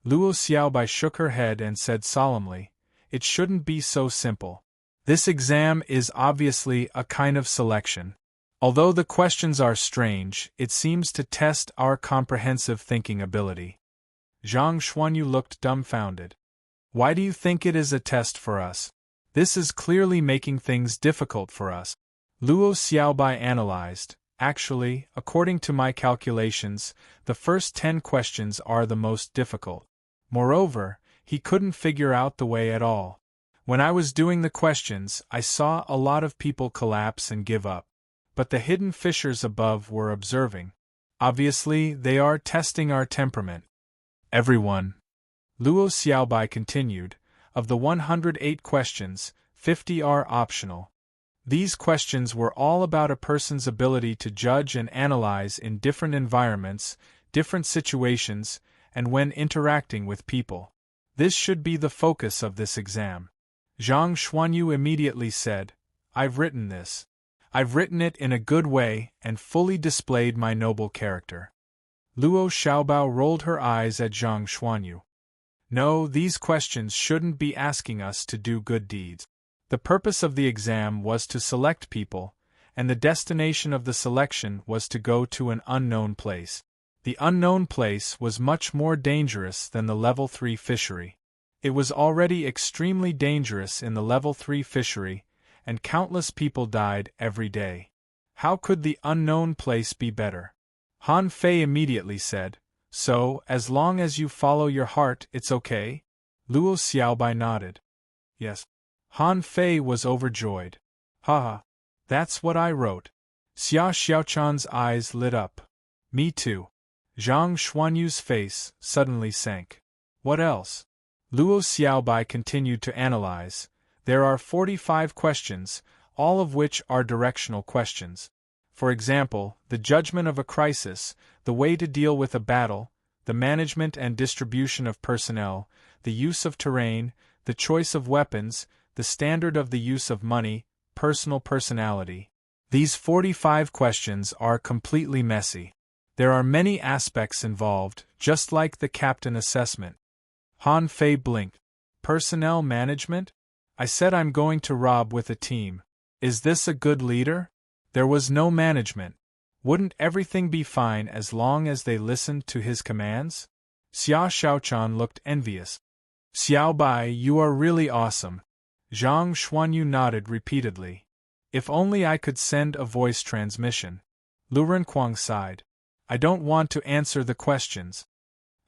Luo Xiaobai shook her head and said solemnly, it shouldn't be so simple. This exam is obviously a kind of selection. Although the questions are strange, it seems to test our comprehensive thinking ability. Zhang Xuanyu looked dumbfounded. Why do you think it is a test for us? This is clearly making things difficult for us. Luo Xiaobai analyzed. Actually, according to my calculations, the first 10 questions are the most difficult. Moreover, he couldn't figure out the way at all. When I was doing the questions, I saw a lot of people collapse and give up. But the hidden fishers above were observing. Obviously, they are testing our temperament. Everyone. Luo Xiaobai continued, of the 108 questions, 50 are optional. These questions were all about a person's ability to judge and analyze in different environments, different situations, and when interacting with people. This should be the focus of this exam. Zhang Xuanyu immediately said, I've written this. I've written it in a good way and fully displayed my noble character. Luo Xiaobao rolled her eyes at Zhang Xuanyu. No, these questions shouldn't be asking us to do good deeds. The purpose of the exam was to select people, and the destination of the selection was to go to an unknown place. The unknown place was much more dangerous than the level 3 fishery. It was already extremely dangerous in the level 3 fishery, and countless people died every day. How could the unknown place be better? Han Fei immediately said, So, as long as you follow your heart, it's okay? Luo Xiaobai nodded. Yes. Han Fei was overjoyed. Haha. That's what I wrote. Xia Xiaochan's eyes lit up. Me too. Zhang Xuanyu's face suddenly sank. What else? Luo Xiaobai continued to analyze. There are 45 questions, all of which are directional questions. For example, the judgment of a crisis, the way to deal with a battle, the management and distribution of personnel, the use of terrain, the choice of weapons, the standard of the use of money, personal personality. These 45 questions are completely messy. There are many aspects involved, just like the captain assessment. Han Fei blinked. Personnel management? I said I'm going to rob with a team. Is this a good leader? There was no management. Wouldn't everything be fine as long as they listened to his commands? Xia Xiaochan looked envious. Xiaobai, you are really awesome. Zhang Xuanyu nodded repeatedly. If only I could send a voice transmission. Lu Renquang sighed. I don't want to answer the questions.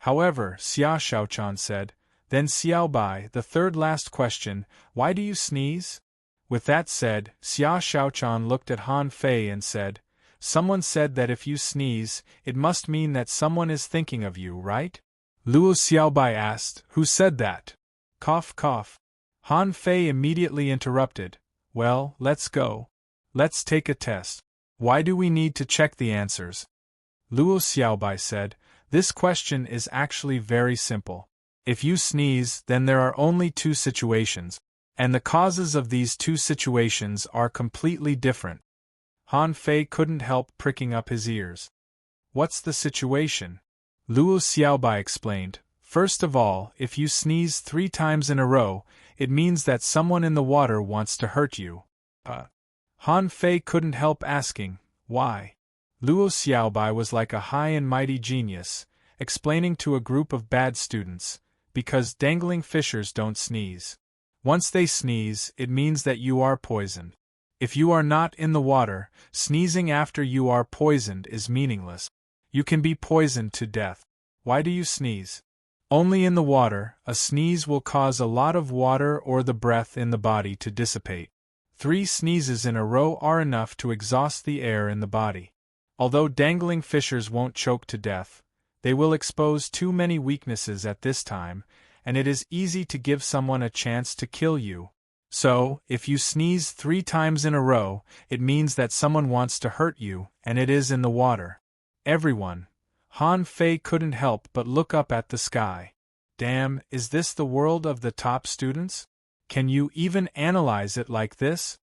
However, Xia Xiaochan said, then Xiaobai, the third last question, why do you sneeze? With that said, Xia Xiaochan looked at Han Fei and said, someone said that if you sneeze, it must mean that someone is thinking of you, right? Luo Xiaobai asked, who said that? Cough cough. Han Fei immediately interrupted, well, let's go. Let's take a test. Why do we need to check the answers? Luo Xiaobai said, this question is actually very simple. If you sneeze, then there are only two situations, and the causes of these two situations are completely different. Han Fei couldn't help pricking up his ears. What's the situation? Luo Xiaobai explained. First of all, if you sneeze 3 times in a row, it means that someone in the water wants to hurt you. Han Fei couldn't help asking, why? Luo Xiaobai was like a high and mighty genius, explaining to a group of bad students, because dangling fishers don't sneeze. Once they sneeze, it means that you are poisoned. If you are not in the water, sneezing after you are poisoned is meaningless. You can be poisoned to death. Why do you sneeze? Only in the water, a sneeze will cause a lot of water or the breath in the body to dissipate. 3 sneezes in a row are enough to exhaust the air in the body. Although dangling fishers won't choke to death, they will expose too many weaknesses at this time, and it is easy to give someone a chance to kill you. So, if you sneeze 3 times in a row, it means that someone wants to hurt you, and it is in the water. Everyone. Han Fei couldn't help but look up at the sky. Damn, is this the world of the top students? Can you even analyze it like this?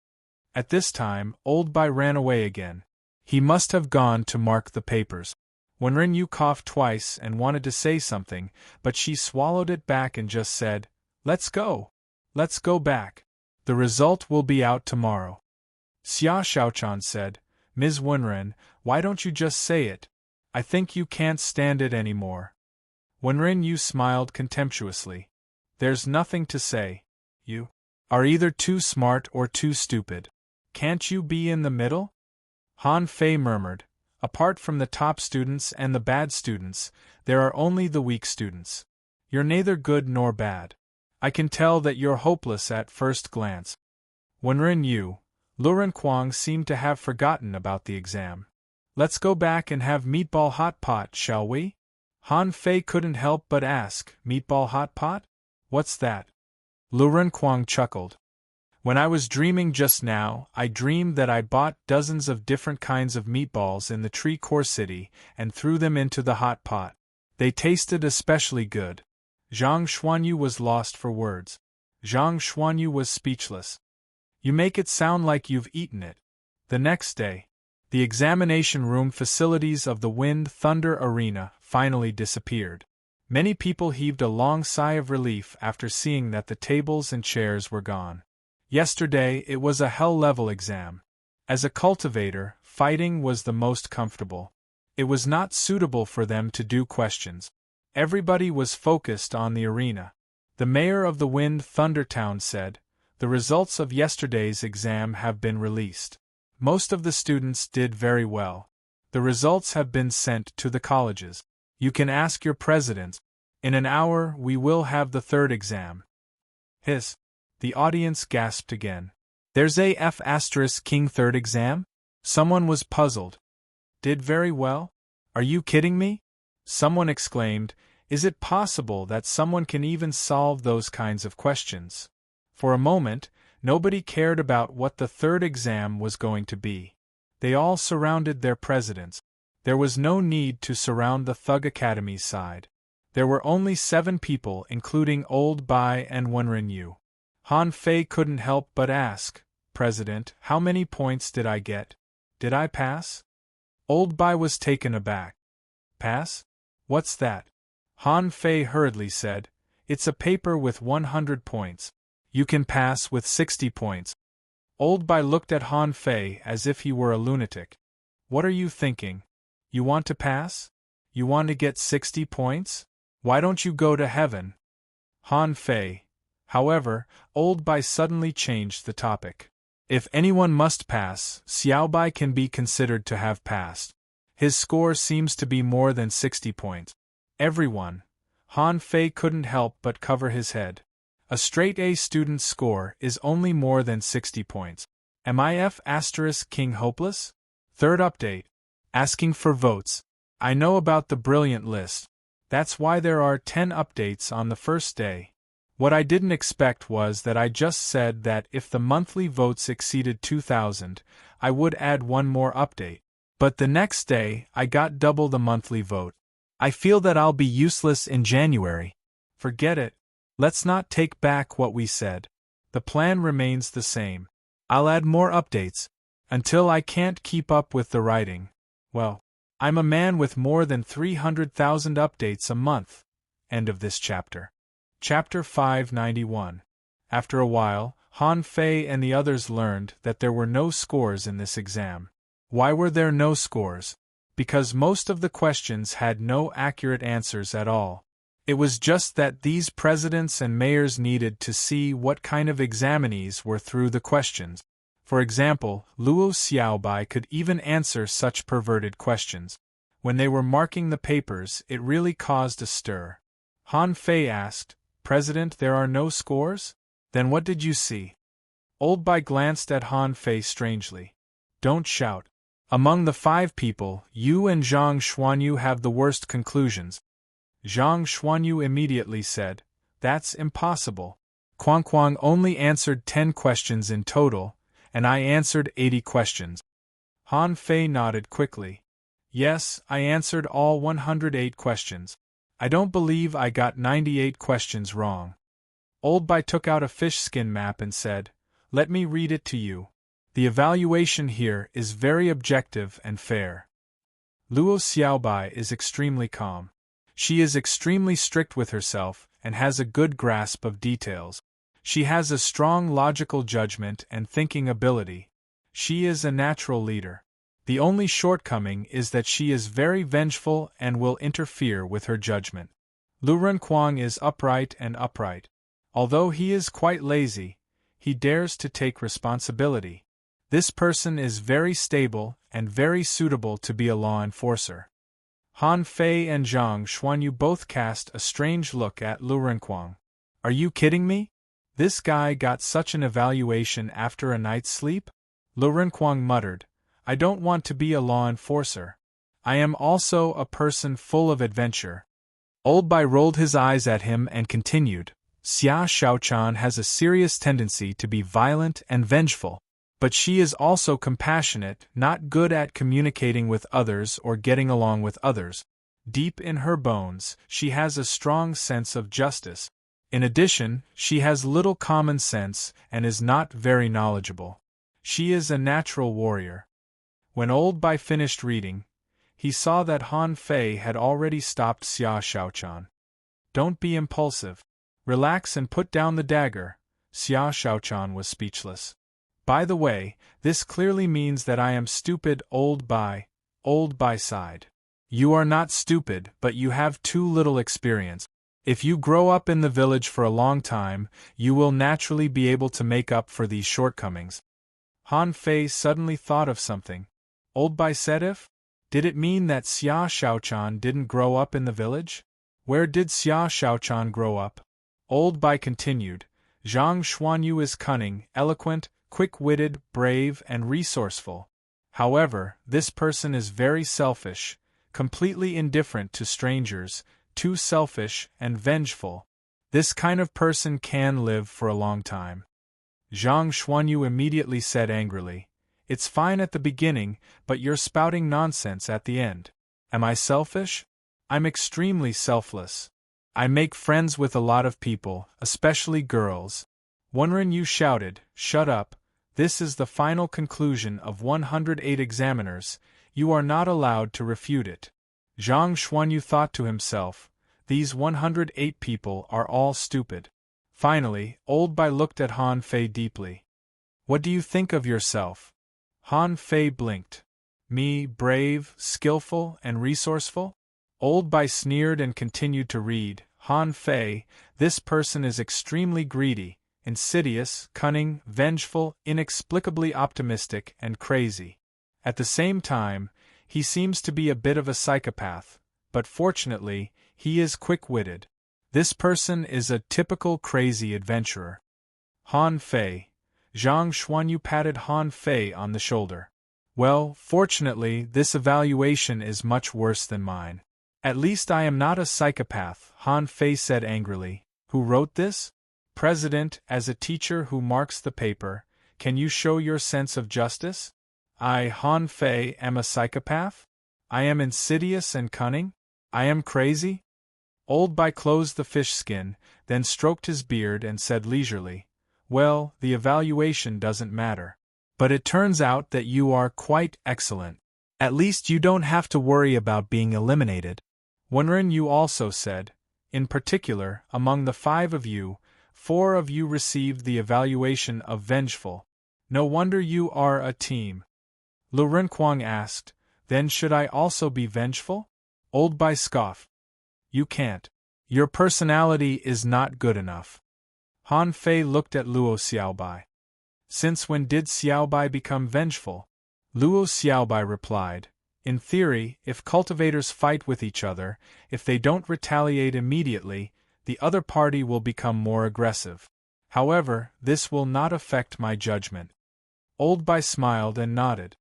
At this time, Old Bai ran away again. He must have gone to mark the papers. Wenren Yu coughed twice and wanted to say something, but she swallowed it back and just said, let's go. Let's go back. The result will be out tomorrow. Xia Xiaochan said, Ms. Wenren, why don't you just say it? I think you can't stand it anymore. Wenren Yu smiled contemptuously. There's nothing to say. You are either too smart or too stupid. Can't you be in the middle? Han Fei murmured, apart from the top students and the bad students, there are only the weak students. You're neither good nor bad. I can tell that you're hopeless at first glance. Wenren Yu, Lu Renquang seemed to have forgotten about the exam. Let's go back and have meatball hot pot, shall we? Han Fei couldn't help but ask, meatball hot pot? What's that? Lu Renquang chuckled. When I was dreaming just now, I dreamed that I bought dozens of different kinds of meatballs in the Tree Core City and threw them into the hot pot. They tasted especially good. Zhang Xuanyu was lost for words. Zhang Xuanyu was speechless. You make it sound like you've eaten it. The next day, the examination room facilities of the Wind Thunder Arena finally disappeared. Many people heaved a long sigh of relief after seeing that the tables and chairs were gone. Yesterday, it was a hell-level exam. As a cultivator, fighting was the most comfortable. It was not suitable for them to do questions. Everybody was focused on the arena. The mayor of the Wind Thunder Town said, the results of yesterday's exam have been released. Most of the students did very well. The results have been sent to the colleges. You can ask your president. In an hour, we will have the 3rd exam. Hiss. The audience gasped again. There's a F*King 3rd exam? Someone was puzzled. Did very well? Are you kidding me? Someone exclaimed, Is it possible that someone can even solve those kinds of questions? For a moment, nobody cared about what the third exam was going to be. They all surrounded their presidents. There was no need to surround the Thug Academy's side. There were only 7 people, including Old Bai and Wenren Yu. Han Fei couldn't help but ask, "President, how many points did I get? Did I pass?" Old Bai was taken aback. "Pass? What's that?" Han Fei hurriedly said, "It's a paper with 100 points. You can pass with 60 points. Old Bai looked at Han Fei as if he were a lunatic. "What are you thinking? You want to pass? You want to get 60 points? Why don't you go to heaven?" Han Fei. However, Old Bai suddenly changed the topic. "If anyone must pass, Xiao Bai can be considered to have passed. His score seems to be more than 60 points. Everyone." Han Fei couldn't help but cover his head. "A straight A student's score is only more than 60 points. Am I F** King hopeless?" Third update. Asking for votes. I know about the brilliant list. That's why there are 10 updates on the first day. What I didn't expect was that I just said that if the monthly votes exceeded 2,000, I would add one more update. But the next day, I got double the monthly vote. I feel that I'll be useless in January. Forget it. Let's not take back what we said. The plan remains the same. I'll add more updates. Until I can't keep up with the writing. Well, I'm a man with more than 300,000 updates a month. End of this chapter. Chapter 591. After a while, Han Fei and the others learned that there were no scores in this exam. Why were there no scores? Because most of the questions had no accurate answers at all. It was just that these presidents and mayors needed to see what kind of examinees were through the questions. For example, Luo Xiaobai could even answer such perverted questions. When they were marking the papers, it really caused a stir. Han Fei asked, "President, there are no scores? Then what did you see?" Old Bai glanced at Han Fei strangely. "Don't shout. Among the 5 people, you and Zhang Xuanyu have the worst conclusions." Zhang Xuanyu immediately said, "That's impossible. Quang only answered 10 questions in total, and I answered 80 questions." Han Fei nodded quickly. "Yes, I answered all 108 questions. I don't believe I got 98 questions wrong." Old Bai took out a fish skin map and said, "Let me read it to you. The evaluation here is very objective and fair." Luo Xiaobai is extremely calm. She is extremely strict with herself and has a good grasp of details. She has a strong logical judgment and thinking ability. She is a natural leader. The only shortcoming is that she is very vengeful and will interfere with her judgment. Lu Renquang is upright and upright. Although he is quite lazy, he dares to take responsibility. This person is very stable and very suitable to be a law enforcer. Han Fei and Zhang Xuanyu both cast a strange look at Lu Renquang. "Are you kidding me? This guy got such an evaluation after a night's sleep?" Lu Renquang muttered, "I don't want to be a law enforcer. I am also a person full of adventure." Old Bai rolled his eyes at him and continued, "Xia Shaochan has a serious tendency to be violent and vengeful. But she is also compassionate, not good at communicating with others or getting along with others. Deep in her bones, she has a strong sense of justice. In addition, she has little common sense and is not very knowledgeable. She is a natural warrior." When Old Bai finished reading, he saw that Han Fei had already stopped Xia Shaochan. "Don't be impulsive. Relax and put down the dagger." Xia Shaochan was speechless. "By the way, this clearly means that I am stupid, Old Bai." Old Bai sighed. "You are not stupid, but you have too little experience. If you grow up in the village for a long time, you will naturally be able to make up for these shortcomings." Han Fei suddenly thought of something. Old Bai said if? Did it mean that Xia Shaochan didn't grow up in the village? Where did Xia Shaochan grow up? Old Bai continued, "Zhang Xuanyu is cunning, eloquent, quick-witted, brave, and resourceful. However, this person is very selfish, completely indifferent to strangers, too selfish and vengeful. This kind of person can live for a long time. Zhang Xuanyu immediately said angrily, "It's fine at the beginning, but you're spouting nonsense at the end. Am I selfish? I'm extremely selfless. I make friends with a lot of people, especially girls." Wenren Yu shouted, "Shut up, this is the final conclusion of 108 examiners, you are not allowed to refute it." Zhang Xuanyu thought to himself, these 108 people are all stupid. Finally, Old Bai looked at Han Fei deeply. "What do you think of yourself?" Han Fei blinked. "Me, brave, skillful, and resourceful?" Old Bai sneered and continued to read, "Han Fei, this person is extremely greedy, insidious, cunning, vengeful, inexplicably optimistic, and crazy. At the same time, he seems to be a bit of a psychopath, but fortunately, he is quick-witted. This person is a typical crazy adventurer." Han Fei. Zhang Xuanyu patted Han Fei on the shoulder. "Well, fortunately, this evaluation is much worse than mine. At least I am not a psychopath," Han Fei said angrily. "Who wrote this?" "President, as a teacher who marks the paper, can you show your sense of justice? I, Han Fei, am a psychopath? I am insidious and cunning? I am crazy?" Old Bai closed the fish skin, then stroked his beard and said leisurely, "Well, the evaluation doesn't matter. But it turns out that you are quite excellent. At least you don't have to worry about being eliminated." Wenren Yu also said, "In particular, among the 5 of you, 4 of you received the evaluation of vengeful. No wonder you are a team." Lu Renquang asked, "Then should I also be vengeful?" Old Bai scoffed. "You can't. Your personality is not good enough." Han Fei looked at Luo Xiaobai. "Since when did Xiaobai become vengeful?" Luo Xiaobai replied, "In theory, if cultivators fight with each other, if they don't retaliate immediately, the other party will become more aggressive. However, this will not affect my judgment." Old Bai smiled and nodded.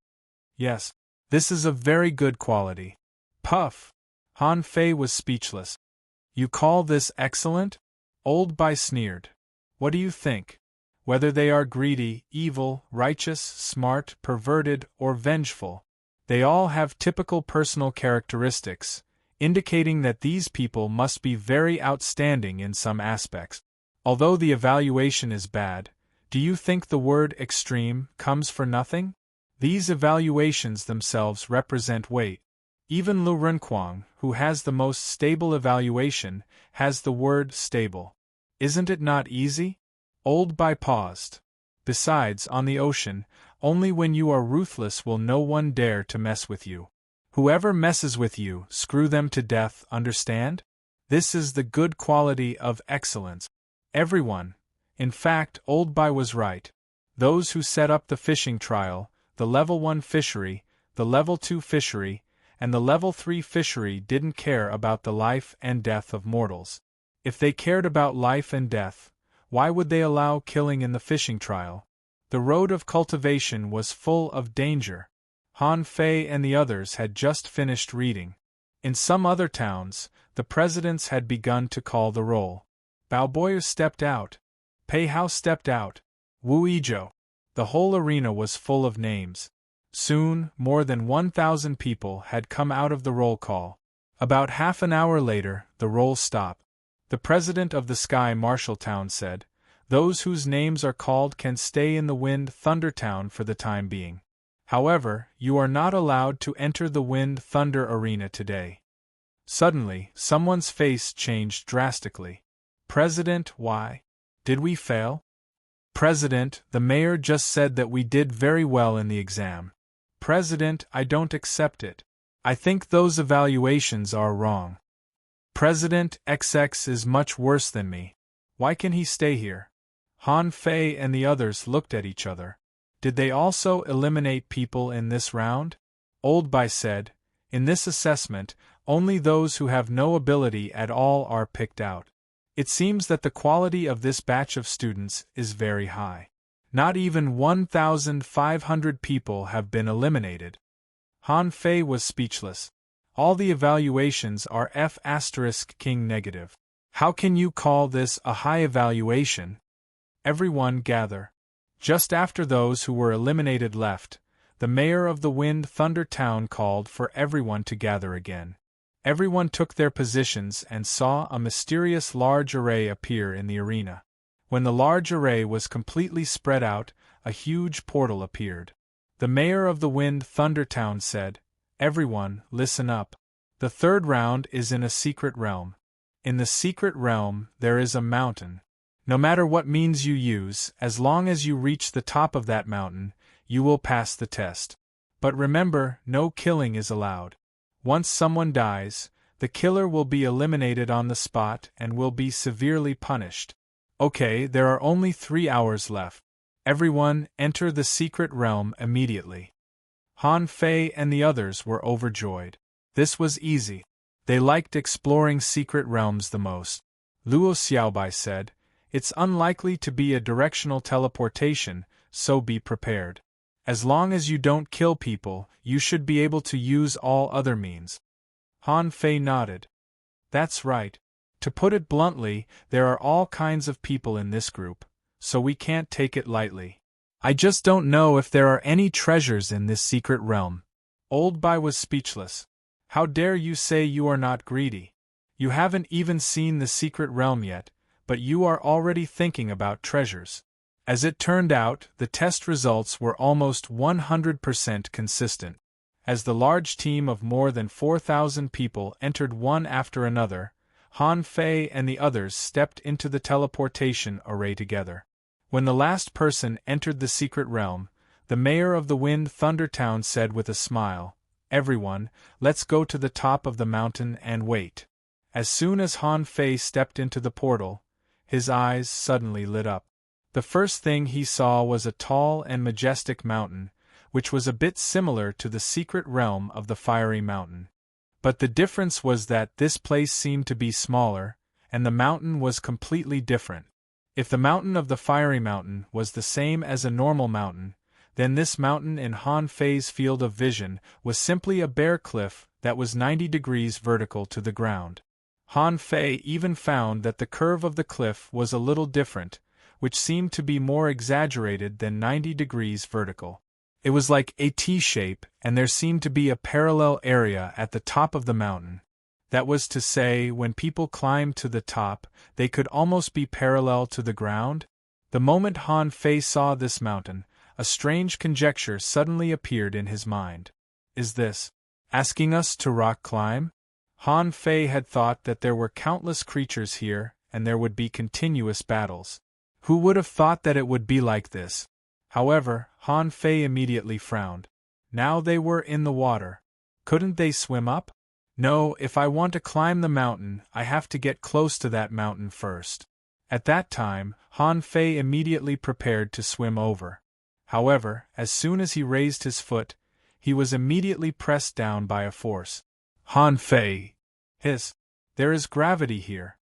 "Yes, this is a very good quality." Puff! Han Fei was speechless. "You call this excellent?" Old Bai sneered. "What do you think? Whether they are greedy, evil, righteous, smart, perverted, or vengeful, they all have typical personal characteristics, indicating that these people must be very outstanding in some aspects. Although the evaluation is bad, do you think the word extreme comes for nothing? These evaluations themselves represent weight. Even Lu Renquang, who has the most stable evaluation, has the word stable. Isn't it not easy?" Old Bai paused. "Besides, on the ocean, only when you are ruthless will no one dare to mess with you. Whoever messes with you, screw them to death, understand? This is the good quality of excellence. Everyone. In fact, Old Bai was right. Those who set up the fishing trial, the level 1 fishery, the level 2 fishery, and the level 3 fishery didn't care about the life and death of mortals. If they cared about life and death, why would they allow killing in the fishing trial? The road of cultivation was full of danger." Han Fei and the others had just finished reading. In some other towns, the presidents had begun to call the roll. Bao Boyer stepped out. Pei Hao stepped out. Wu Yizhou. The whole arena was full of names. Soon, more than 1,000 people had come out of the roll call. About half an hour later, the roll stopped. The president of the Sky Marshal Town said, "Those whose names are called can stay in the Wind Thunder Town for the time being. However, you are not allowed to enter the Wind Thunder Arena today." Suddenly, someone's face changed drastically. "President, why? Did we fail?" "President, the mayor just said that we did very well in the exam." "President, I don't accept it. I think those evaluations are wrong." "President, XX is much worse than me. Why can he stay here?" Han Fei and the others looked at each other. Did they also eliminate people in this round? Old Bai said, "In this assessment, only those who have no ability at all are picked out. It seems that the quality of this batch of students is very high. Not even 1,500 people have been eliminated." Han Fei was speechless. All the evaluations are F*King negative. How can you call this a high evaluation? Everyone gather. Just after those who were eliminated left, the mayor of the Wind Thunder Town called for everyone to gather again. Everyone took their positions and saw a mysterious large array appear in the arena. When the large array was completely spread out, a huge portal appeared. The mayor of the Wind Thunder Town said, "Everyone, listen up. The third round is in a secret realm. In the secret realm, there is a mountain. No matter what means you use, as long as you reach the top of that mountain, you will pass the test. But remember, no killing is allowed. Once someone dies, the killer will be eliminated on the spot and will be severely punished. Okay, there are only 3 hours left. Everyone, enter the secret realm immediately." Han Fei and the others were overjoyed. This was easy. They liked exploring secret realms the most. Luo Xiaobai said, "It's unlikely to be a directional teleportation, so be prepared. As long as you don't kill people, you should be able to use all other means." Han Fei nodded. "That's right. To put it bluntly, there are all kinds of people in this group, so we can't take it lightly. I just don't know if there are any treasures in this secret realm." Old Bai was speechless. "How dare you say you are not greedy? You haven't even seen the secret realm yet, but you are already thinking about treasures." As it turned out, the test results were almost 100% consistent. As the large team of more than 4,000 people entered one after another, Han Fei and the others stepped into the teleportation array together. When the last person entered the secret realm, the mayor of the Wind Thunder Town said with a smile, "Everyone, let's go to the top of the mountain and wait." As soon as Han Fei stepped into the portal, his eyes suddenly lit up. The first thing he saw was a tall and majestic mountain, which was a bit similar to the secret realm of the Fiery Mountain. But the difference was that this place seemed to be smaller, and the mountain was completely different. If the mountain of the Fiery Mountain was the same as a normal mountain, then this mountain in Han Fei's field of vision was simply a bare cliff that was 90 degrees vertical to the ground. Han Fei even found that the curve of the cliff was a little different, which seemed to be more exaggerated than 90 degrees vertical. It was like a T-shape, and there seemed to be a parallel area at the top of the mountain. That was to say, when people climbed to the top, they could almost be parallel to the ground. The moment Han Fei saw this mountain, a strange conjecture suddenly appeared in his mind. Is this asking us to rock climb? Han Fei had thought that there were countless creatures here, and there would be continuous battles. Who would have thought that it would be like this? However, Han Fei immediately frowned. Now they were in the water. Couldn't they swim up? No, if I want to climb the mountain, I have to get close to that mountain first. At that time, Han Fei immediately prepared to swim over. However, as soon as he raised his foot, he was immediately pressed down by a force. Han Fei! Hiss! There is gravity here.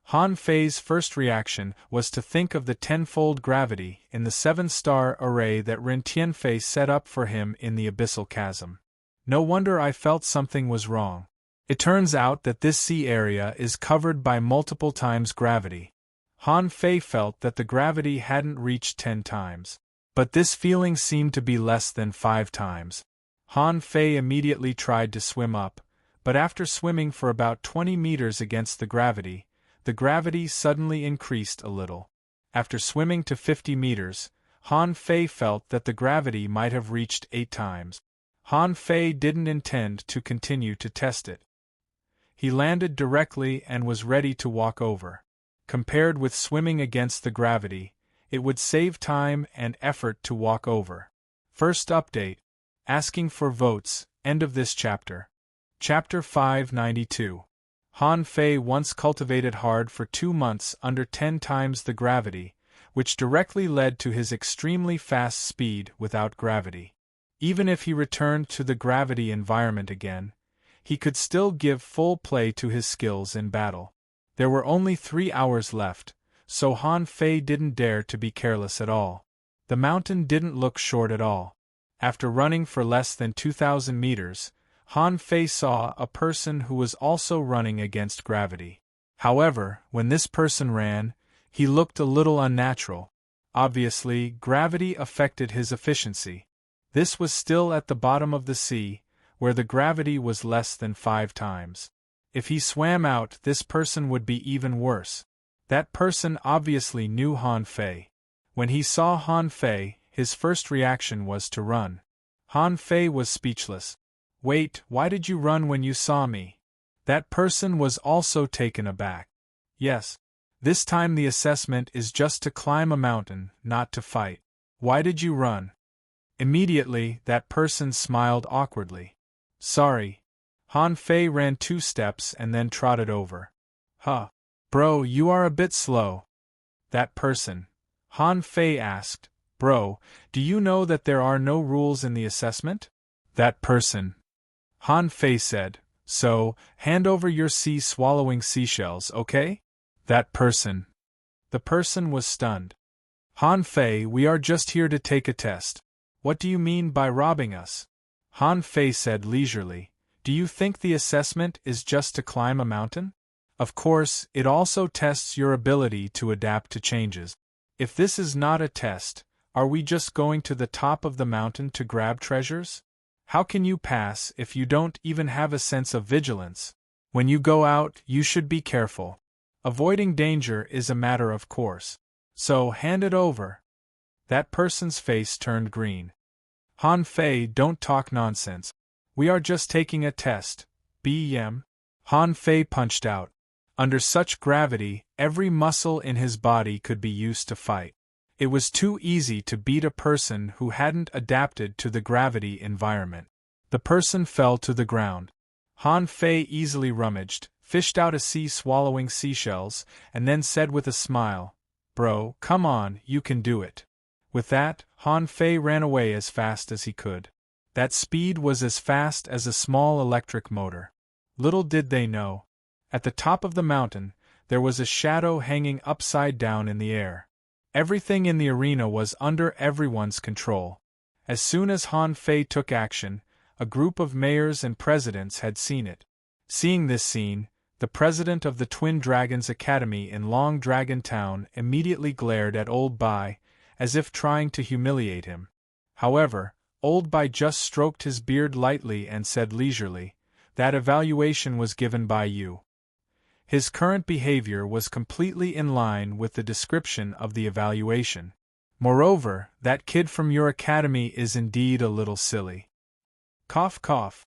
Han Fei's first reaction was to think of the tenfold gravity in the 7-star array that Ren Tianfei set up for him in the abyssal chasm. No wonder I felt something was wrong. It turns out that this sea area is covered by multiple times gravity. Han Fei felt that the gravity hadn't reached 10 times. But this feeling seemed to be less than 5 times. Han Fei immediately tried to swim up, but after swimming for about 20 meters against the gravity suddenly increased a little. After swimming to 50 meters, Han Fei felt that the gravity might have reached 8 times. Han Fei didn't intend to continue to test it. He landed directly and was ready to walk over. Compared with swimming against the gravity, it would save time and effort to walk over. First update. Asking for votes, end of this chapter. Chapter 592. Han Fei once cultivated hard for 2 months under 10 times the gravity, which directly led to his extremely fast speed without gravity. Even if he returned to the gravity environment again, he could still give full play to his skills in battle. There were only 3 hours left, so Han Fei didn't dare to be careless at all. The mountain didn't look short at all. After running for less than 2,000 meters, Han Fei saw a person who was also running against gravity. However, when this person ran, he looked a little unnatural. Obviously, gravity affected his efficiency. This was still at the bottom of the sea, where the gravity was less than 5 times. If he swam out, this person would be even worse. That person obviously knew Han Fei. When he saw Han Fei, his first reaction was to run. Han Fei was speechless. Wait, why did you run when you saw me? That person was also taken aback. Yes. This time the assessment is just to climb a mountain, not to fight. Why did you run? Immediately, that person smiled awkwardly. Sorry. Han Fei ran 2 steps and then trotted over. Huh. Bro, you are a bit slow. That person. Han Fei asked, Bro, do you know that there are no rules in the assessment? That person. Han Fei said, So, hand over your sea-swallowing seashells, okay? That person. The person was stunned. Han Fei, we are just here to take a test. What do you mean by robbing us? Han Fei said leisurely, Do you think the assessment is just to climb a mountain? Of course, it also tests your ability to adapt to changes. If this is not a test, are we just going to the top of the mountain to grab treasures? How can you pass if you don't even have a sense of vigilance? When you go out, you should be careful. Avoiding danger is a matter of course. So, hand it over. That person's face turned green. Han Fei, don't talk nonsense. We are just taking a test. BM. Han Fei punched out. Under such gravity, every muscle in his body could be used to fight. It was too easy to beat a person who hadn't adapted to the gravity environment. The person fell to the ground. Han Fei easily rummaged, fished out a sea-swallowing seashells, and then said with a smile, Bro, come on, you can do it. With that, Han Fei ran away as fast as he could. That speed was as fast as a small electric motor. Little did they know. At the top of the mountain, there was a shadow hanging upside down in the air. Everything in the arena was under everyone's control. As soon as Han Fei took action, a group of mayors and presidents had seen it. Seeing this scene, the president of the Twin Dragons Academy in Long Dragon Town immediately glared at Old Bai, as if trying to humiliate him. However, Old Bai just stroked his beard lightly and said leisurely, That evaluation was given by you. His current behavior was completely in line with the description of the evaluation. Moreover, that kid from your academy is indeed a little silly. Cough cough.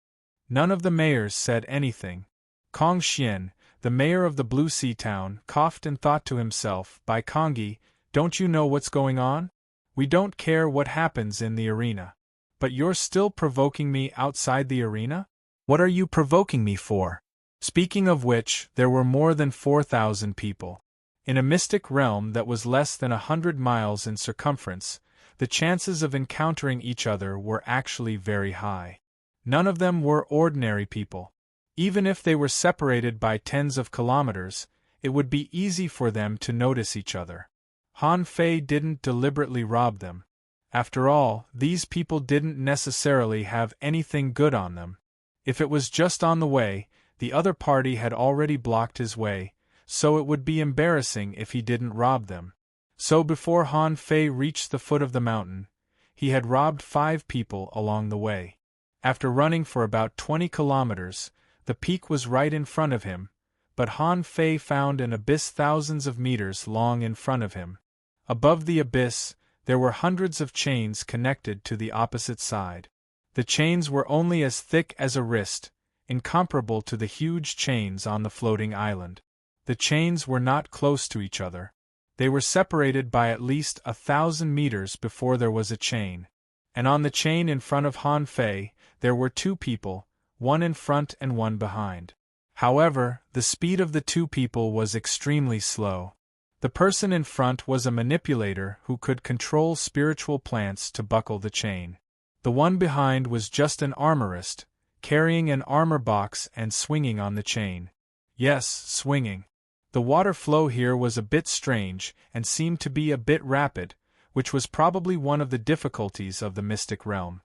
None of the mayors said anything. Kong Xian, the mayor of the Blue Sea town, coughed and thought to himself, By Kongi, don't you know what's going on? We don't care what happens in the arena. But you're still provoking me outside the arena? What are you provoking me for? Speaking of which, there were more than 4,000 people. In a mystic realm that was less than 100 miles in circumference, the chances of encountering each other were actually very high. None of them were ordinary people. Even if they were separated by tens of kilometers, it would be easy for them to notice each other. Han Fei didn't deliberately rob them. After all, these people didn't necessarily have anything good on them. If it was just on the way, the other party had already blocked his way, so it would be embarrassing if he didn't rob them. So before Han Fei reached the foot of the mountain, he had robbed 5 people along the way. After running for about 20 kilometers, the peak was right in front of him, but Han Fei found an abyss thousands of meters long in front of him. Above the abyss, there were hundreds of chains connected to the opposite side. The chains were only as thick as a wrist, incomparable to the huge chains on the floating island. The chains were not close to each other. They were separated by at least 1,000 meters before there was a chain. And on the chain in front of Han Fei, there were 2 people, one in front and one behind. However, the speed of the 2 people was extremely slow. The person in front was a manipulator who could control spiritual plants to buckle the chain. The one behind was just an armorist, carrying an armor box and swinging on the chain. Yes, swinging. The water flow here was a bit strange and seemed to be a bit rapid, which was probably one of the difficulties of the mystic realm.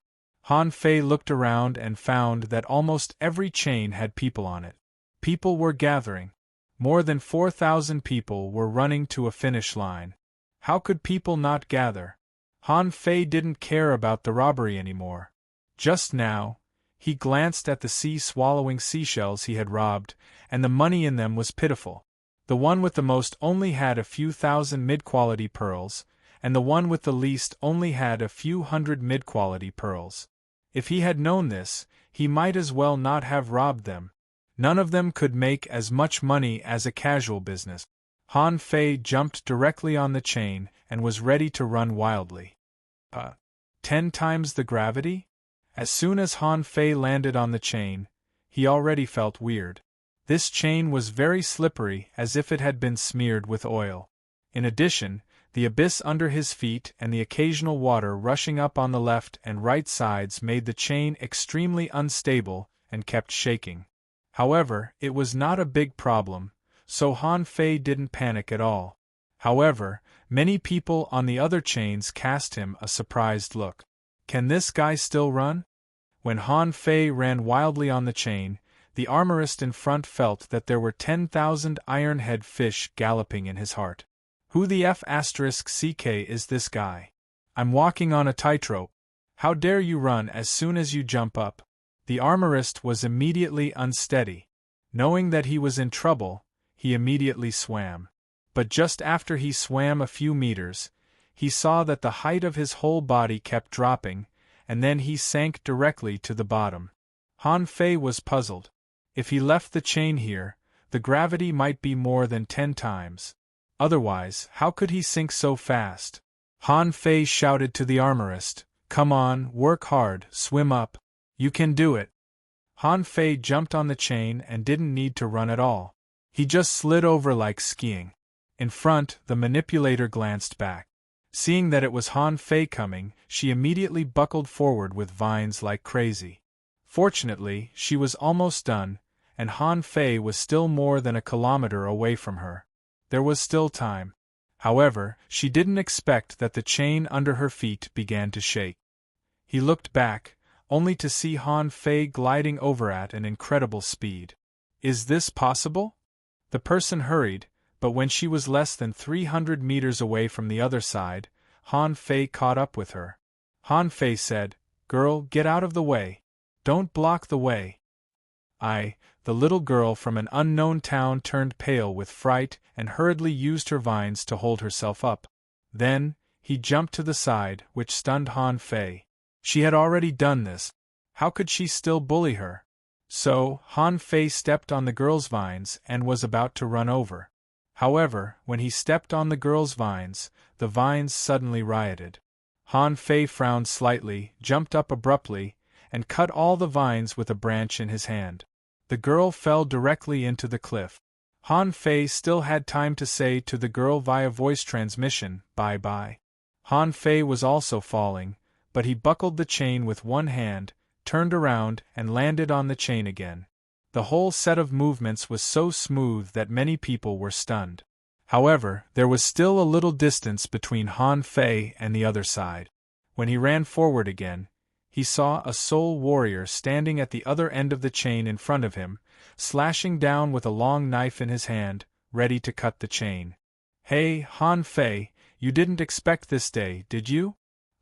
Han Fei looked around and found that almost every chain had people on it. People were gathering. More than 4,000 people were running to a finish line. How could people not gather? Han Fei didn't care about the robbery anymore. Just now, he glanced at the sea-swallowing seashells he had robbed, and the money in them was pitiful. The one with the most only had a few thousand mid-quality pearls, and the one with the least only had a few hundred mid-quality pearls. If he had known this, he might as well not have robbed them. None of them could make as much money as a casual business. Han Fei jumped directly on the chain and was ready to run wildly. 10 times the gravity? As soon as Han Fei landed on the chain, he already felt weird. This chain was very slippery, as if it had been smeared with oil. In addition, the abyss under his feet and the occasional water rushing up on the left and right sides made the chain extremely unstable and kept shaking. However, it was not a big problem, so Han Fei didn't panic at all. However, many people on the other chains cast him a surprised look. Can this guy still run? When Han Fei ran wildly on the chain, the armorist in front felt that there were 10,000 iron-head fish galloping in his heart. Who the F***ck is this guy? I'm walking on a tightrope. How dare you run as soon as you jump up? The armorist was immediately unsteady. Knowing that he was in trouble, he immediately swam. But just after he swam a few meters, he saw that the height of his whole body kept dropping, and then he sank directly to the bottom. Han Fei was puzzled. If he left the chain here, the gravity might be more than 10 times. Otherwise, how could he sink so fast? Han Fei shouted to the armorist, "Come on, work hard, swim up. You can do it." Han Fei jumped on the chain and didn't need to run at all. He just slid over like skiing. In front, the manipulator glanced back. Seeing that it was Han Fei coming, she immediately buckled forward with vines like crazy. Fortunately, she was almost done, and Han Fei was still more than a kilometer away from her. There was still time. However, she didn't expect that the chain under her feet began to shake. He looked back, only to see Han Fei gliding over at an incredible speed. Is this possible? The person hurried, but when she was less than 300 meters away from the other side, Han Fei caught up with her. Han Fei said, "Girl, get out of the way. Don't block the way." The little girl from an unknown town turned pale with fright and hurriedly used her vines to hold herself up. Then, he jumped to the side, which stunned Han Fei. She had already done this. How could she still bully her? So, Han Fei stepped on the girl's vines and was about to run over. However, when he stepped on the girl's vines, the vines suddenly rioted. Han Fei frowned slightly, jumped up abruptly, and cut all the vines with a branch in his hand. The girl fell directly into the cliff. Han Fei still had time to say to the girl via voice transmission, "Bye-bye." Han Fei was also falling, but he buckled the chain with one hand, turned around, and landed on the chain again. The whole set of movements was so smooth that many people were stunned. However, there was still a little distance between Han Fei and the other side. When he ran forward again, he saw a soul warrior standing at the other end of the chain in front of him, slashing down with a long knife in his hand, ready to cut the chain. "Hey, Han Fei, you didn't expect this day, did you?"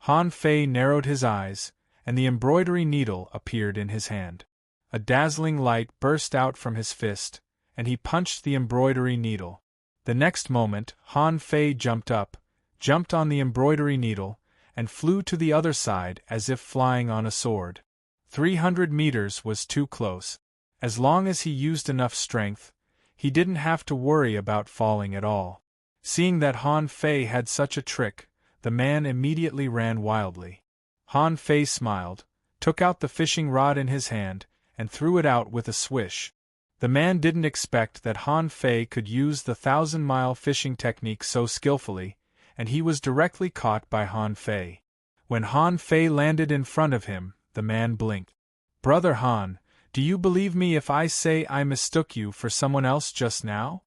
Han Fei narrowed his eyes, and the embroidery needle appeared in his hand. A dazzling light burst out from his fist, and he punched the embroidery needle. The next moment, Han Fei jumped up, jumped on the embroidery needle, and flew to the other side as if flying on a sword. 300 meters was too close. As long as he used enough strength, he didn't have to worry about falling at all. Seeing that Han Fei had such a trick, the man immediately ran wildly. Han Fei smiled, took out the fishing rod in his hand, and threw it out with a swish. The man didn't expect that Han Fei could use the 1,000-mile fishing technique so skillfully, and he was directly caught by Han Fei. When Han Fei landed in front of him, the man blinked. "Brother Han, do you believe me if I say I mistook you for someone else just now?"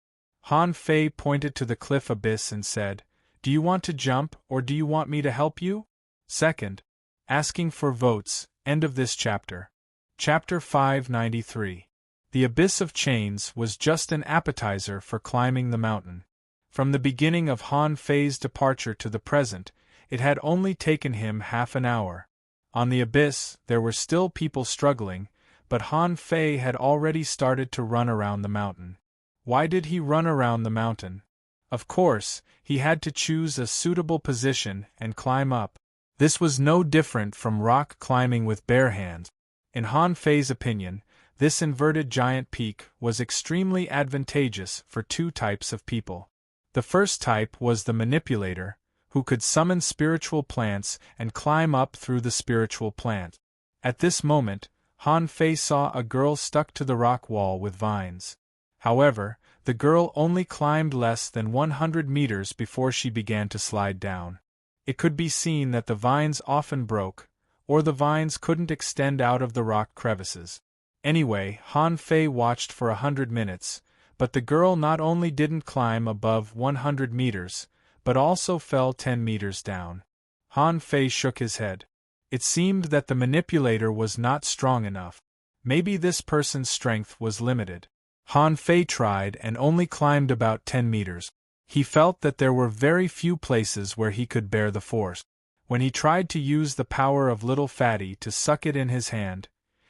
Han Fei pointed to the cliff abyss and said, "Do you want to jump or do you want me to help you?" Second. Asking for votes, End of this chapter. Chapter 593. The Abyss of Chains was just an appetizer for climbing the mountain. From the beginning of Han Fei's departure to the present, it had only taken him half an hour. On the abyss, there were still people struggling, but Han Fei had already started to run around the mountain. Why did he run around the mountain? Of course, he had to choose a suitable position and climb up. This was no different from rock climbing with bare hands. In Han Fei's opinion, this inverted giant peak was extremely advantageous for two types of people. The first type was the manipulator, who could summon spiritual plants and climb up through the spiritual plant. At this moment, Han Fei saw a girl stuck to the rock wall with vines. However, the girl only climbed less than 100 meters before she began to slide down. It could be seen that the vines often broke, or the vines couldn't extend out of the rock crevices. Anyway, Han Fei watched for 100 minutes, but the girl not only didn't climb above 100 meters, but also fell 10 meters down. Han Fei shook his head. It seemed that the manipulator was not strong enough. Maybe this person's strength was limited. Han Fei tried and only climbed about 10 meters. He felt that there were very few places where he could bear the force. When he tried to use the power of Little Fatty to suck it in his hand,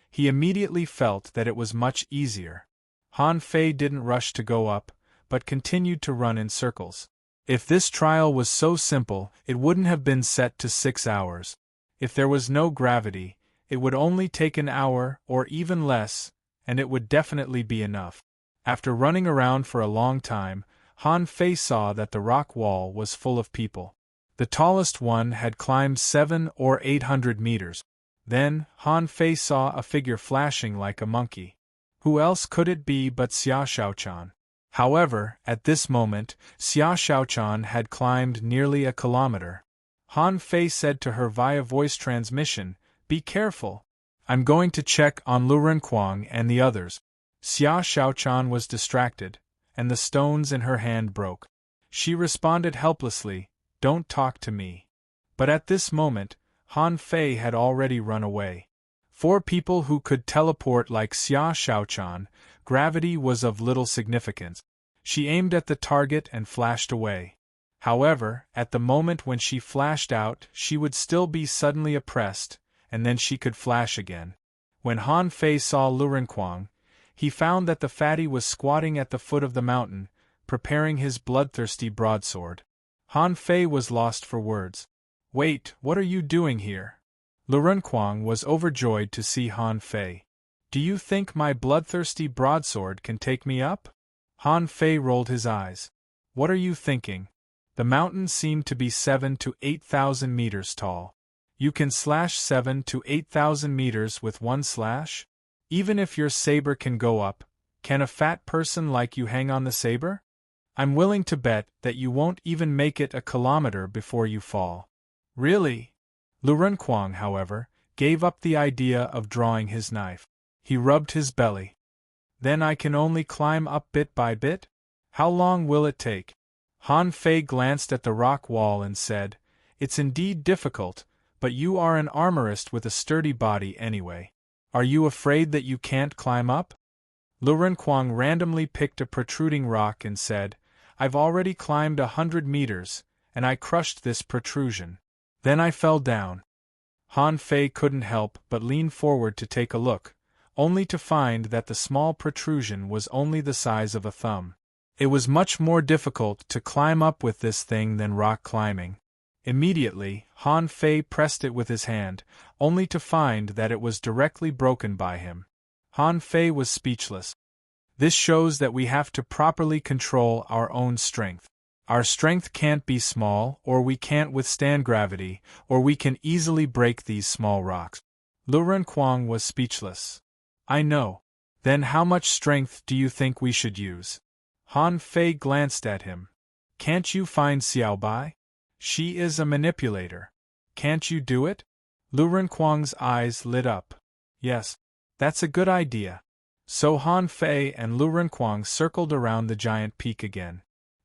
he immediately felt that it was much easier. Han Fei didn't rush to go up, but continued to run in circles. If this trial was so simple, it wouldn't have been set to 6 hours. If there was no gravity, it would only take an hour or even less, and it would definitely be enough. After running around for a long time, Han Fei saw that the rock wall was full of people. The tallest one had climbed 700 or 800 meters. Then, Han Fei saw a figure flashing like a monkey. Who else could it be but Xia Shaochan? However, at this moment, Xia Shaochan had climbed nearly a kilometer. Han Fei said to her via voice transmission, "Be careful. I'm going to check on Lu Renquang and the others." Xia Shaochan was distracted, and the stones in her hand broke. She responded helplessly, "Don't talk to me." But at this moment, Han Fei had already run away. For people who could teleport like Xia Shaochan, gravity was of little significance. She aimed at the target and flashed away. However, at the moment when she flashed out, she would still be suddenly oppressed, and then she could flash again. When Han Fei saw Lu Renquang, he found that the fatty was squatting at the foot of the mountain, preparing his bloodthirsty broadsword. Han Fei was lost for words. "Wait, what are you doing here?" Lu Renquang was overjoyed to see Han Fei. "Do you think my bloodthirsty broadsword can take me up?" Han Fei rolled his eyes. "What are you thinking? The mountain seemed to be 7,000 to 8,000 meters tall. You can slash 7,000 to 8,000 meters with one slash? Even if your saber can go up, can a fat person like you hang on the saber? I'm willing to bet that you won't even make it a kilometer before you fall." "Really?" Lu Renquang, however, gave up the idea of drawing his knife. He rubbed his belly. "Then I can only climb up bit by bit? How long will it take?" Han Fei glanced at the rock wall and said, "It's indeed difficult, but you are an armorist with a sturdy body anyway. Are you afraid that you can't climb up?" Lu Renquang randomly picked a protruding rock and said, "I've already climbed 100 meters, and I crushed this protrusion. Then I fell down." Han Fei couldn't help but lean forward to take a look, only to find that the small protrusion was only the size of a thumb. It was much more difficult to climb up with this thing than rock climbing. Immediately, Han Fei pressed it with his hand, only to find that it was directly broken by him. Han Fei was speechless. This shows that we have to properly control our own strength. Our strength can't be small, or we can't withstand gravity, or we can easily break these small rocks. Lu Renquang was speechless. "I know. Then how much strength do you think we should use?" Han Fei glanced at him. "Can't you find Xiao Bai? She is a manipulator. Can't you do it?" Lu Renquang's eyes lit up. "Yes, that's a good idea." So Han Fei and Lu Renquang circled around the giant peak again.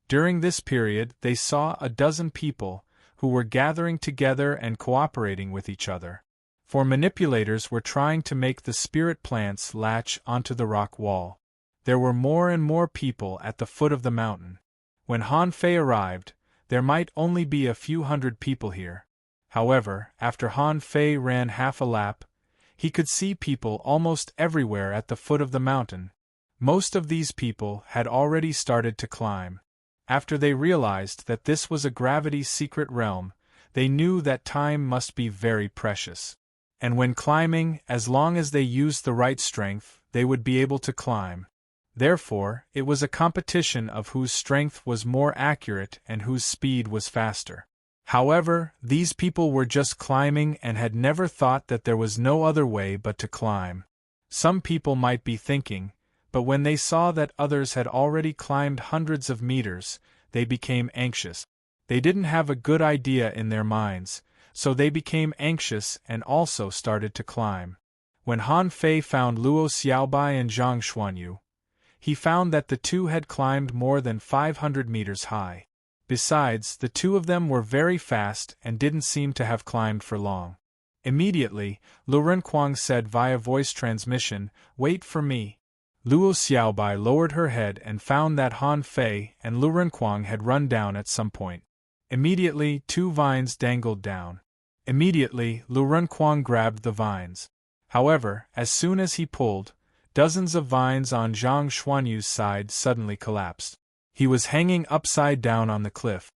During this period they saw a dozen people, who were gathering together and cooperating with each other. for manipulators were trying to make the spirit plants latch onto the rock wall. There were more and more people at the foot of the mountain. When Han Fei arrived, there might only be a few hundred people here. However, after Han Fei ran half a lap, he could see people almost everywhere at the foot of the mountain. Most of these people had already started to climb. After they realized that this was a gravity's secret realm, they knew that time must be very precious. And when climbing, as long as they used the right strength, they would be able to climb. Therefore, it was a competition of whose strength was more accurate and whose speed was faster. However, these people were just climbing and had never thought that there was no other way but to climb. Some people might be thinking, but when they saw that others had already climbed hundreds of meters, they became anxious. They didn't have a good idea in their minds, so they became anxious and also started to climb. When Han Fei found Luo Xiaobai and Zhang Xuanyu, he found that the two had climbed more than 500 meters high. Besides, the two of them were very fast and didn't seem to have climbed for long. Immediately, Lu Renquang said via voice transmission, "Wait for me." Luo Xiaobai lowered her head and found that Han Fei and Lu Renquang had run down at some point. Immediately, two vines dangled down. Immediately, Lu Renquang grabbed the vines. However, as soon as he pulled, dozens of vines on Zhang Xuanyu's side suddenly collapsed. He was hanging upside down on the cliff.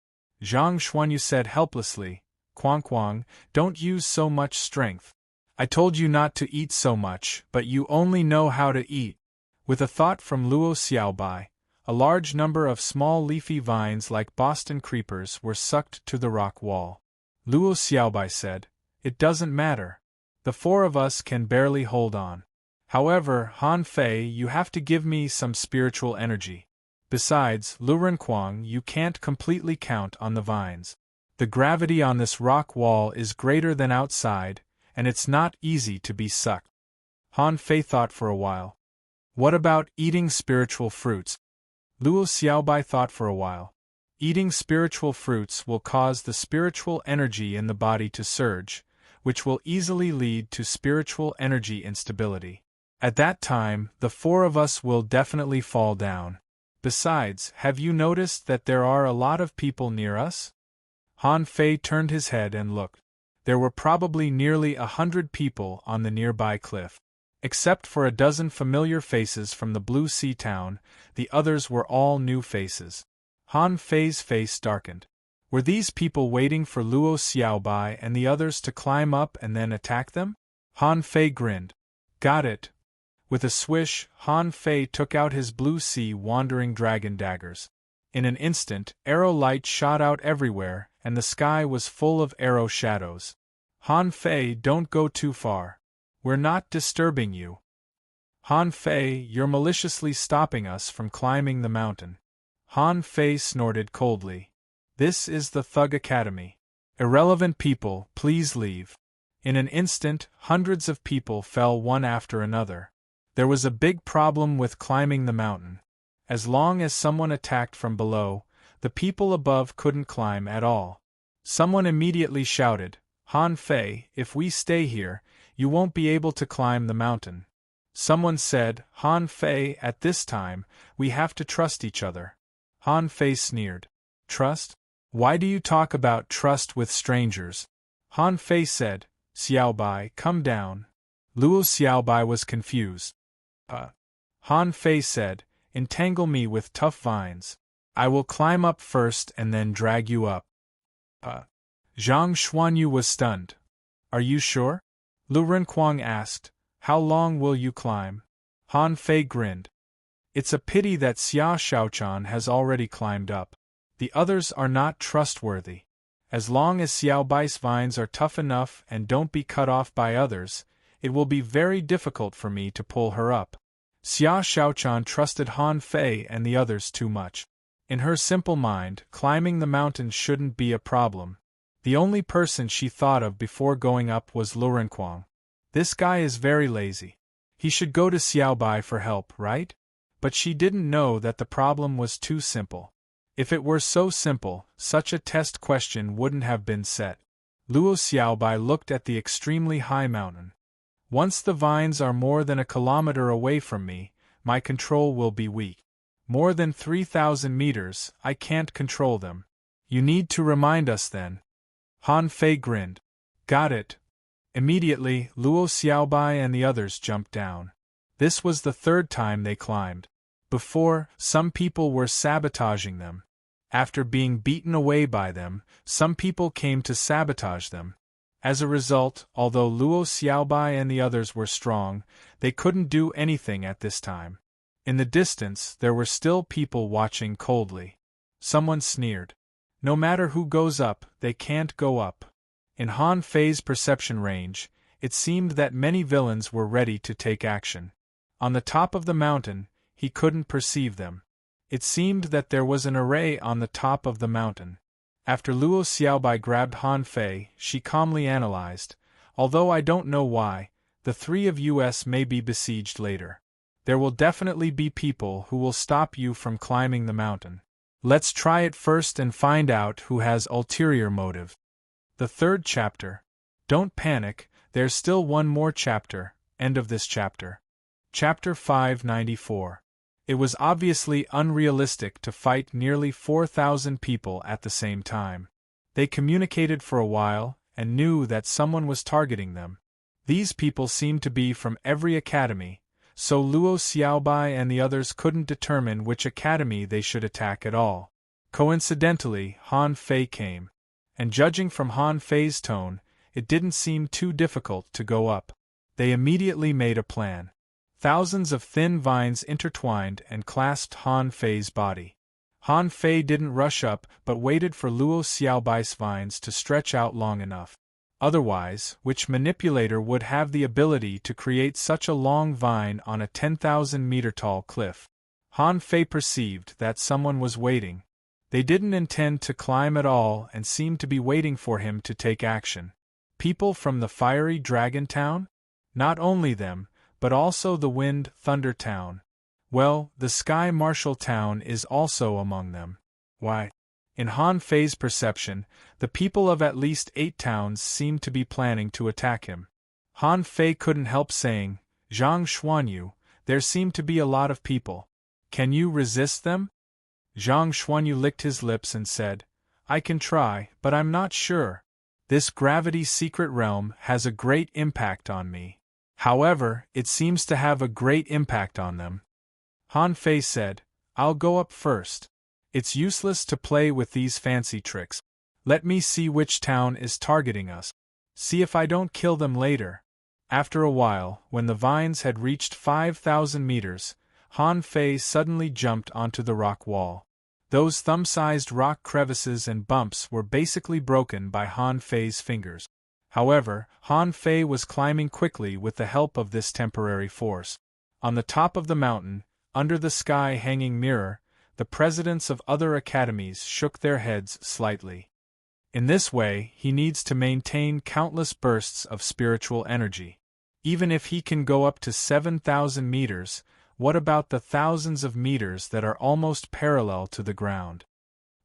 Zhang Xuanyu said helplessly, "Quang, don't use so much strength. I told you not to eat so much, but you only know how to eat." With a thought from Luo Xiaobai, a large number of small leafy vines like Boston creepers were sucked to the rock wall. Luo Xiaobai said, "It doesn't matter. The four of us can barely hold on. However, Han Fei, you have to give me some spiritual energy. Besides, Lu Renquang, you can't completely count on the vines. The gravity on this rock wall is greater than outside, and it's not easy to be sucked." Han Fei thought for a while. "What about eating spiritual fruits?" Luo Xiaobai thought for a while. "Eating spiritual fruits will cause the spiritual energy in the body to surge, which will easily lead to spiritual energy instability. At that time, the four of us will definitely fall down. Besides, have you noticed that there are a lot of people near us?" Han Fei turned his head and looked. There were probably nearly 100 people on the nearby cliff. Except for a dozen familiar faces from the Blue Sea town, the others were all new faces. Han Fei's face darkened. Were these people waiting for Luo Xiaobai and the others to climb up and then attack them? Han Fei grinned. "Got it." With a swish, Han Fei took out his Blue Sea Wandering Dragon daggers. In an instant, arrow light shot out everywhere, and the sky was full of arrow shadows. "Han Fei, don't go too far. We're not disturbing you." "Han Fei, you're maliciously stopping us from climbing the mountain." Han Fei snorted coldly. "This is the Thug Academy. Irrelevant people, please leave." In an instant, hundreds of people fell one after another. There was a big problem with climbing the mountain. As long as someone attacked from below, the people above couldn't climb at all. Someone immediately shouted, "Han Fei, if we stay here, you won't be able to climb the mountain." Someone said, "Han Fei, at this time, we have to trust each other." Han Fei sneered. "Trust? Why do you talk about trust with strangers?" Han Fei said, "Xiaobai, come down." Luo Xiaobai was confused. Han Fei said, "Entangle me with tough vines. I will climb up first and then drag you up." Zhang Xuanyu was stunned. "Are you sure?" Lu Renquang asked, "How long will you climb?" Han Fei grinned. "It's a pity that Xia Shaochan has already climbed up. The others are not trustworthy. As long as Xiaobai's vines are tough enough and don't be cut off by others, it will be very difficult for me to pull her up." Xia Shaochan trusted Han Fei and the others too much. In her simple mind, climbing the mountain shouldn't be a problem. The only person she thought of before going up was Lu Renquang. This guy is very lazy. He should go to Xiaobai for help, right? But she didn't know that the problem was too simple. If it were so simple, such a test question wouldn't have been set. Luo Xiaobai looked at the extremely high mountain. Once the vines are more than a kilometer away from me, my control will be weak. More than 3,000 meters, I can't control them. You need to remind us then. Han Fei grinned. Got it. Immediately, Luo Xiaobai and the others jumped down. This was the third time they climbed. Before, some people were sabotaging them. After being beaten away by them, some people came to sabotage them. As a result, although Luo Xiaobai and the others were strong, they couldn't do anything at this time. In the distance, there were still people watching coldly. Someone sneered. No matter who goes up, they can't go up. In Han Fei's perception range, it seemed that many villains were ready to take action. On the top of the mountain, he couldn't perceive them. It seemed that there was an array on the top of the mountain. After Luo Xiaobai grabbed Han Fei, she calmly analyzed, although I don't know why, the three of us may be besieged later. There will definitely be people who will stop you from climbing the mountain. Let's try it first and find out who has ulterior motive. The third chapter. Don't panic, there's still one more chapter. End of this chapter. Chapter 594. It was obviously unrealistic to fight nearly 4,000 people at the same time. They communicated for a while, and knew that someone was targeting them. These people seemed to be from every academy, so Luo Xiaobai and the others couldn't determine which academy they should attack at all. Coincidentally, Han Fei came. And judging from Han Fei's tone, it didn't seem too difficult to go up. They immediately made a plan. Thousands of thin vines intertwined and clasped Han Fei's body. Han Fei didn't rush up but waited for Luo Xiaobai's vines to stretch out long enough. Otherwise, which manipulator would have the ability to create such a long vine on a 10,000-meter-tall cliff? Han Fei perceived that someone was waiting. They didn't intend to climb at all and seemed to be waiting for him to take action. People from the fiery dragon town? Not only them, but also the Wind Thunder Town. Well, the Sky Marshal Town is also among them. Why? In Han Fei's perception, the people of at least 8 towns seemed to be planning to attack him. Han Fei couldn't help saying, Zhang Xuanyu, there seem to be a lot of people. Can you resist them? Zhang Xuanyu licked his lips and said, I can try, but I'm not sure. This gravity secret realm has a great impact on me. However, it seems to have a great impact on them. Han Fei said, I'll go up first. It's useless to play with these fancy tricks. Let me see which town is targeting us. See if I don't kill them later. After a while, when the vines had reached 5,000 meters, Han Fei suddenly jumped onto the rock wall. Those thumb-sized rock crevices and bumps were basically broken by Han Fei's fingers. However, Han Fei was climbing quickly with the help of this temporary force. On the top of the mountain, under the sky hanging mirror, the presidents of other academies shook their heads slightly. In this way, he needs to maintain countless bursts of spiritual energy. Even if he can go up to 7,000 meters, what about the thousands of meters that are almost parallel to the ground?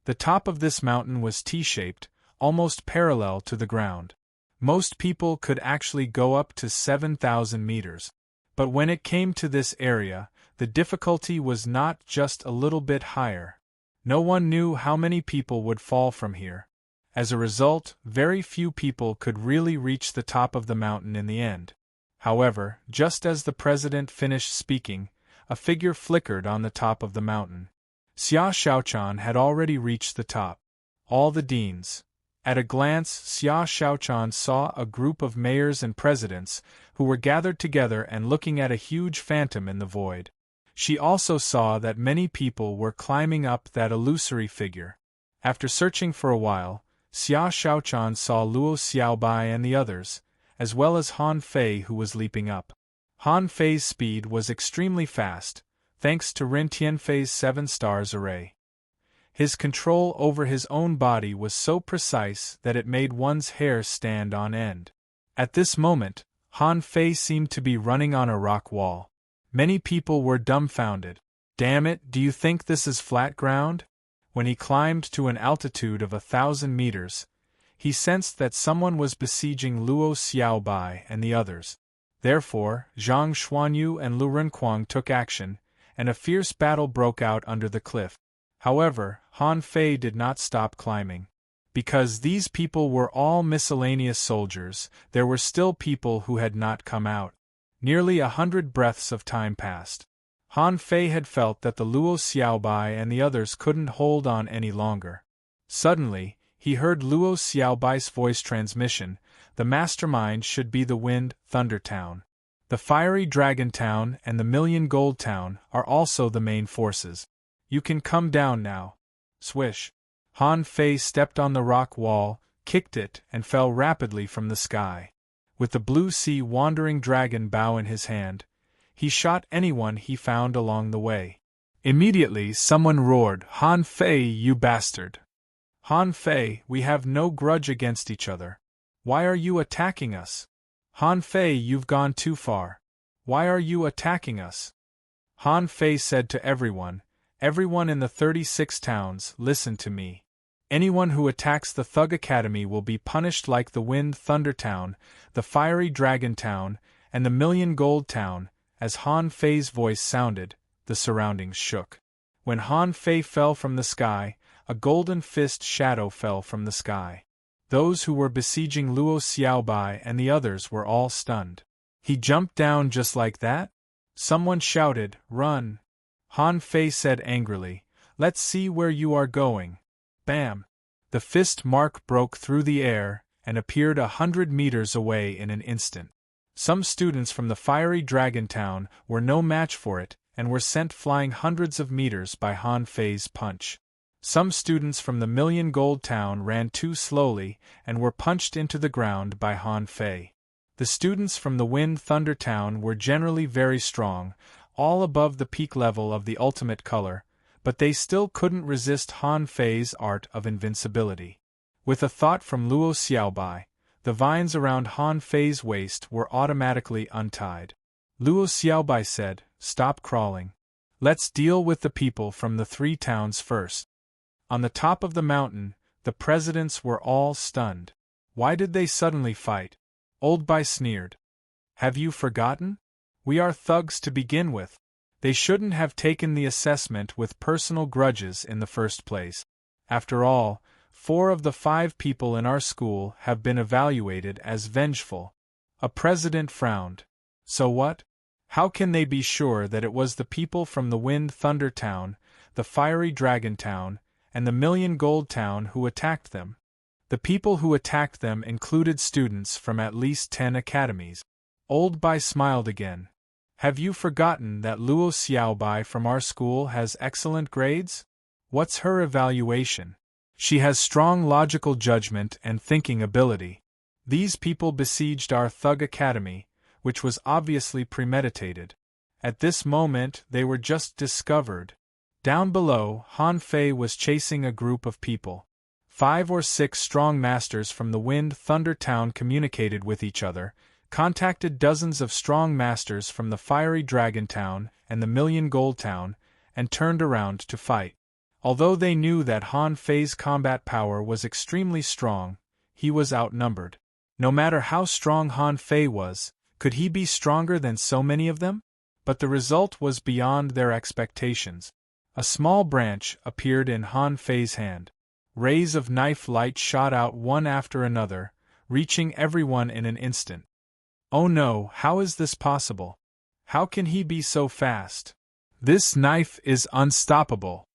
The top of this mountain was T-shaped, almost parallel to the ground. Most people could actually go up to 7,000 meters. But when it came to this area, the difficulty was not just a little bit higher. No one knew how many people would fall from here. As a result, very few people could really reach the top of the mountain in the end. However, just as the president finished speaking, a figure flickered on the top of the mountain. Xia Xiaochan had already reached the top. All the deans. At a glance, Xia Xiaochan saw a group of mayors and presidents who were gathered together and looking at a huge phantom in the void. She also saw that many people were climbing up that illusory figure. After searching for a while, Xia Xiaochan saw Luo Xiaobai and the others, as well as Han Fei who was leaping up. Han Fei's speed was extremely fast, thanks to Ren Tianfei's 7 stars array. His control over his own body was so precise that it made one's hair stand on end. At this moment, Han Fei seemed to be running on a rock wall. Many people were dumbfounded. Damn it, do you think this is flat ground? When he climbed to an altitude of 1,000 meters, He sensed that someone was besieging Luo Xiaobai and the others. Therefore, Zhang Xuanyu and Lu Renquang took action, and a fierce battle broke out under the cliff. However, Han Fei did not stop climbing. Because these people were all miscellaneous soldiers, there were still people who had not come out. Nearly 100 breaths of time passed. Han Fei had felt that the Luo Xiaobai and the others couldn't hold on any longer. Suddenly, he heard Luo Xiaobai's voice transmission. The mastermind should be the Wind Thunder Town. The Fiery Dragon Town and the Million Gold Town are also the main forces. You can come down now. Swish. Han Fei stepped on the rock wall, kicked it, and fell rapidly from the sky. With the blue sea wandering dragon bow in his hand, he shot anyone he found along the way. Immediately someone roared, "Han Fei, you bastard! Han Fei, we have no grudge against each other. Why are you attacking us? Han Fei, you've gone too far. Why are you attacking us?" Han Fei said to everyone in the 36 towns, "Listen to me. Anyone who attacks the Thug Academy will be punished like the Wind Thunder Town, the Fiery Dragon Town, and the Million Gold Town." As Han Fei's voice sounded, the surroundings shook. When Han Fei fell from the sky, a golden fist shadow fell from the sky. Those who were besieging Luo Xiaobai and the others were all stunned. "He jumped down just like that?" Someone shouted, "Run!" Han Fei said angrily, "Let's see where you are going." Bam! The fist mark broke through the air and appeared 100 meters away in an instant. Some students from the Fiery Dragon Town were no match for it and were sent flying hundreds of meters by Han Fei's punch. Some students from the Million Gold Town ran too slowly and were punched into the ground by Han Fei. The students from the Wind Thunder Town were generally very strong, all above the peak level of the ultimate color, but they still couldn't resist Han Fei's art of invincibility. With a thought from Luo Xiaobai, the vines around Han Fei's waist were automatically untied. Luo Xiaobai said, "Stop crawling. Let's deal with the people from the 3 towns first." On the top of the mountain, the presidents were all stunned. Why did they suddenly fight? Old Bai sneered. "Have you forgotten? We are thugs to begin with. They shouldn't have taken the assessment with personal grudges in the first place. After all, 4 of the 5 people in our school have been evaluated as vengeful." A president frowned. "So what? How can they be sure that it was the people from the Wind Thunder Town, the Fiery Dragon Town, and the Million Gold Town who attacked them?" The people who attacked them included students from at least 10 academies. Old Bai smiled again. "Have you forgotten that Luo Xiaobai from our school has excellent grades? What's her evaluation? She has strong logical judgment and thinking ability. These people besieged our Thug Academy, which was obviously premeditated. At this moment they were just discovered." Down below, Han Fei was chasing a group of people. 5 or 6 strong masters from the Wind Thunder Town communicated with each other, contacted dozens of strong masters from the Fiery Dragon Town and the Million Gold Town, and turned around to fight. Although they knew that Han Fei's combat power was extremely strong, he was outnumbered. No matter how strong Han Fei was, could he be stronger than so many of them? But the result was beyond their expectations. A small branch appeared in Han Fei's hand. Rays of knife light shot out one after another, reaching everyone in an instant. "Oh no, how is this possible? How can he be so fast? This knife is unstoppable.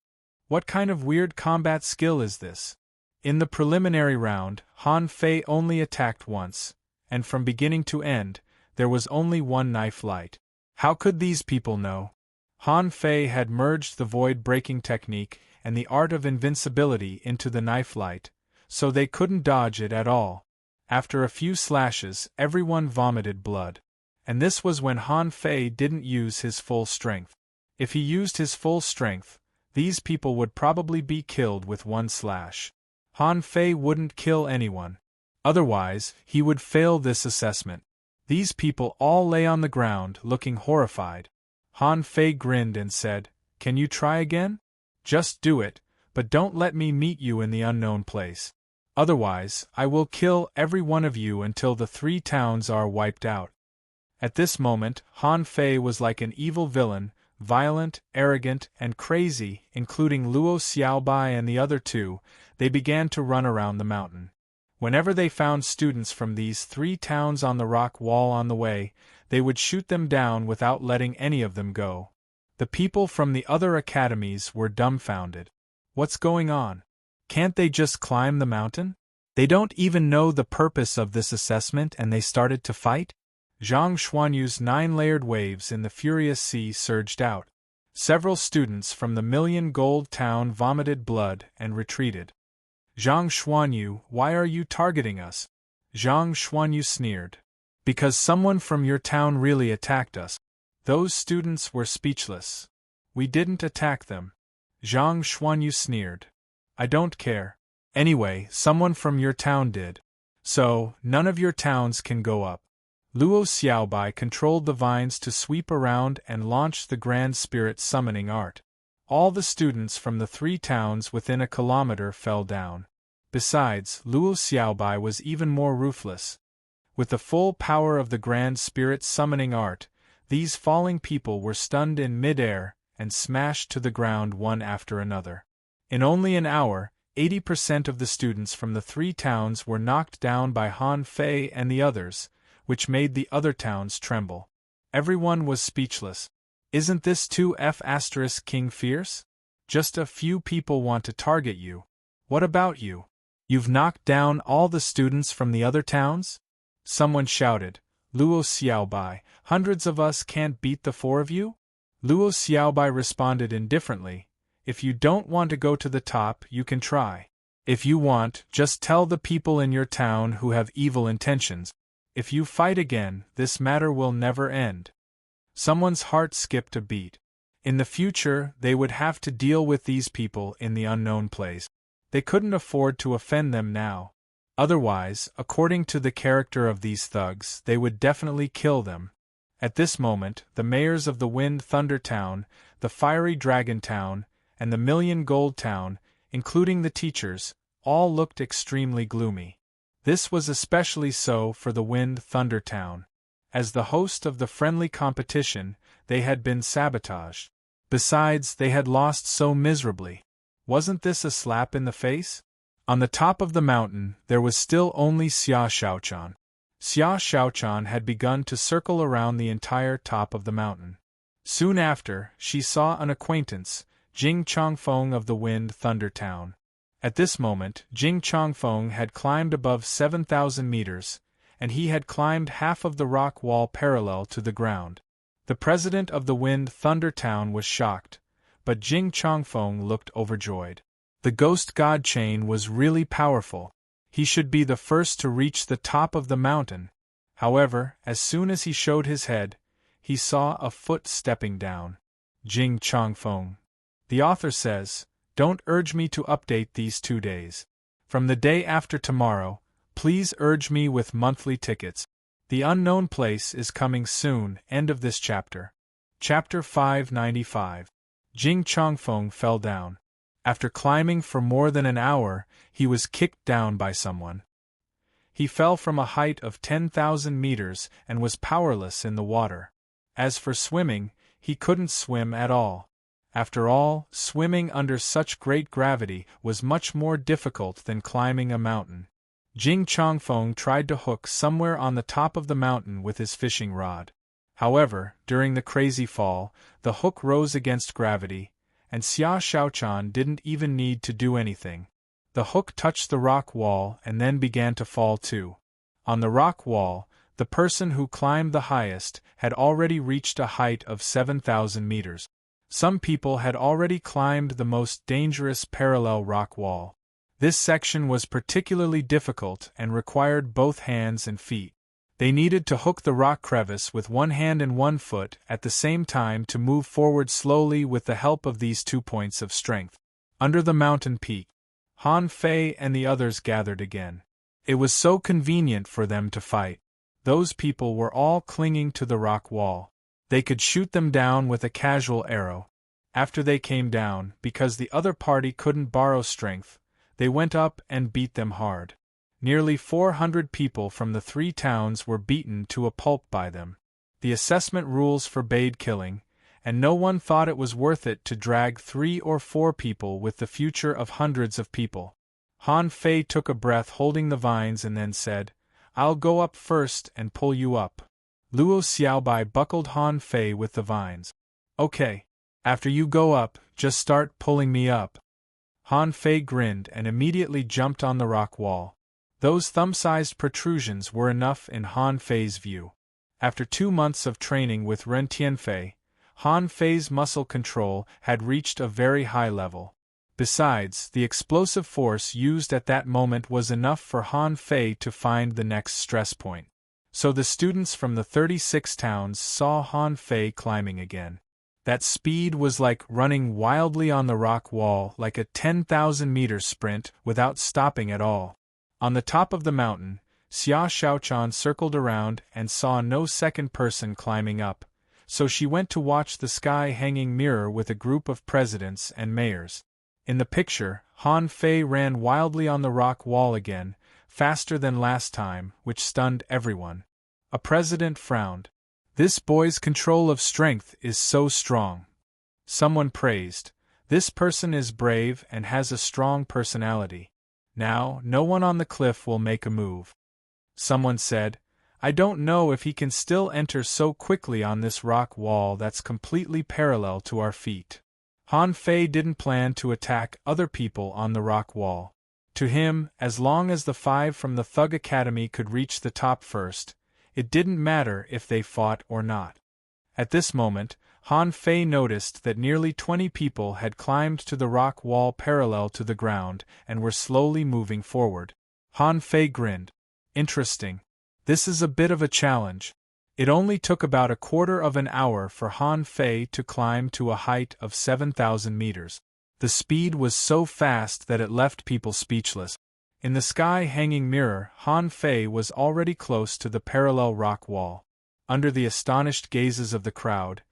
What kind of weird combat skill is this?" In the preliminary round, Han Fei only attacked once, and from beginning to end, there was only one knife light. How could these people know? Han Fei had merged the void-breaking technique and the art of invincibility into the knife light, so they couldn't dodge it at all. After a few slashes, everyone vomited blood. And this was when Han Fei didn't use his full strength. If he used his full strength, these people would probably be killed with one slash. Han Fei wouldn't kill anyone. Otherwise, he would fail this assessment. These people all lay on the ground, looking horrified. Han Fei grinned and said, "Can you try again? Just do it, but don't let me meet you in the unknown place." Otherwise, I will kill every one of you until the 3 towns are wiped out. At this moment, Han Fei was like an evil villain, violent, arrogant, and crazy, including Luo Xiaobai and the other 2. They began to run around the mountain. Whenever they found students from these 3 towns on the rock wall on the way, they would shoot them down without letting any of them go. The people from the other academies were dumbfounded. What's going on? Can't they just climb the mountain? They don't even know the purpose of this assessment and they started to fight? Zhang Xuanyu's 9-layered waves in the furious sea surged out. Several students from the Million Gold town vomited blood and retreated. Zhang Xuanyu, why are you targeting us? Zhang Xuanyu sneered. Because someone from your town really attacked us. Those students were speechless. We didn't attack them. Zhang Xuanyu sneered. I don't care. Anyway, someone from your town did. So, none of your towns can go up. Luo Xiaobai controlled the vines to sweep around and launched the Grand Spirit summoning art. All the students from the 3 towns within a kilometer fell down. Besides, Luo Xiaobai was even more ruthless. With the full power of the Grand Spirit summoning art, these falling people were stunned in mid-air and smashed to the ground one after another. In only an hour, 80% of the students from the 3 towns were knocked down by Han Fei and the others, which made the other towns tremble. Everyone was speechless. Isn't this 2F** King fierce? Just a few people want to target you. What about you? You've knocked down all the students from the other towns? Someone shouted. Luo Xiaobai, hundreds of us can't beat the 4 of you? Luo Xiaobai responded indifferently. If you don't want to go to the top, you can try. If you want, just tell the people in your town who have evil intentions. If you fight again, this matter will never end. Someone's heart skipped a beat. In the future, they would have to deal with these people in the unknown place. They couldn't afford to offend them now. Otherwise, according to the character of these thugs, they would definitely kill them. At this moment, the mayors of the Wind Thunder Town, the Fiery Dragon Town, and the Million Gold Town, including the teachers, all looked extremely gloomy. This was especially so for the Wind Thunder Town. As the host of the friendly competition, they had been sabotaged. Besides, they had lost so miserably. Wasn't this a slap in the face? On the top of the mountain, there was still only Xia Xiaochan. Xia Xiaochan had begun to circle around the entire top of the mountain. Soon after, she saw an acquaintance, Jing Chongfeng of the Wind Thunder Town. At this moment, Jing Chongfeng had climbed above 7,000 meters, and he had climbed half of the rock wall parallel to the ground. The president of the Wind Thunder Town was shocked, but Jing Chongfeng looked overjoyed. The ghost god chain was really powerful. He should be the first to reach the top of the mountain. However, as soon as he showed his head, he saw a foot stepping down. Jing Chongfeng. The author says, don't urge me to update these 2 days. From the day after tomorrow, please urge me with monthly tickets. The unknown place is coming soon. End of this chapter. Chapter 595. Jing Chongfeng fell down. After climbing for more than an hour, he was kicked down by someone. He fell from a height of 10,000 meters and was powerless in the water. As for swimming, he couldn't swim at all. After all, swimming under such great gravity was much more difficult than climbing a mountain. Jing Chongfeng tried to hook somewhere on the top of the mountain with his fishing rod. However, during the crazy fall, the hook rose against gravity, and Xia Xiaochan didn't even need to do anything. The hook touched the rock wall and then began to fall too. On the rock wall, the person who climbed the highest had already reached a height of 7,000 meters. Some people had already climbed the most dangerous parallel rock wall. This section was particularly difficult and required both hands and feet. They needed to hook the rock crevice with one hand and one foot at the same time to move forward slowly with the help of these 2 points of strength. Under the mountain peak, Han Fei and the others gathered again. It was so convenient for them to fight. Those people were all clinging to the rock wall. They could shoot them down with a casual arrow. After they came down, because the other party couldn't borrow strength, they went up and beat them hard. Nearly 400 people from the 3 towns were beaten to a pulp by them. The assessment rules forbade killing, and no one thought it was worth it to drag 3 or 4 people with the future of hundreds of people. Han Fei took a breath holding the vines and then said, "I'll go up first and pull you up." Luo Xiaobai buckled Han Fei with the vines. "Okay. After you go up, just start pulling me up." Han Fei grinned and immediately jumped on the rock wall. Those thumb-sized protrusions were enough in Han Fei's view. After 2 months of training with Ren Tianfei, Han Fei's muscle control had reached a very high level. Besides, the explosive force used at that moment was enough for Han Fei to find the next stress point. So the students from the 36 towns saw Han Fei climbing again. That speed was like running wildly on the rock wall, like a 10,000-meter sprint without stopping at all. On the top of the mountain, Xia Xiaochan circled around and saw no second person climbing up, so she went to watch the sky-hanging mirror with a group of presidents and mayors. In the picture, Han Fei ran wildly on the rock wall again, faster than last time, which stunned everyone. A president frowned. "This boy's control of strength is so strong." Someone praised. "This person is brave and has a strong personality. Now, no one on the cliff will make a move." Someone said, "I don't know if he can still enter so quickly on this rock wall that's completely parallel to our feet." Han Fei didn't plan to attack other people on the rock wall. To him, as long as the 5 from the Thug Academy could reach the top first, it didn't matter if they fought or not. At this moment, Han Fei noticed that nearly 20 people had climbed to the rock wall parallel to the ground and were slowly moving forward. Han Fei grinned. "Interesting. This is a bit of a challenge." It only took about a quarter of an hour for Han Fei to climb to a height of 7,000 meters. The speed was so fast that it left people speechless. In the sky-hanging mirror, Han Fei was already close to the parallel rock wall. Under the astonished gazes of the crowd,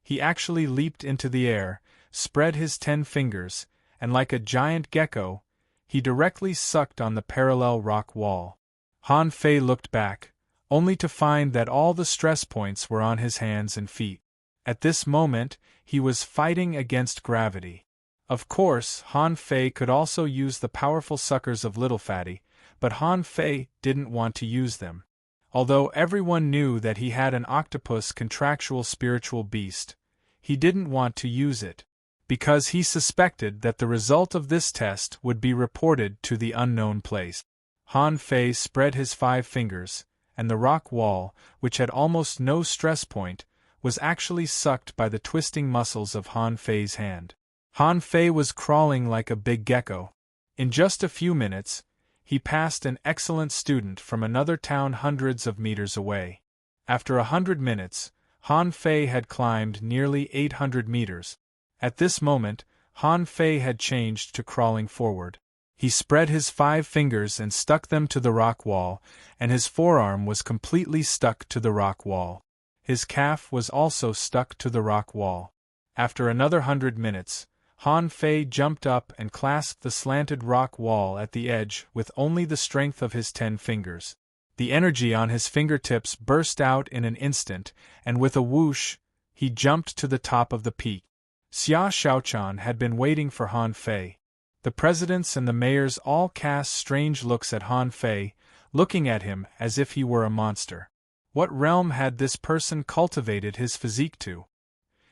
he actually leaped into the air, spread his 10 fingers, and like a giant gecko, he directly sucked on the parallel rock wall. Han Fei looked back, only to find that all the stress points were on his hands and feet. At this moment, he was fighting against gravity. Of course, Han Fei could also use the powerful suckers of Little Fatty, but Han Fei didn't want to use them. Although everyone knew that he had an octopus contractual spiritual beast, he didn't want to use it, because he suspected that the result of this test would be reported to the unknown place. Han Fei spread his 5 fingers, and the rock wall, which had almost no stress point, was actually sucked by the twisting muscles of Han Fei's hand. Han Fei was crawling like a big gecko. In just a few minutes, he passed an excellent student from another town hundreds of meters away. After 100 minutes, Han Fei had climbed nearly 800 meters. At this moment, Han Fei had changed to crawling forward. He spread his 5 fingers and stuck them to the rock wall, and his forearm was completely stuck to the rock wall. His calf was also stuck to the rock wall. After another 100 minutes, Han Fei jumped up and clasped the slanted rock wall at the edge with only the strength of his 10 fingers. The energy on his fingertips burst out in an instant, and with a whoosh, he jumped to the top of the peak. Xia Xiaochan had been waiting for Han Fei. The presidents and the mayors all cast strange looks at Han Fei, looking at him as if he were a monster. What realm had this person cultivated his physique to?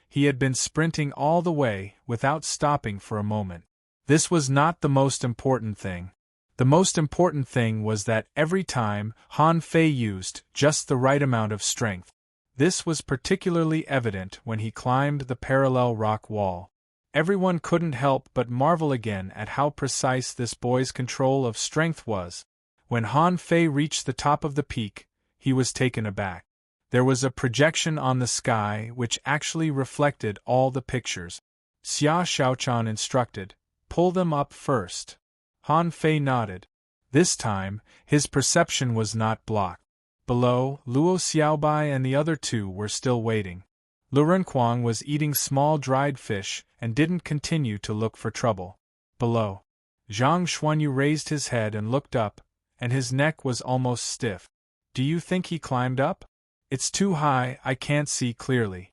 He had been sprinting all the way, without stopping for a moment. This was not the most important thing. The most important thing was that every time, Han Fei used just the right amount of strength. This was particularly evident when he climbed the parallel rock wall. Everyone couldn't help but marvel again at how precise this boy's control of strength was. When Han Fei reached the top of the peak, he was taken aback. There was a projection on the sky which actually reflected all the pictures. Xia Xiaochan instructed, "Pull them up first." Han Fei nodded. This time, his perception was not blocked. Below, Luo Xiaobai and the other 2 were still waiting. Lu Renquang was eating small dried fish and didn't continue to look for trouble. Below, Zhang Xuanyu raised his head and looked up, and his neck was almost stiff. Do you think he climbed up? It's too high, I can't see clearly.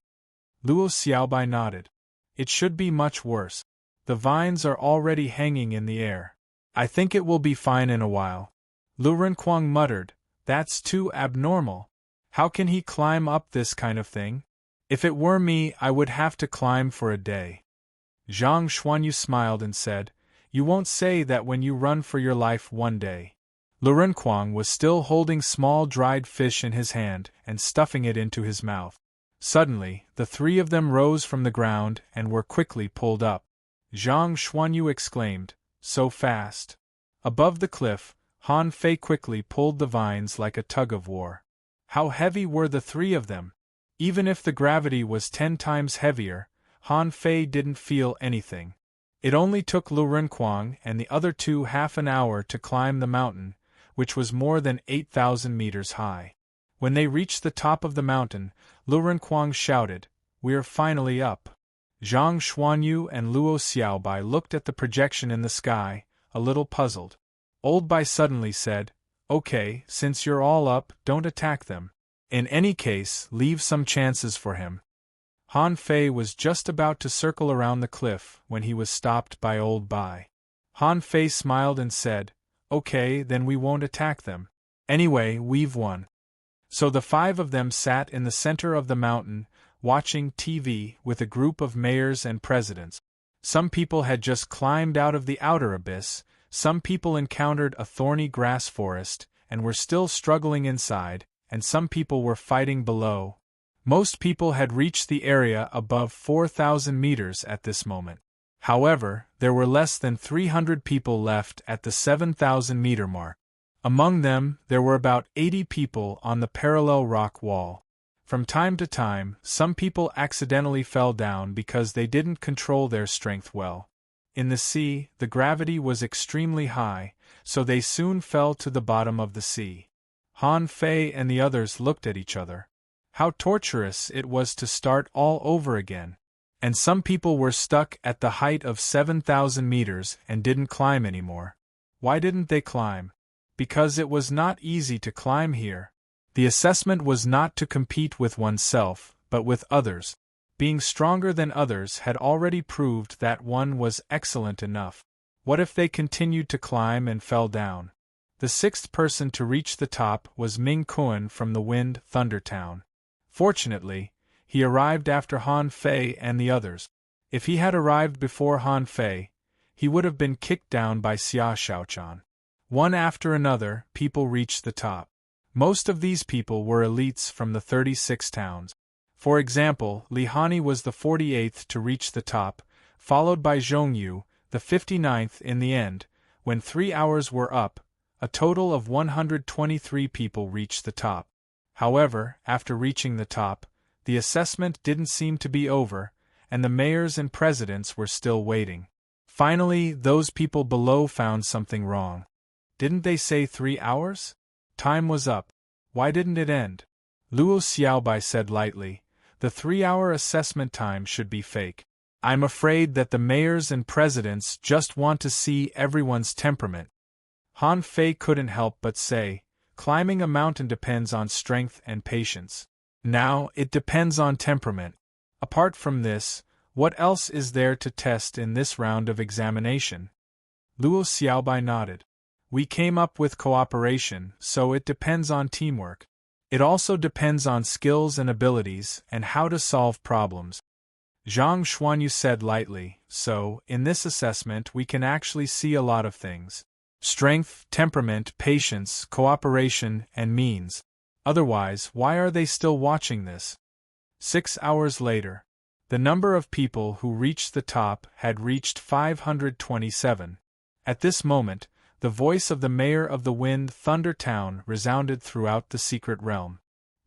Luo Xiaobai nodded. It should be much worse. The vines are already hanging in the air. I think it will be fine in a while. Lu Renkuang muttered, That's too abnormal. How can he climb up this kind of thing? If it were me, I would have to climb for a day. Zhang Xuanyu smiled and said, You won't say that when you run for your life one day. Lu Renkuang was still holding small dried fish in his hand and stuffing it into his mouth. Suddenly, the three of them rose from the ground and were quickly pulled up. Zhang Xuanyu exclaimed, So fast. Above the cliff, Han Fei quickly pulled the vines like a tug-of-war. How heavy were the three of them? Even if the gravity was 10 times heavier, Han Fei didn't feel anything. It only took Lu Renkuang and the other two half an hour to climb the mountain, which was more than 8,000 meters high. When they reached the top of the mountain, Lu Renkuang shouted, We're finally up. Zhang Xuanyu and Luo Xiaobai looked at the projection in the sky, a little puzzled. Old Bai suddenly said, Okay, since you're all up, don't attack them. In any case, leave some chances for him. Han Fei was just about to circle around the cliff when he was stopped by Old Bai. Han Fei smiled and said, Okay, then we won't attack them. Anyway, we've won. So the 5 of them sat in the center of the mountain, watching TV with a group of mayors and presidents. Some people had just climbed out of the outer abyss, some people encountered a thorny grass forest and were still struggling inside, and some people were fighting below. Most people had reached the area above 4,000 meters at this moment. However, there were less than 300 people left at the 7,000-meter mark. Among them, there were about 80 people on the parallel rock wall. From time to time, some people accidentally fell down because they didn't control their strength well. In the sea, the gravity was extremely high, so they soon fell to the bottom of the sea. Han Fei and the others looked at each other. How torturous it was to start all over again. And some people were stuck at the height of 7,000 meters and didn't climb anymore. Why didn't they climb? Because it was not easy to climb here. The assessment was not to compete with oneself, but with others. Being stronger than others had already proved that one was excellent enough. What if they continued to climb and fell down? The 6th person to reach the top was Ming Kuan from the Wind Thunder Town. Fortunately, he arrived after Han Fei and the others. If he had arrived before Han Fei, he would have been kicked down by Xia Shaochan. One after another, people reached the top. Most of these people were elites from the 36 towns. For example, Li Hani was the 48th to reach the top, followed by Zhongyu, the 59th in the end. When 3 hours were up, a total of 123 people reached the top. However, after reaching the top, the assessment didn't seem to be over, and the mayors and presidents were still waiting. Finally, those people below found something wrong. Didn't they say 3 hours? Time was up. Why didn't it end? Luo Xiaobai said lightly, The 3-hour assessment time should be fake. I'm afraid that the mayors and presidents just want to see everyone's temperament. Han Fei couldn't help but say, Climbing a mountain depends on strength and patience. Now, it depends on temperament. Apart from this, what else is there to test in this round of examination? Luo Xiaobai nodded. We came up with cooperation, so it depends on teamwork. It also depends on skills and abilities and how to solve problems. Zhang Xuanyu said lightly, So, in this assessment we can actually see a lot of things. Strength, temperament, patience, cooperation, and means. Otherwise, why are they still watching this? 6 hours later, the number of people who reached the top had reached 527. At this moment, the voice of the mayor of the Wind Thunder Town resounded throughout the secret realm.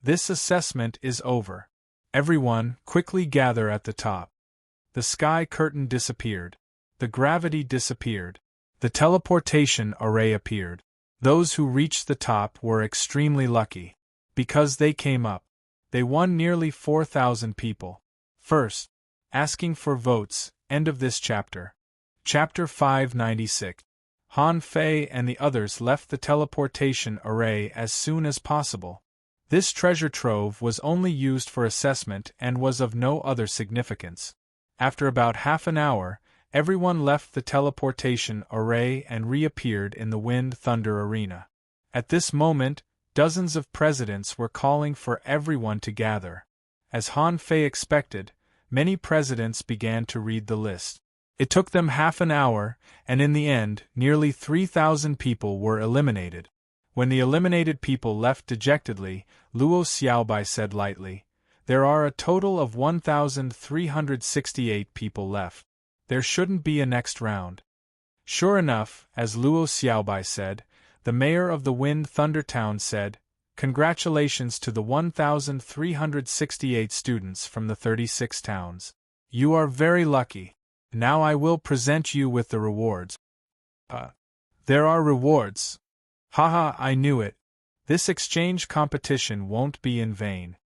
This assessment is over. Everyone, quickly gather at the top. The sky curtain disappeared. The gravity disappeared. The teleportation array appeared. Those who reached the top were extremely lucky. Because they came up. They won nearly 4,000 people. First, asking for votes, end of this chapter. Chapter 596. Han Fei and the others left the teleportation array as soon as possible. This treasure trove was only used for assessment and was of no other significance. After about half an hour, everyone left the teleportation array and reappeared in the Wind Thunder Arena. At this moment, dozens of presidents were calling for everyone to gather. As Han Fei expected, many presidents began to read the list. It took them half an hour, and in the end, nearly 3,000 people were eliminated. When the eliminated people left dejectedly, Luo Xiaobai said lightly, "There are a total of 1,368 people left. There shouldn't be a next round." Sure enough, as Luo Xiaobai said, the mayor of the Wind Thunder Town said, "Congratulations to the 1,368 students from the 36 towns. You are very lucky. Now I will present you with the rewards." There are rewards. Haha, I knew it. This exchange competition won't be in vain.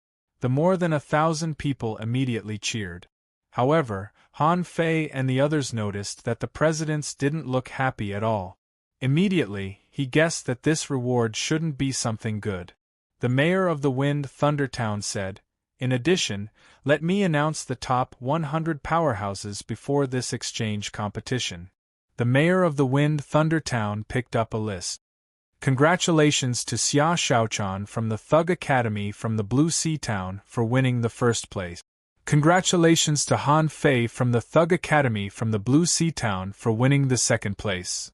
The more than 1,000 people immediately cheered. However, Han Fei and the others noticed that the presidents didn't look happy at all. Immediately, he guessed that this reward shouldn't be something good. The mayor of the Wind Thunder Town said, "In addition, let me announce the top 100 powerhouses before this exchange competition." The mayor of the Wind Thunder Town picked up a list. Congratulations to Xia Shaochan from the Thug Academy from the Blue Sea Town for winning the first place. Congratulations to Han Fei from the Thug Academy from the Blue Sea Town for winning the second place.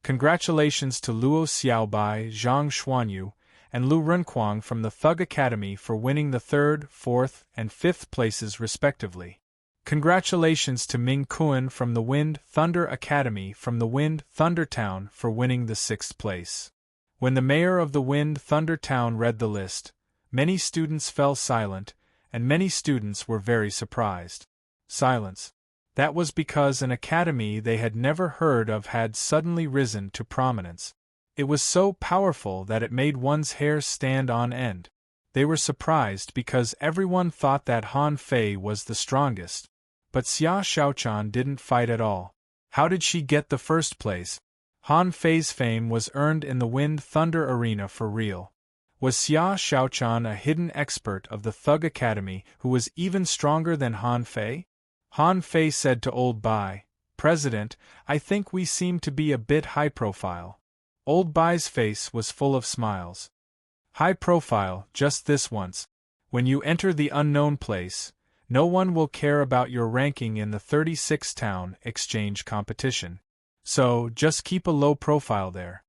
Congratulations to Luo Xiaobai, Zhang Xuanyu, and Lu Renquang from the Thug Academy for winning the third, fourth, and fifth places respectively. Congratulations to Ming Kuan from the Wind Thunder Academy from the Wind Thunder Town for winning the sixth place. When the mayor of the Wind Thunder Town read the list, many students fell silent, and many students were very surprised. Silence. That was because an academy they had never heard of had suddenly risen to prominence. It was so powerful that it made one's hair stand on end. They were surprised because everyone thought that Han Fei was the strongest. But Xia Shaochan didn't fight at all. How did she get the first place? Han Fei's fame was earned in the Wind Thunder Arena for real. Was Xia Shaochan a hidden expert of the Thug Academy who was even stronger than Han Fei? Han Fei said to Old Bai, "President, I think we seem to be a bit high profile." Old Bai's face was full of smiles. "High profile, just this once. When you enter the unknown place, no one will care about your ranking in the 36 town exchange competition. So, just keep a low profile there."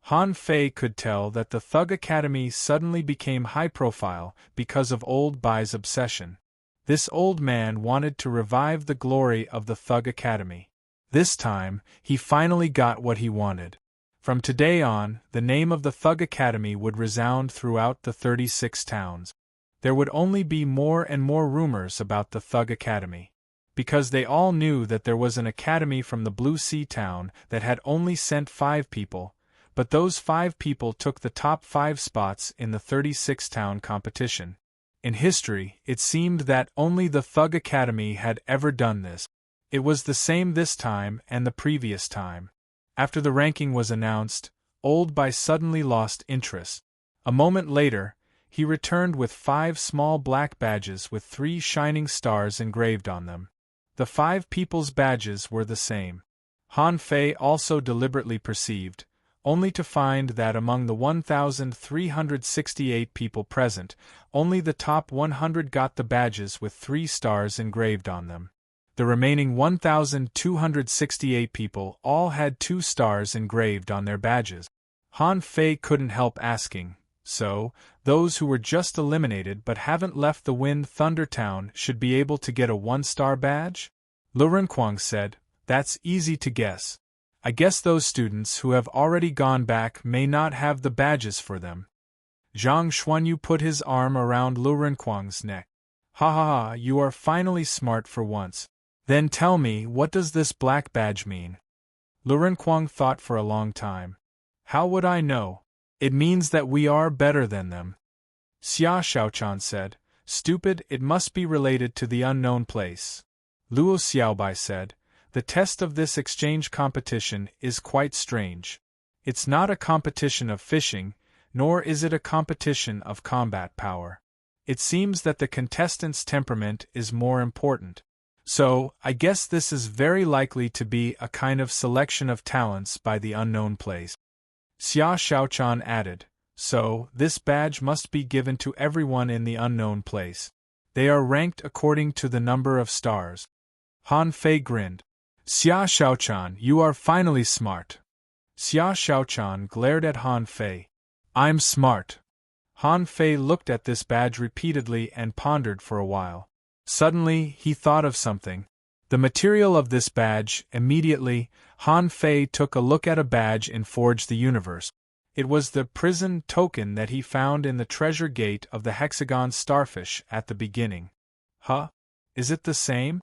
Han Fei could tell that the Thug Academy suddenly became high profile because of Old Bai's obsession. This old man wanted to revive the glory of the Thug Academy. This time, he finally got what he wanted. From today on, the name of the Thug Academy would resound throughout the 36 towns. There would only be more and more rumors about the Thug Academy. Because they all knew that there was an academy from the Blue Sea Town that had only sent 5 people, but those 5 people took the top 5 spots in the 36 town competition. In history, it seemed that only the Thug Academy had ever done this. It was the same this time and the previous time. After the ranking was announced, Old Bai suddenly lost interest. A moment later, he returned with 5 small black badges with 3 shining stars engraved on them. The 5 people's badges were the same. Han Fei also deliberately perceived, only to find that among the 1,368 people present, only the top 100 got the badges with 3 stars engraved on them. The remaining 1,268 people all had 2 stars engraved on their badges. Han Fei couldn't help asking, "So, those who were just eliminated but haven't left the Wind Thunder Town should be able to get a 1-star badge?" Lu Renquang said, "That's easy to guess. I guess those students who have already gone back may not have the badges for them." Zhang Xuanyu put his arm around Lu Renquang's neck. "Ha ha ha, you are finally smart for once. Then tell me, what does this black badge mean?" Lu Renquang thought for a long time. "How would I know? It means that we are better than them." Xia Shaochan said, "Stupid, it must be related to the unknown place." Luo Xiaobai said, The test of this exchange competition is quite strange. It's not a competition of fishing, nor is it a competition of combat power. It seems that the contestant's temperament is more important. So, I guess this is very likely to be a kind of selection of talents by the unknown place. Xia Xiaochan added, so, this badge must be given to everyone in the unknown place. They are ranked according to the number of stars. Han Fei grinned. Xia Xiaochan, you are finally smart. Xia Xiaochan glared at Han Fei. I'm smart. Han Fei looked at this badge repeatedly and pondered for a while. Suddenly, he thought of something. The material of this badge. Immediately, Han Fei took a look at a badge in Forge the Universe. It was the prison token that he found in the treasure gate of the hexagon starfish at the beginning. Huh? Is it the same?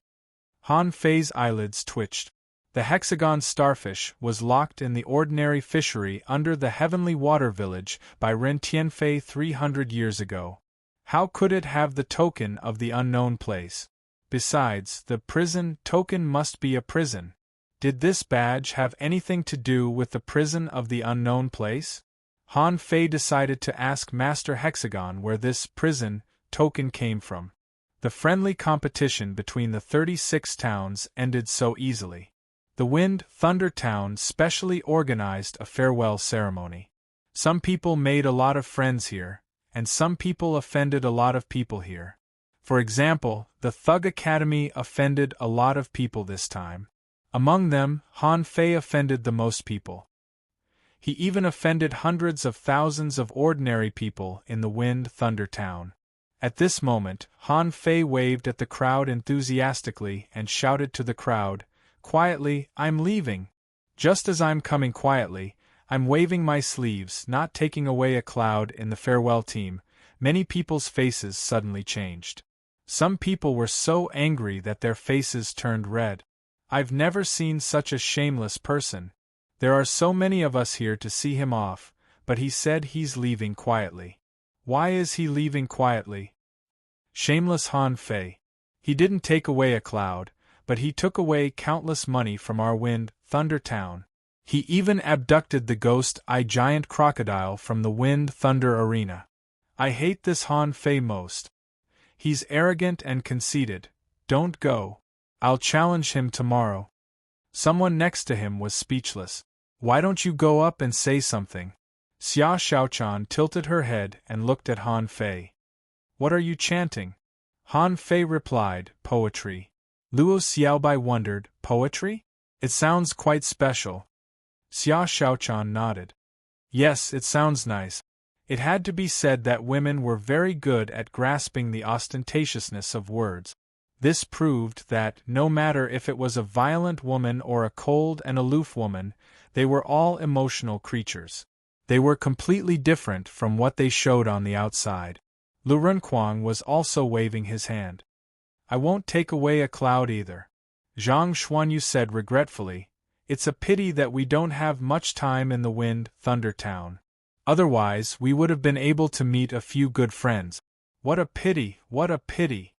Han Fei's eyelids twitched. The hexagon starfish was locked in the ordinary fishery under the heavenly water village by Ren Tianfei 300 years ago. How could it have the token of the unknown place? Besides, the prison token must be a prison. Did this badge have anything to do with the prison of the unknown place? Han Fei decided to ask Master Hexagon where this prison token came from. The friendly competition between the 36 towns ended so easily. The Wind Thunder town specially organized a farewell ceremony. Some people made a lot of friends here, and some people offended a lot of people here. For example, the Thug Academy offended a lot of people this time. Among them, Han Fei offended the most people. He even offended hundreds of thousands of ordinary people in the Wind Thunder town. At this moment, Han Fei waved at the crowd enthusiastically and shouted to the crowd, quietly, I'm leaving. Just as I'm coming quietly, I'm waving my sleeves, not taking away a cloud in the farewell team. Many people's faces suddenly changed. Some people were so angry that their faces turned red. I've never seen such a shameless person. There are so many of us here to see him off, but he said he's leaving quietly. Why is he leaving quietly? Shameless Han Fei. He didn't take away a cloud, but he took away countless money from our Wind Thunder town. He even abducted the ghost-eye giant crocodile from the Wind Thunder arena. I hate this Han Fei most. He's arrogant and conceited. Don't go. I'll challenge him tomorrow. Someone next to him was speechless. Why don't you go up and say something? Xia Xiaochan tilted her head and looked at Han Fei. What are you chanting? Han Fei replied, poetry. Luo Xiaobai wondered, poetry? It sounds quite special. Xia Xiaochan nodded. Yes, it sounds nice. It had to be said that women were very good at grasping the ostentatiousness of words. This proved that, no matter if it was a violent woman or a cold and aloof woman, they were all emotional creatures. They were completely different from what they showed on the outside. Lu Renquang was also waving his hand. I won't take away a cloud either. Zhang Xuanyu said regretfully, it's a pity that we don't have much time in the Wind Thunder town. Otherwise, we would have been able to meet a few good friends. What a pity, what a pity.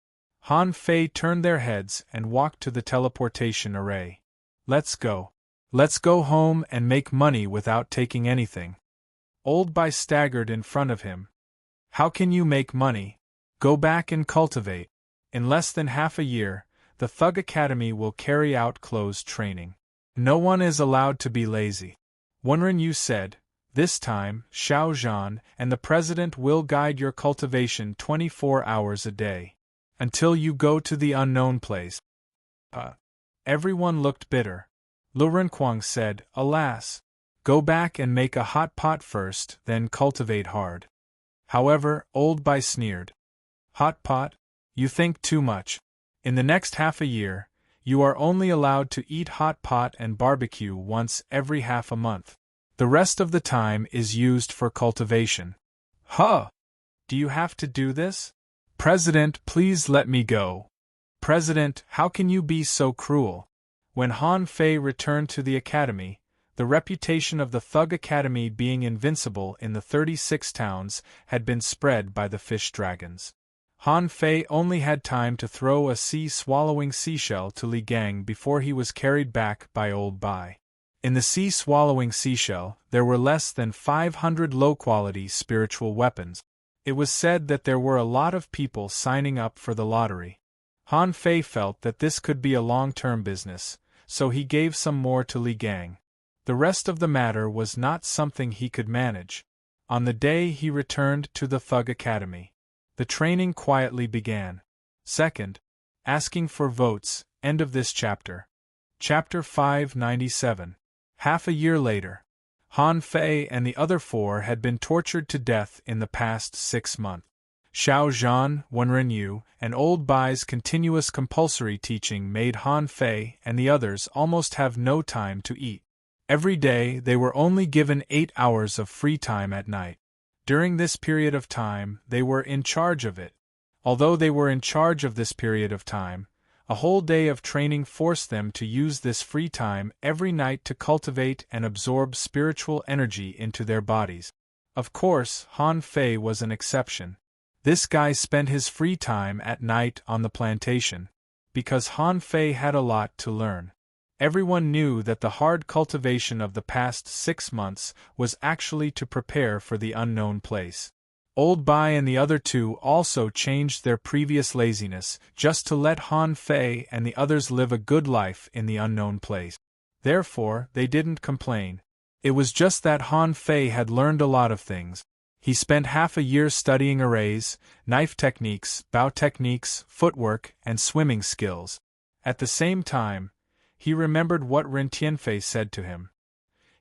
Han Fei turned their heads and walked to the teleportation array. Let's go. Let's go home and make money without taking anything. Old Bai staggered in front of him. How can you make money? Go back and cultivate. In less than half a year, the Thug Academy will carry out closed training. No one is allowed to be lazy. Wenren Yu said, this time, Xiao Zhan and the president will guide your cultivation 24 hours a day. Until you go to the unknown place. Everyone looked bitter. Lu Renquang said, alas. Go back and make a hot pot first, then cultivate hard. However, Old Bai sneered. Hot pot? You think too much. In the next half a year, you are only allowed to eat hot pot and barbecue once every half a month. The rest of the time is used for cultivation. Huh! Do you have to do this? President, please let me go. President, how can you be so cruel? When Han Fei returned to the academy, the reputation of the Thug Academy being invincible in the 36 towns had been spread by the fish dragons. Han Fei only had time to throw a sea-swallowing seashell to Li Gang before he was carried back by Old Bai. In the sea-swallowing seashell, there were less than 500 low-quality spiritual weapons. It was said that there were a lot of people signing up for the lottery. Han Fei felt that this could be a long-term business, so he gave some more to Li Gang. The rest of the matter was not something he could manage. On the day he returned to the Thug Academy, the training quietly began. Second, asking for votes, end of this chapter. Chapter 597. Half a year later, Han Fei and the other 4 had been tortured to death in the past 6 months. Xiao Zhan, Wenren Yu, and Old Bai's continuous compulsory teaching made Han Fei and the others almost have no time to eat. Every day they were only given 8 hours of free time at night. During this period of time, they were in charge of it. Although they were in charge of this period of time, a whole day of training forced them to use this free time every night to cultivate and absorb spiritual energy into their bodies. Of course, Han Fei was an exception. This guy spent his free time at night on the plantation, because Han Fei had a lot to learn. Everyone knew that the hard cultivation of the past 6 months was actually to prepare for the unknown place. Old Bai and the other 2 also changed their previous laziness just to let Han Fei and the others live a good life in the unknown place. Therefore, they didn't complain. It was just that Han Fei had learned a lot of things. He spent half a year studying arrays, knife techniques, bow techniques, footwork, and swimming skills. At the same time, he remembered what Ren Tianfei said to him.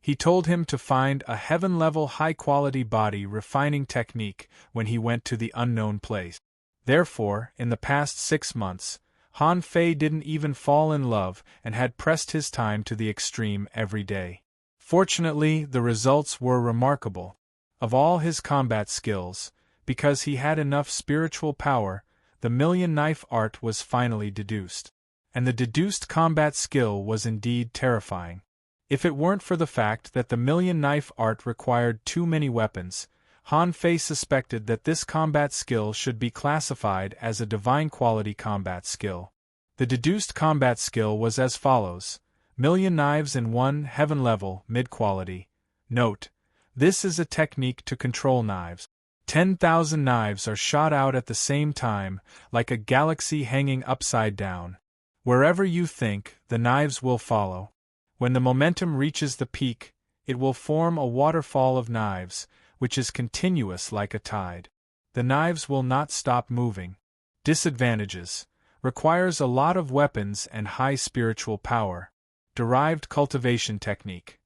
He told him to find a heaven-level high-quality body refining technique when he went to the unknown place. Therefore, in the past 6 months, Han Fei didn't even fall in love and had pressed his time to the extreme every day. Fortunately, the results were remarkable. Of all his combat skills, because he had enough spiritual power, the million knife art was finally deduced. And the deduced combat skill was indeed terrifying. If it weren't for the fact that the million knife art required too many weapons, Han Fei suspected that this combat skill should be classified as a divine quality combat skill. The deduced combat skill was as follows: million knives in 1 heaven level mid-quality. Note: this is a technique to control knives. 10,000 knives are shot out at the same time, like a galaxy hanging upside down. Wherever you think, the knives will follow. When the momentum reaches the peak, it will form a waterfall of knives, which is continuous like a tide. The knives will not stop moving. Disadvantages: requires a lot of weapons and high spiritual power. Derived cultivation technique.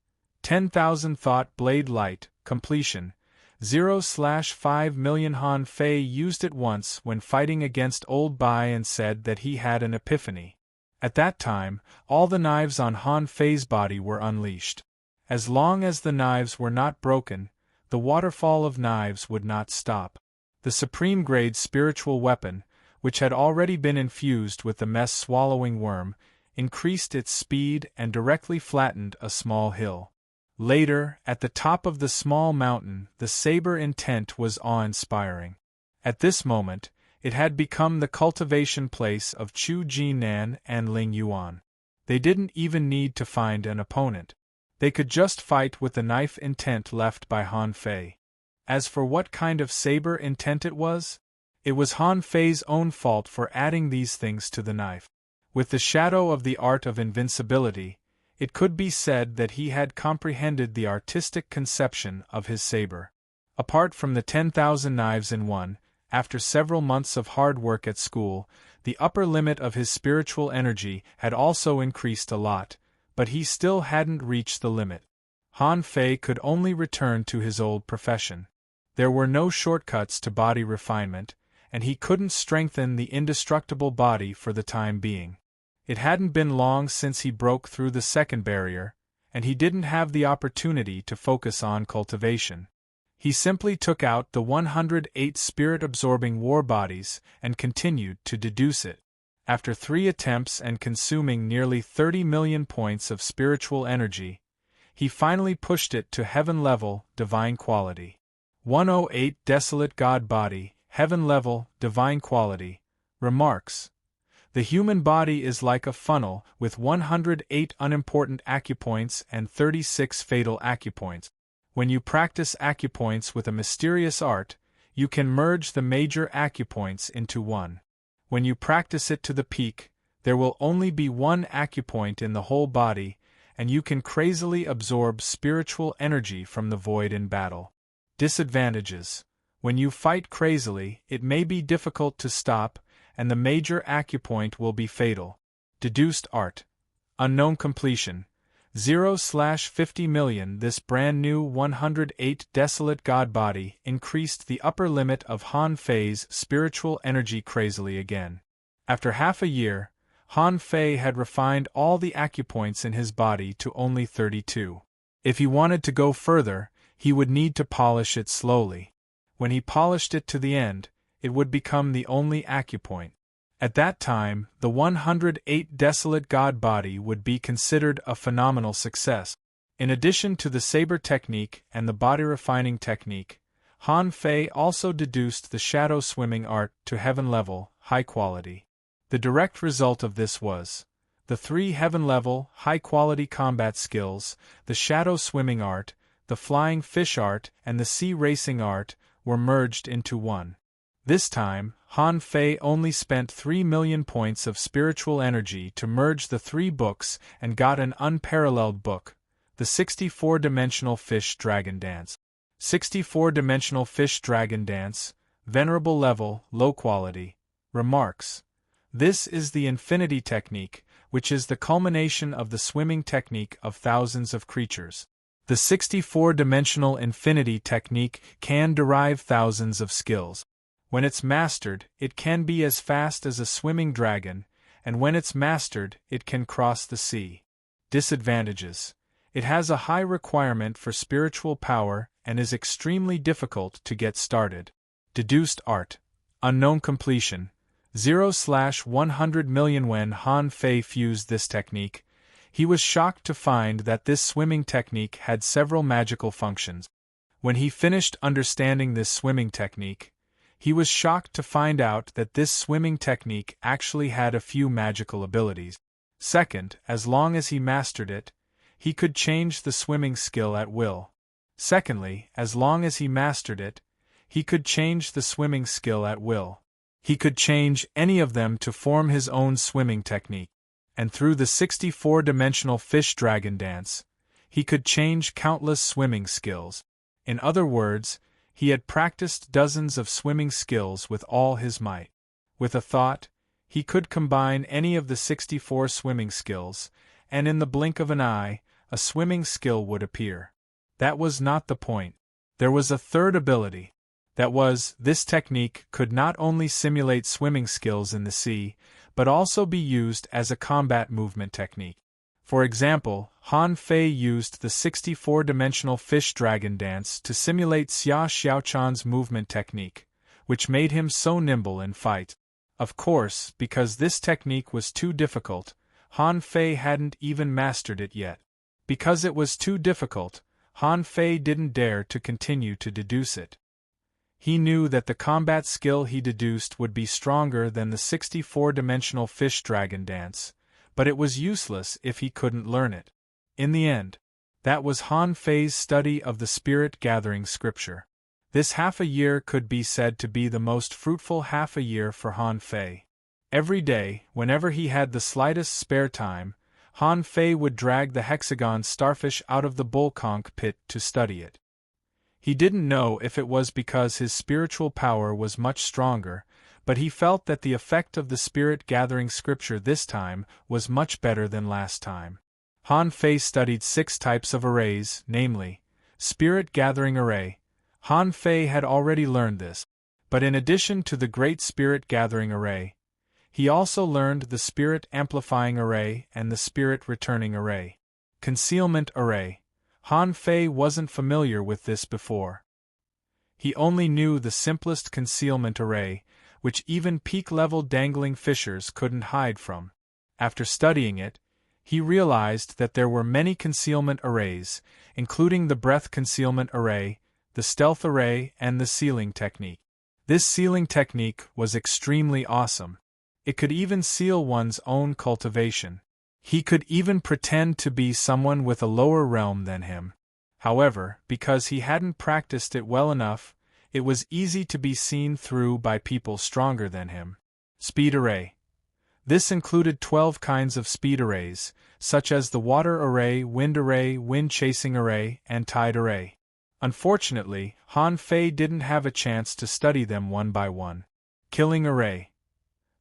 10,000 thought blade light, completion. 0/5 million. Han Fei used it once when fighting against Old Bai and said that he had an epiphany. At that time, all the knives on Han Fei's body were unleashed. As long as the knives were not broken, the waterfall of knives would not stop. The supreme grade spiritual weapon, which had already been infused with the mess-swallowing worm, increased its speed and directly flattened a small hill. Later, at the top of the small mountain, the saber intent was awe-inspiring. At this moment, it had become the cultivation place of Chu Jinan and Ling Yuan. They didn't even need to find an opponent. They could just fight with the knife intent left by Han Fei. As for what kind of saber intent it was Han Fei's own fault for adding these things to the knife. With the shadow of the art of invincibility, it could be said that he had comprehended the artistic conception of his saber. Apart from the 10,000 knives in 1, after several months of hard work at school, the upper limit of his spiritual energy had also increased a lot, but he still hadn't reached the limit. Han Fei could only return to his old profession. There were no shortcuts to body refinement, and he couldn't strengthen the indestructible body for the time being. It hadn't been long since he broke through the second barrier, and he didn't have the opportunity to focus on cultivation. He simply took out the 108 spirit-absorbing war bodies and continued to deduce it. After 3 attempts and consuming nearly 30 million points of spiritual energy, he finally pushed it to heaven-level, divine quality. 108 Desolate God Body, heaven level, divine quality, remarks: the human body is like a funnel with 108 unimportant acupoints and 36 fatal acupoints. When you practice acupoints with a mysterious art, you can merge the major acupoints into one. When you practice it to the peak, there will only be one acupoint in the whole body, and you can crazily absorb spiritual energy from the void in battle. Disadvantages: when you fight crazily, it may be difficult to stop, and the major acupoint will be fatal. Deduced art. Unknown completion. 0/50 million. This brand new 108 desolate god body increased the upper limit of Han Fei's spiritual energy crazily again. After half a year, Han Fei had refined all the acupoints in his body to only 32. If he wanted to go further, he would need to polish it slowly. When he polished it to the end, it would become the only acupoint. At that time, the 108 desolate god body would be considered a phenomenal success. In addition to the saber technique and the body refining technique, Han Fei also deduced the shadow swimming art to heaven level, high quality. The direct result of this was the 3 heaven level, high quality combat skills: the shadow swimming art, the flying fish art, and the sea racing art were merged into one. This time, Han Fei only spent 3 million points of spiritual energy to merge the 3 books and got an unparalleled book, the 64-dimensional Fish Dragon Dance. 64-dimensional Fish Dragon Dance, venerable level, low quality, remarks: this is the infinity technique, which is the culmination of the swimming technique of thousands of creatures. The 64-dimensional infinity technique can derive thousands of skills. When it's mastered, it can be as fast as a swimming dragon, and when it's mastered, it can cross the sea. Disadvantages: it has a high requirement for spiritual power and is extremely difficult to get started. Deduced art. Unknown completion. 0/100 million. When Han Fei fused this technique, he was shocked to find that this swimming technique had several magical functions. When he finished understanding this swimming technique, he was shocked to find out that this swimming technique actually had a few magical abilities. Second, as long as he mastered it, he could change the swimming skill at will. Secondly, as long as he mastered it, he could change the swimming skill at will. He could change any of them to form his own swimming technique. And through the 64-dimensional Fish Dragon Dance, he could change countless swimming skills. In other words, he had practiced dozens of swimming skills with all his might. With a thought, he could combine any of the 64 swimming skills, and in the blink of an eye, a swimming skill would appear. That was not the point. There was a third ability. That was, this technique could not only simulate swimming skills in the sea, but also be used as a combat movement technique. For example, Han Fei used the 64-dimensional Fish Dragon Dance to simulate Xia Xiaochan's movement technique, which made him so nimble in fight. Of course, because this technique was too difficult, Han Fei hadn't even mastered it yet. Because it was too difficult, Han Fei didn't dare to continue to deduce it. He knew that the combat skill he deduced would be stronger than the 64-dimensional Fish Dragon Dance, but it was useless if he couldn't learn it. In the end, that was Han Fei's study of the spirit-gathering scripture. This half a year could be said to be the most fruitful half a year for Han Fei. Every day, whenever he had the slightest spare time, Han Fei would drag the hexagon starfish out of the bullconch pit to study it. He didn't know if it was because his spiritual power was much stronger, but he felt that the effect of the spirit-gathering scripture this time was much better than last time. Han Fei studied 6 types of arrays, namely, spirit-gathering array. Han Fei had already learned this, but in addition to the great spirit-gathering array, he also learned the spirit-amplifying array and the spirit-returning array. Concealment array. Han Fei wasn't familiar with this before. He only knew the simplest concealment array, which even peak-level dangling fishers couldn't hide from. After studying it, he realized that there were many concealment arrays, including the breath concealment array, the stealth array, and the sealing technique. This sealing technique was extremely awesome. It could even seal one's own cultivation. He could even pretend to be someone with a lower realm than him. However, because he hadn't practiced it well enough, it was easy to be seen through by people stronger than him. Speed array. This included 12 kinds of speed arrays, such as the water array, wind-chasing array, and tide array. Unfortunately, Han Fei didn't have a chance to study them one by one. Killing array.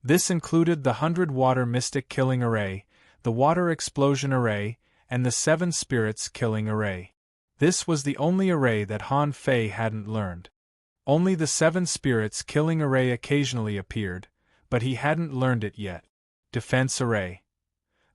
This included the 100-water mystic killing array, the water explosion array, and the 7 spirits killing array. This was the only array that Han Fei hadn't learned. Only the 7 spirits killing array occasionally appeared, but he hadn't learned it yet. Defense array.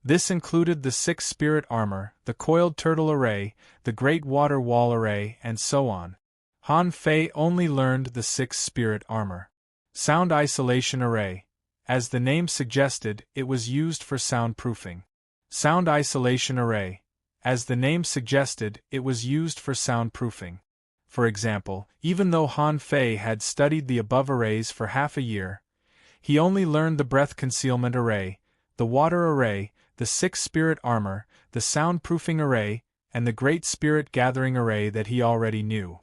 This included the 6 spirit armor, the coiled turtle array, the great water wall array, and so on. Han Fei only learned the 6 spirit armor. Sound isolation array. As the name suggested, it was used for soundproofing. Sound isolation array. As the name suggested, it was used for soundproofing. For example, even though Han Fei had studied the above arrays for half a year, he only learned the breath concealment array, the water array, the 6 spirit armor, the soundproofing array, and the great spirit gathering array that he already knew.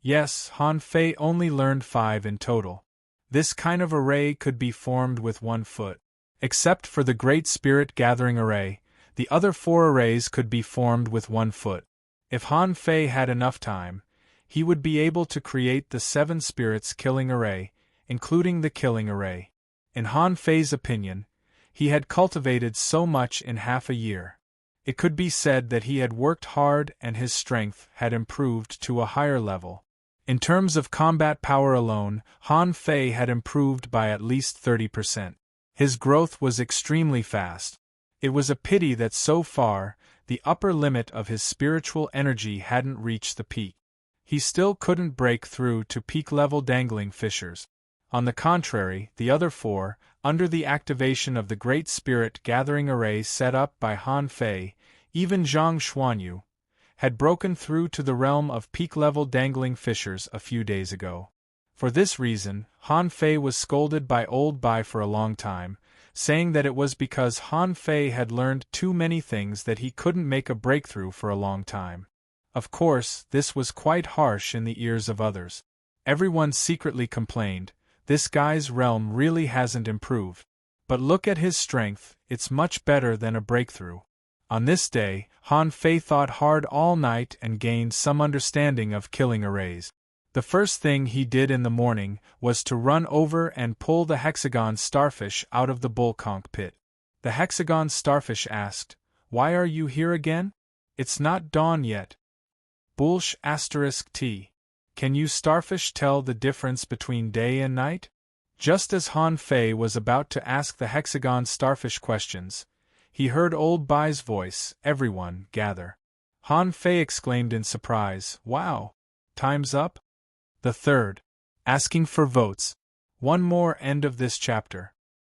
Yes, Han Fei only learned 5 in total. This kind of array could be formed with 1 foot. Except for the great spirit gathering array, the other 4 arrays could be formed with 1 foot. If Han Fei had enough time, he would be able to create the 7 spirits killing array, including the killing array. In Han Fei's opinion, he had cultivated so much in half a year. It could be said that he had worked hard and his strength had improved to a higher level. In terms of combat power alone, Han Fei had improved by at least 30%. His growth was extremely fast. It was a pity that so far, the upper limit of his spiritual energy hadn't reached the peak. He still couldn't break through to peak-level dangling fissures. On the contrary, the other 4, under the activation of the Great Spirit Gathering Array set up by Han Fei, even Zhang Xuanyu, had broken through to the realm of peak-level dangling fissures a few days ago. For this reason, Han Fei was scolded by Old Bai for a long time, saying that it was because Han Fei had learned too many things that he couldn't make a breakthrough for a long time. Of course, this was quite harsh in the ears of others. Everyone secretly complained, "This guy's realm really hasn't improved. But look at his strength, it's much better than a breakthrough." On this day, Han Fei thought hard all night and gained some understanding of killing arrays. The first thing he did in the morning was to run over and pull the hexagon starfish out of the bull conch pit. The hexagon starfish asked, "Why are you here again? It's not dawn yet." Bulsh *T. Can you starfish tell the difference between day and night? Just as Han Fei was about to ask the hexagon starfish questions, he heard Old Bai's voice, "Everyone, gather." Han Fei exclaimed in surprise, "Wow! Time's up?" The third. Asking for votes. One more end of this chapter.